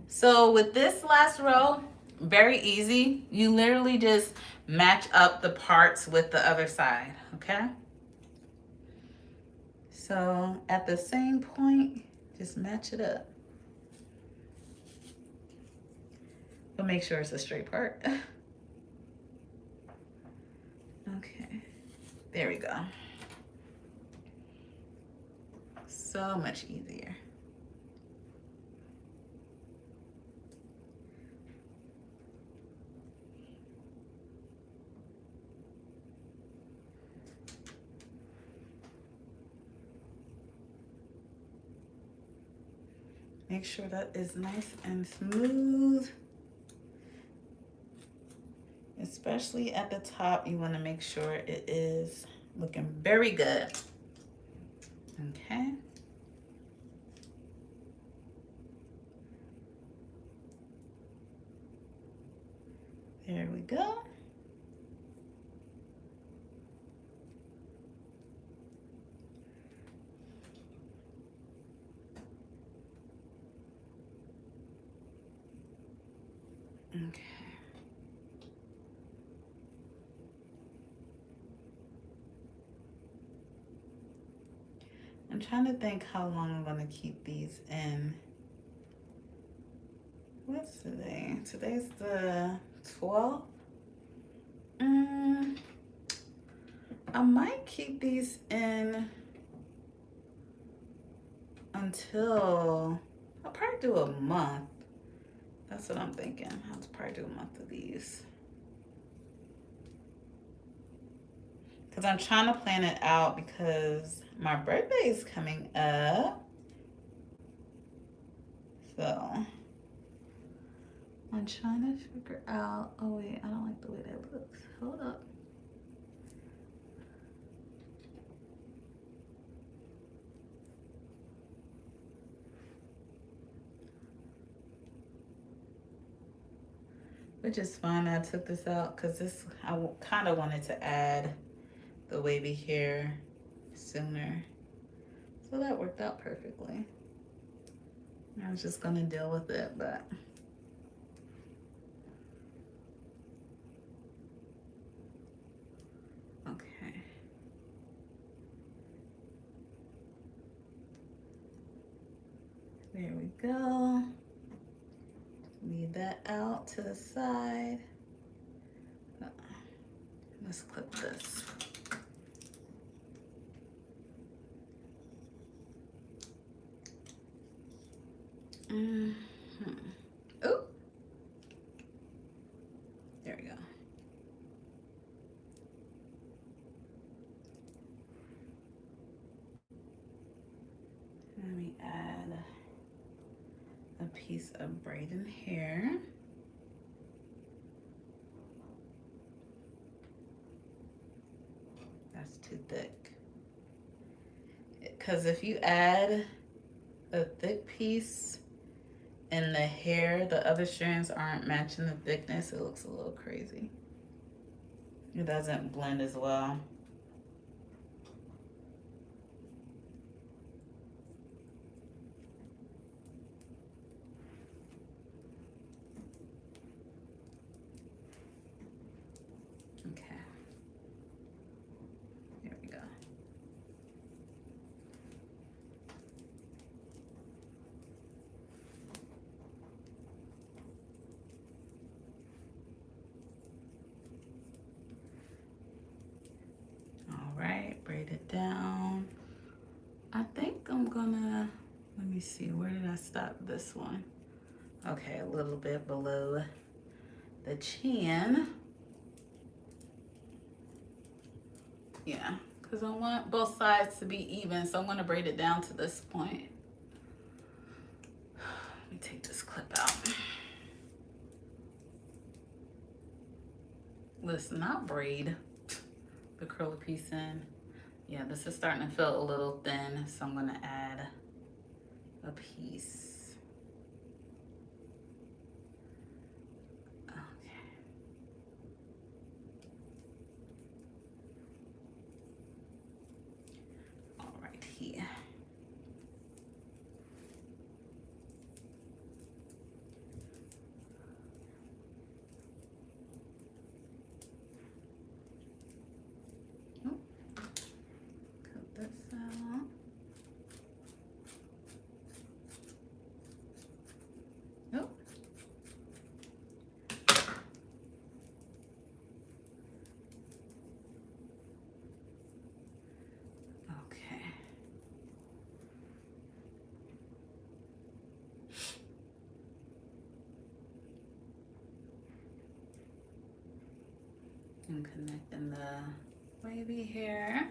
So with this last row, very easy. You literally just match up the parts with the other side, okay? So at the same point, just match it up. But make sure it's a straight part. Okay, there we go. So much easier. Make sure that is nice and smooth. Especially at the top, you want to make sure it is looking very good. Okay. There we go. Okay. I'm trying to think how long I'm going to keep these in. What's today? Today's the 12th. I might keep these in until, I'll probably do a month. That's what I'm thinking. I'll probably do a month of these. Because I'm trying to plan it out because my birthday is coming up. So I'm trying to figure out, oh wait, I don't like the way that looks. Hold up. Which is fine. I took this out because this, I kind of wanted to add the wavy hair sooner. So that worked out perfectly. I was just going to deal with it, but. Okay. There we go. Leave that out to the side. Let's clip this. Oh, there we go. Let me add a piece of braiding hair. too thick. Because if you add a thick piece in the hair, the other strands aren't matching the thickness, it looks a little crazy. It doesn't blend as well. Okay. Here we go. All right, braid it down. I think I'm gonna, let me see, where did I stop this one? Okay, a little bit below the chin. Yeah, because I want both sides to be even, so I'm gonna braid it down to this point. Let me take this clip out. Let's not braid the curly piece in. Yeah, this is starting to feel a little thin, so I'm gonna add a piece. Okay. All right, here. Cut this out. Oh. Okay. I'm connecting the wavy hair.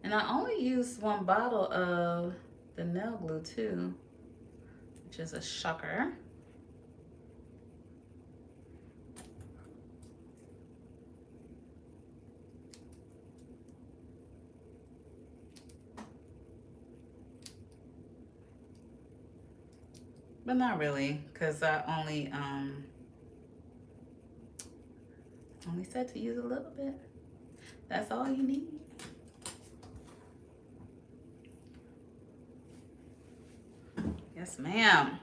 And I only used one bottle of the nail glue too, which is a shocker. But not really, because I only said to use a little bit. That's all you need. Yes, ma'am.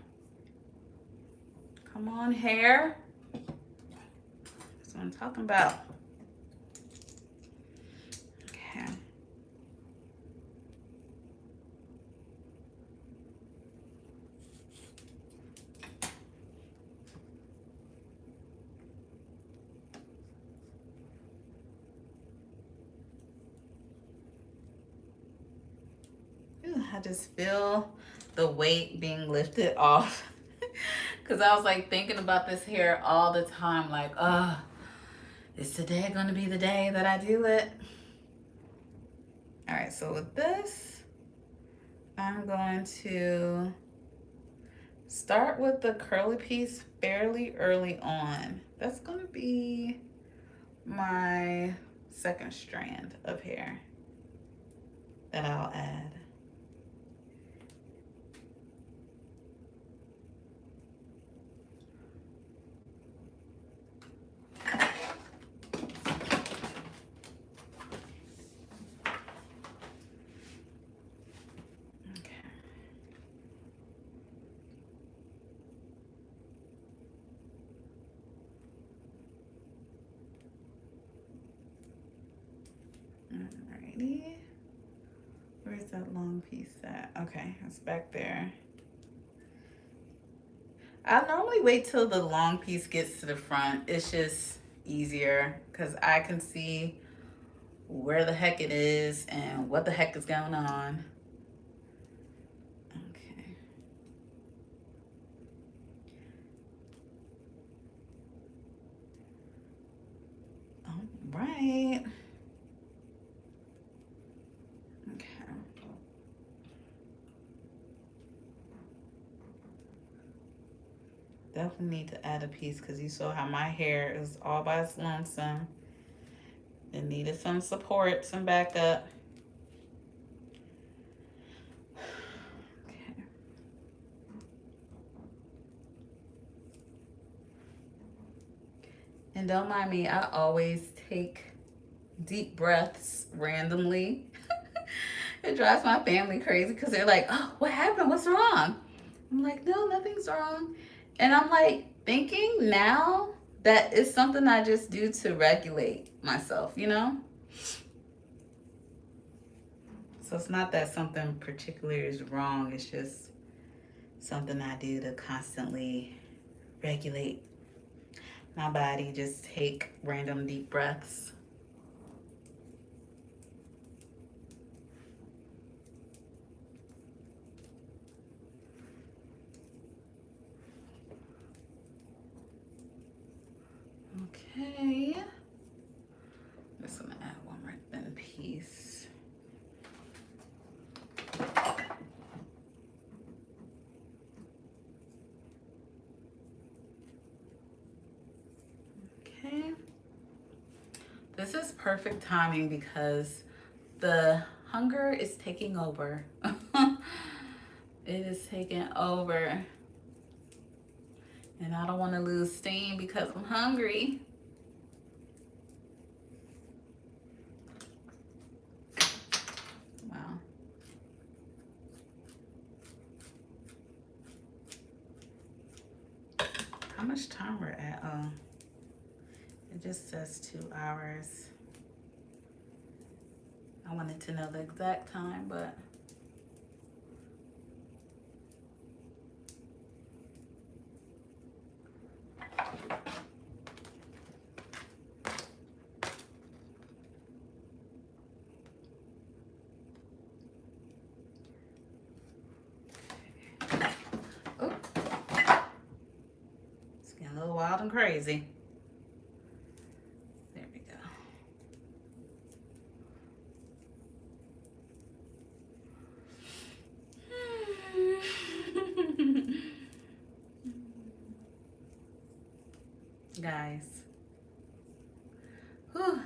Come on, hair. That's what I'm talking about. Okay. Ooh, I just feel the weight being lifted off. Because I was like thinking about this hair all the time, like, is today gonna be the day that I do it? All right, so with this, I'm going to start with the curly piece fairly early on. That's gonna be my second strand of hair that I'll add. Alrighty. Where's that long piece at? Okay, it's back there. I normally wait till the long piece gets to the front. It's just easier because I can see where the heck it is and what the heck is going on. Okay. Right. Okay. Definitely need to add a piece because you saw how my hair is all by its lonesome. It needed some support, some backup. Okay. And don't mind me, I always take deep breaths randomly. It drives my family crazy because they're like, oh, what happened? What's wrong? I'm like, no, nothing's wrong. And I'm like thinking now that it's something I just do to regulate myself, you know? So it's not that something particular is wrong. It's just something I do to constantly regulate my body. Just take random deep breaths. Okay. I'm just gonna add one more thin piece. Okay. This is perfect timing because the hunger is taking over. It is taking over. And I don't want to lose steam because I'm hungry. Wow. How much time we're at? Oh, it just says 2 hours. I wanted to know the exact time, but oh, it's getting a little wild and crazy. There we go. Guys, whew,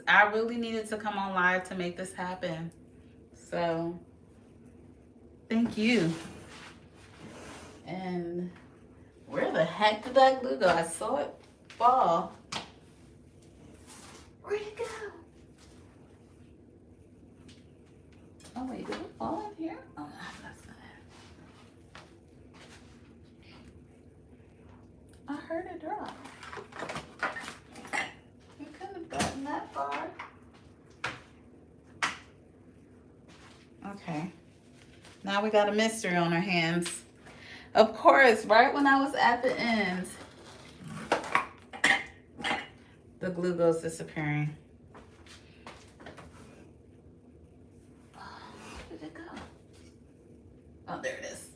I really needed to come on live to make this happen. So, thank you. And where the heck did that glue go? I saw it fall. Where'd it go? Oh wait, did it fall in here? Oh no, that's not it. I heard it drop. You couldn't have gotten that far. Okay. Now we got a mystery on our hands. Of course, right when I was at the end, the glue goes disappearing. Where did it go? Oh, there it is.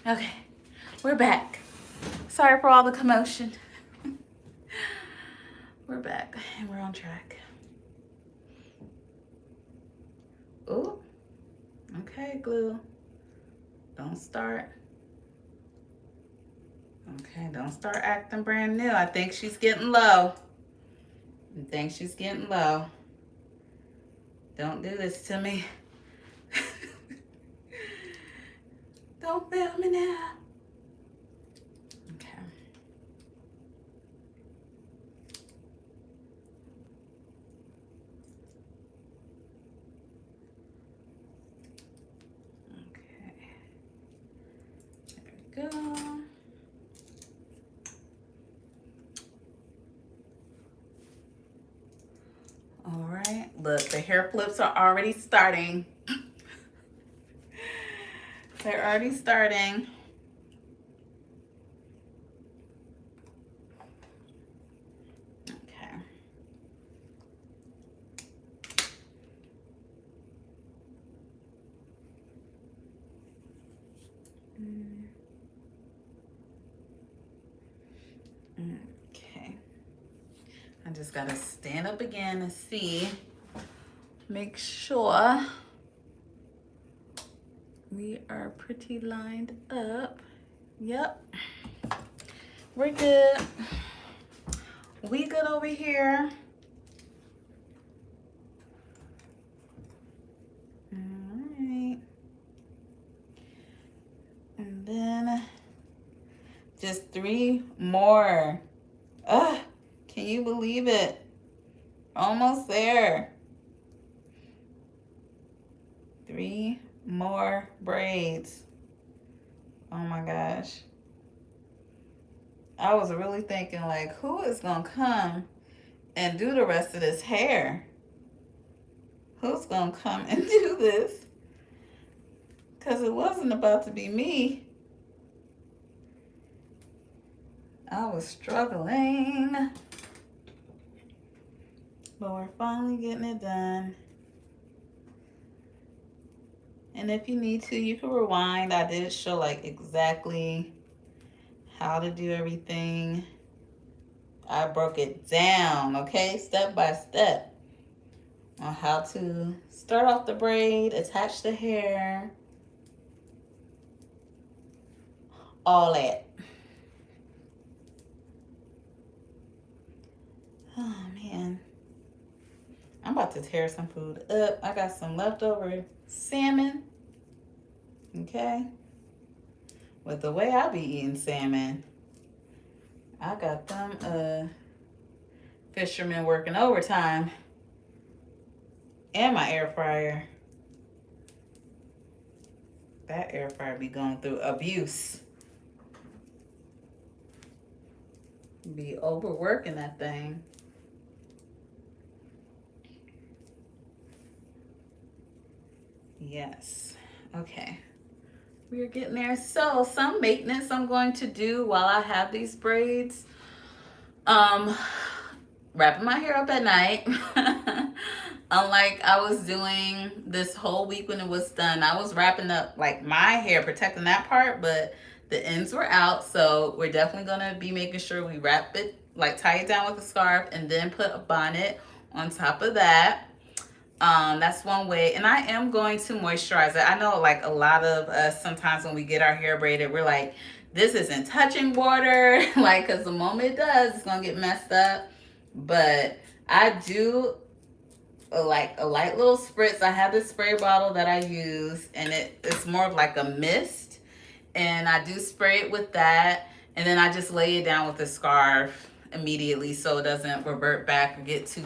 Okay, we're back. Sorry for all the commotion. We're back and we're on track. Ooh, okay, glue. Don't start. Okay, don't start acting brand new. I think she's getting low. I think she's getting low. Don't do this to me. Don't fail me now. Okay. There we go. All right, look, the hair flips are already starting. They're already starting. Okay. Okay. I just gotta stand up again and see. Make sure we are pretty lined up. Yep. We're good. We good over here. Alright. And then just 3 more. Ugh, can you believe it? Almost there. 3 more braids. Oh my gosh. I was really thinking, like, who is gonna come and do the rest of this hair? Who's gonna come and do this? Because it wasn't about to be me. I was struggling. But we're finally getting it done. And if you need to, you can rewind. I did show like exactly how to do everything. I broke it down, okay, step by step on how to start off the braid, attach the hair, all that. Oh man, I'm about to tear some food up. I got some leftover salmon, okay? With the way I be eating salmon, I got them fishermen working overtime and my air fryer. That air fryer be going through abuse. Be overworking that thing. Yes. Okay. We are getting there. So some maintenance I'm going to do while I have these braids. Wrapping my hair up at night. Unlike I was doing this whole week when it was done. I was wrapping up like my hair, protecting that part, but the ends were out. So we're definitely gonna be making sure we wrap it, like tie it down with a scarf and then put a bonnet on top of that. That's one way. And I am going to moisturize it. I know like a lot of us, sometimes when we get our hair braided, we're like, this isn't touching water. Like, cause the moment it does, it's gonna get messed up. But I do like a light little spritz. I have this spray bottle that I use, and it's more of like a mist. And I do spray it with that. And then I just lay it down with a scarf immediately so it doesn't revert back or get too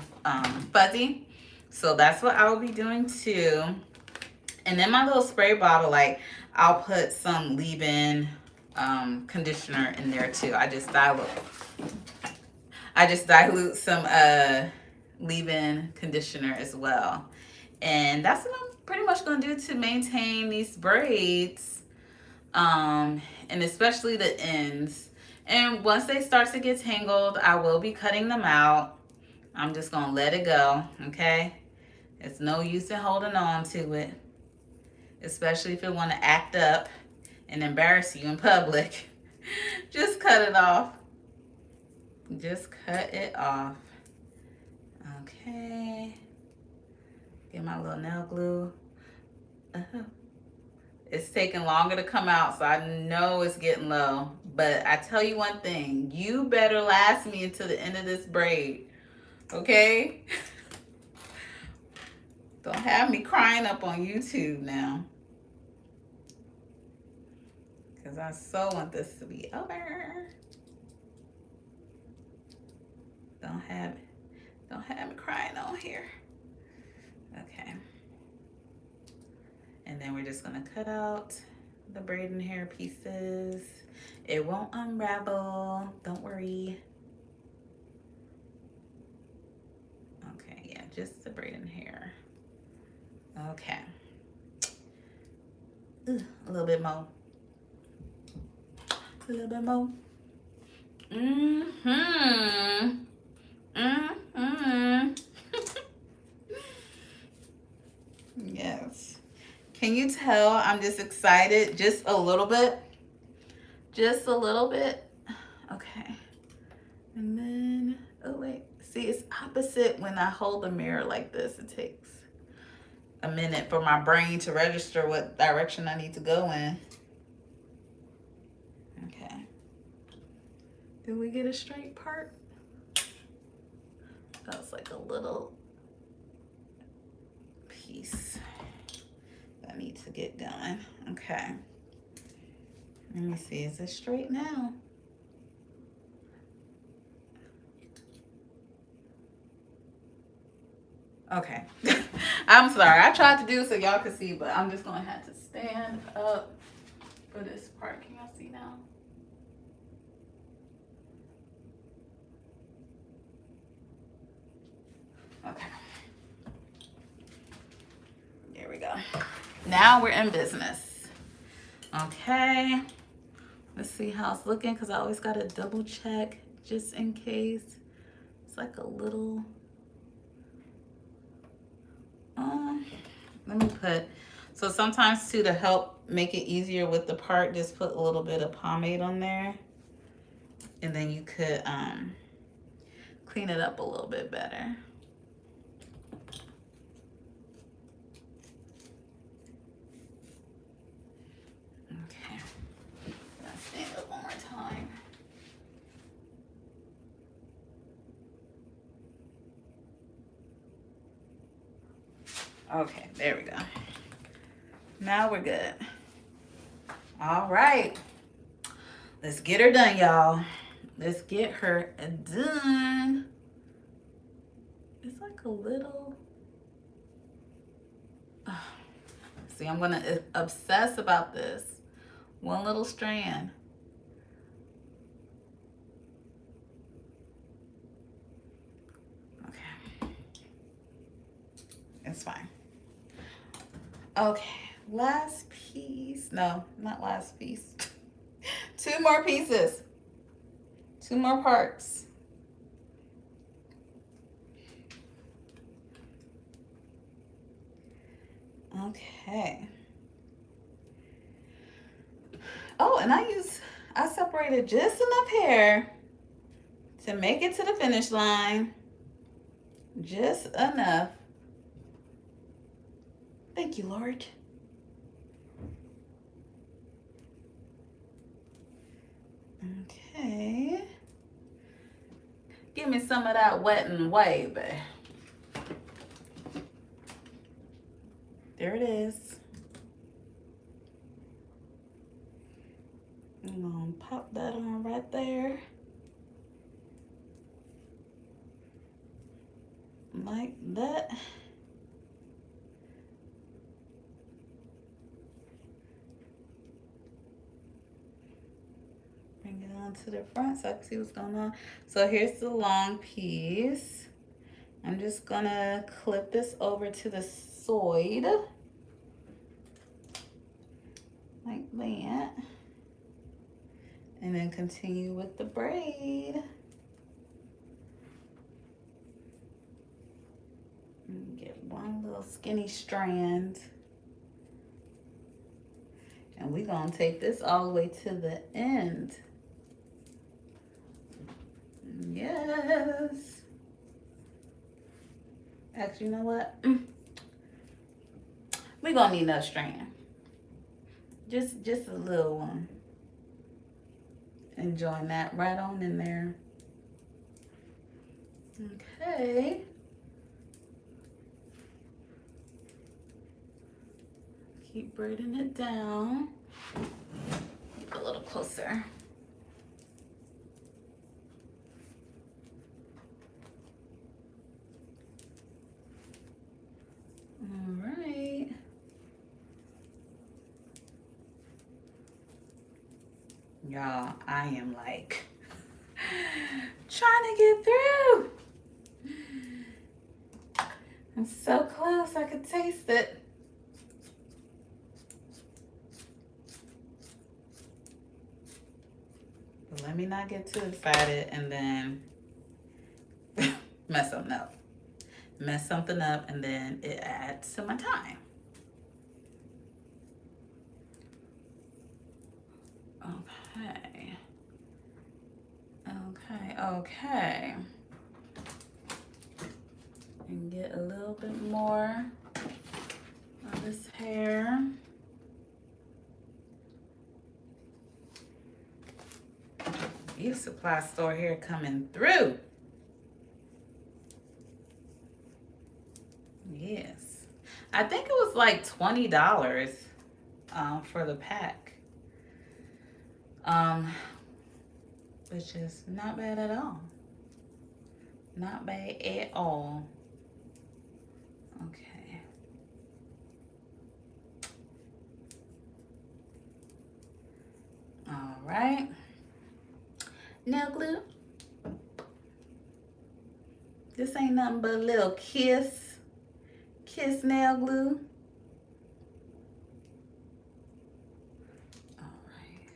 fuzzy. So that's what I'll be doing too. And then my little spray bottle, like I'll put some leave-in conditioner in there too. I just dilute some leave-in conditioner as well. And that's what I'm pretty much gonna do to maintain these braids, and especially the ends. And once they start to get tangled, I will be cutting them out. I'm just gonna let it go, okay? It's no use in holding on to it, especially if you want to act up and embarrass you in public. Just cut it off. Just cut it off. Okay. Get my little nail glue. It's taking longer to come out, so I know it's getting low. But I tell you one thing, you better last me until the end of this braid, okay? Don't have me crying up on YouTube now. Because I so want this to be over. Don't have me crying on here. Okay. And then we're just gonna cut out the braiding hair pieces. It won't unravel, don't worry. Okay, yeah, just the braiding hair. Okay. Ooh, a little bit more. A little bit more. Yes. Can you tell I'm just excited? Just a little bit. Just a little bit. Okay. And then, oh wait, see, it's opposite when I hold the mirror like this. It takes a minute for my brain to register what direction I need to go in. Okay. Did we get a straight part? That was like a little piece that I need to get going. Okay. Let me see, is it straight now? Okay. I'm sorry. I tried to do it so y'all could see, but I'm just going to have to stand up for this part. Can y'all see now? Okay. There we go. Now we're in business. Okay. Let's see how it's looking because I always got to double check just in case. It's like a little... let me put, so sometimes too, to help make it easier with the part, just put a little bit of pomade on there, and then you could clean it up a little bit better. Okay, let's stand up one more time. Okay, there we go. Now we're good. All right. Let's get her done, y'all. Let's get her done. It's like a little... See, I'm going to obsess about this. One little strand. Okay. It's fine. Okay, last piece. No, not last piece. 2 more pieces. 2 more parts. Okay. Oh, and I separated just enough hair to make it to the finish line. Just enough. Thank you, Lord. Okay. Give me some of that wet and wavy. There it is. I'm gonna pop that on right there. Like that. Bring it on to the front so I can see what's going on. So here's the long piece. I'm just gonna clip this over to the side. Like that. And then continue with the braid. And get one little skinny strand. And we're gonna take this all the way to the end. Yes. Actually, you know what? We're gonna need another strand. Just a little one. And join that right on in there. Okay. Keep braiding it down. Get a little closer. All right. Y'all, I am like trying to get through. I'm so close, I could taste it. But let me not get too excited and then mess something up. Mess something up and then it adds to my time. Okay. Okay. Okay. And get a little bit more of this hair. Beauty supply store hair coming through. Yes. I think it was like $20 for the pack. Which is not bad at all. Not bad at all. Okay. All right. Nail glue. This ain't nothing but a little kiss nail glue. All right.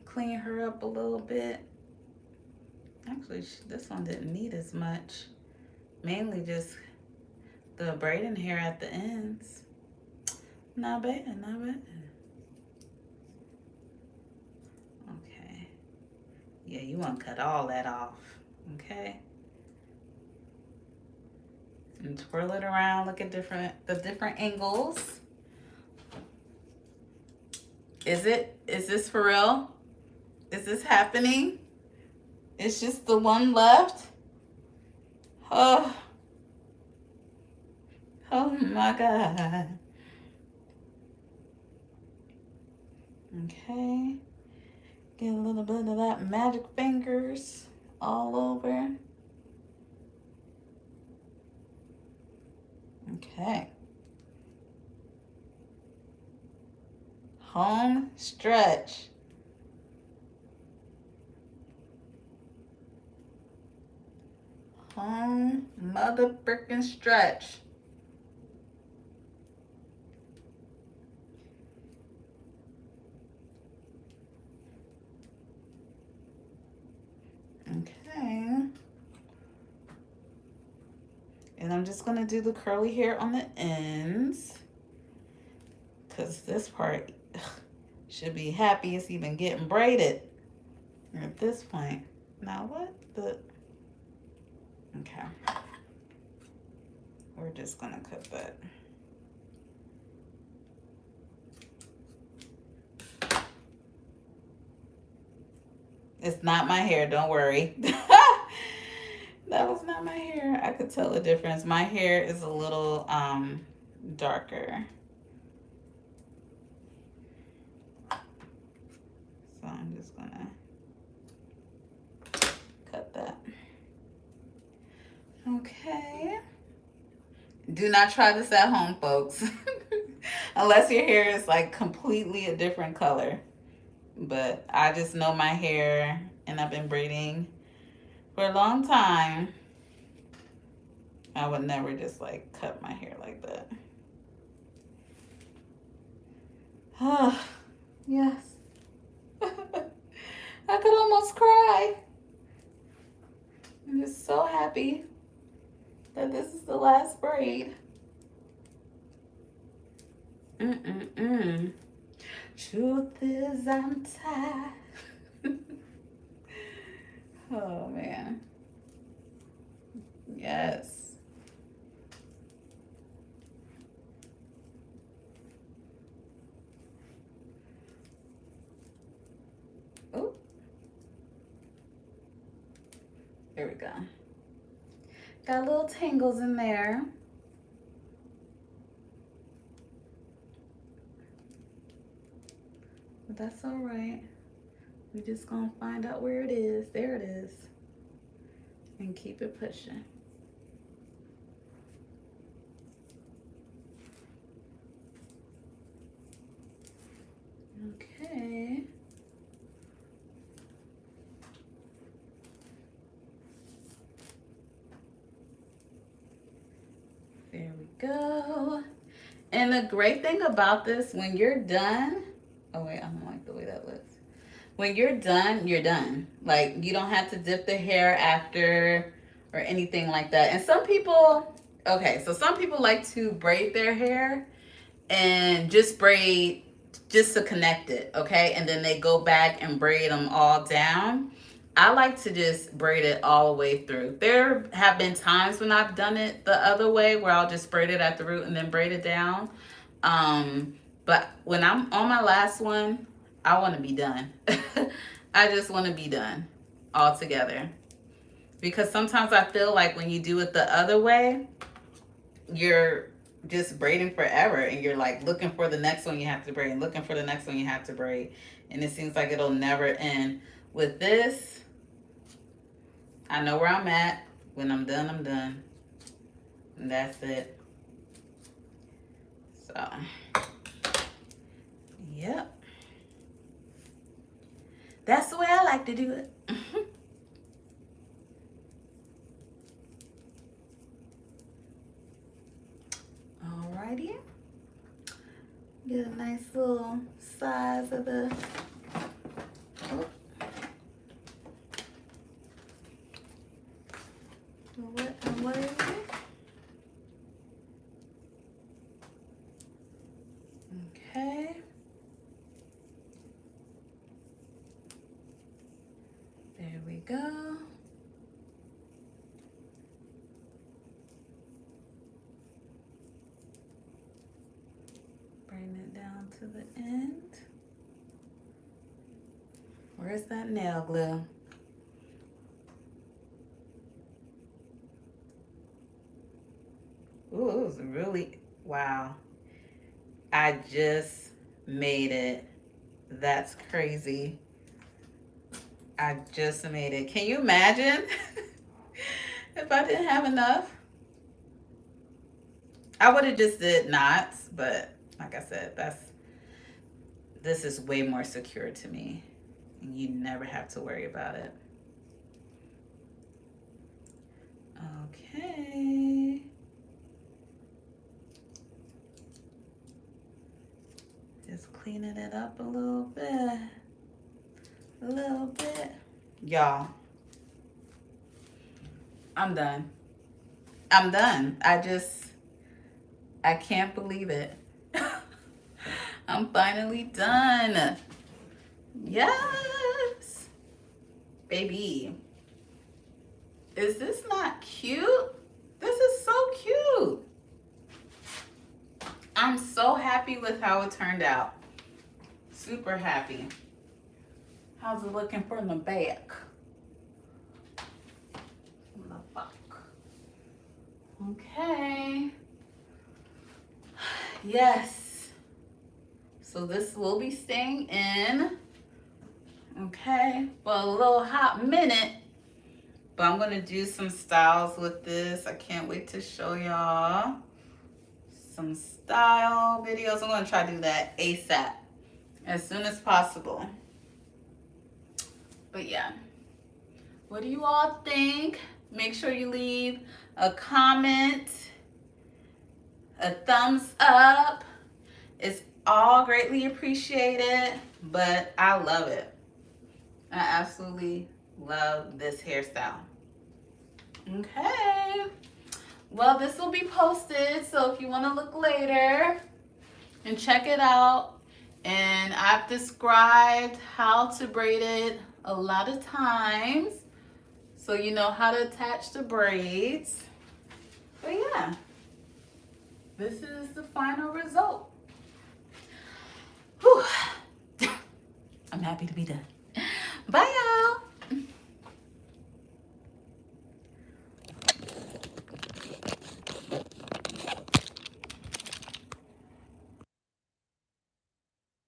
Clean her up a little bit. Actually, this one didn't need as much. Mainly just the braiding hair at the ends. Not bad, not bad. Okay. Yeah, you want to cut all that off. Okay. And twirl it around. Look at the different angles. Is this for real? Is this happening? It's just the one left? Oh my God. Okay. Get a little bit of that magic fingers all over. Okay. Home stretch. Home mother frickin' stretch. Okay. And I'm just gonna do the curly hair on the ends, because this part should be happy it's even getting braided at this point. Now what the, okay. We're just gonna cut that. It's not my hair, don't worry. That was not my hair. I could tell the difference. My hair is a little darker. So I'm just gonna cut that. Okay. Do not try this at home, folks. Unless your hair is like completely a different color. But I just know my hair, and I've been braiding for a long time. I would never just like cut my hair like that. Oh, yes. I could almost cry. I'm just so happy that this is the last braid. Truth is I'm tired. Oh man. Yes. Oh. There we go. Got little tangles in there. But that's all right. We're just gonna find out where it is. There it is. And keep it pushing. Okay. There we go. And the great thing about this, when you're done, oh wait, I don't like the way that looks. When you're done, you're done. Like, you don't have to dip the hair after or anything like that. And some people, okay, so some people like to braid their hair and just braid just to connect it, okay? And then they go back and braid them all down. I like to just braid it all the way through. There have been times when I've done it the other way where I'll just braid it at the root and then braid it down. But when I'm on my last one, I want to be done. I just want to be done altogether. Because sometimes I feel like when you do it the other way, you're just braiding forever and you're like looking for the next one you have to braid and looking for the next one you have to braid. And it seems like it'll never end. With this, I know where I'm at. When I'm done, I'm done. And that's it. So, yep. That's the way I like to do it. Alrighty. Get a nice little size of the... Oh. What is it? Okay. There we go. Bring it down to the end. Where's that nail glue? Ooh, it was really, wow. I just made it. That's crazy. I just made it. Can you imagine if I didn't have enough? I would have just did knots, but like I said, this is way more secure to me. And you never have to worry about it. Okay. Just cleaning it up a little bit. A little bit. Y'all, I'm done. I'm done. I can't believe it. I'm finally done. Yes. Baby. Is this not cute? This is so cute. I'm so happy with how it turned out. Super happy. How's it looking from the back? From the back. Okay. Yes. So this will be staying in. Okay. For a little hot minute. But I'm going to do some styles with this. I can't wait to show y'all some style videos. I'm going to try to do that ASAP. As soon as possible. But yeah. What do you all think? Make sure you leave a comment, a thumbs up. It's all greatly appreciated, but I love it. I absolutely love this hairstyle. Okay. Well, this will be posted, so if you want to look later and check it out. And I've described how to braid it a lot of times, so you know how to attach the braids. But yeah, this is the final result. Whew. I'm happy to be done. Bye, y'all.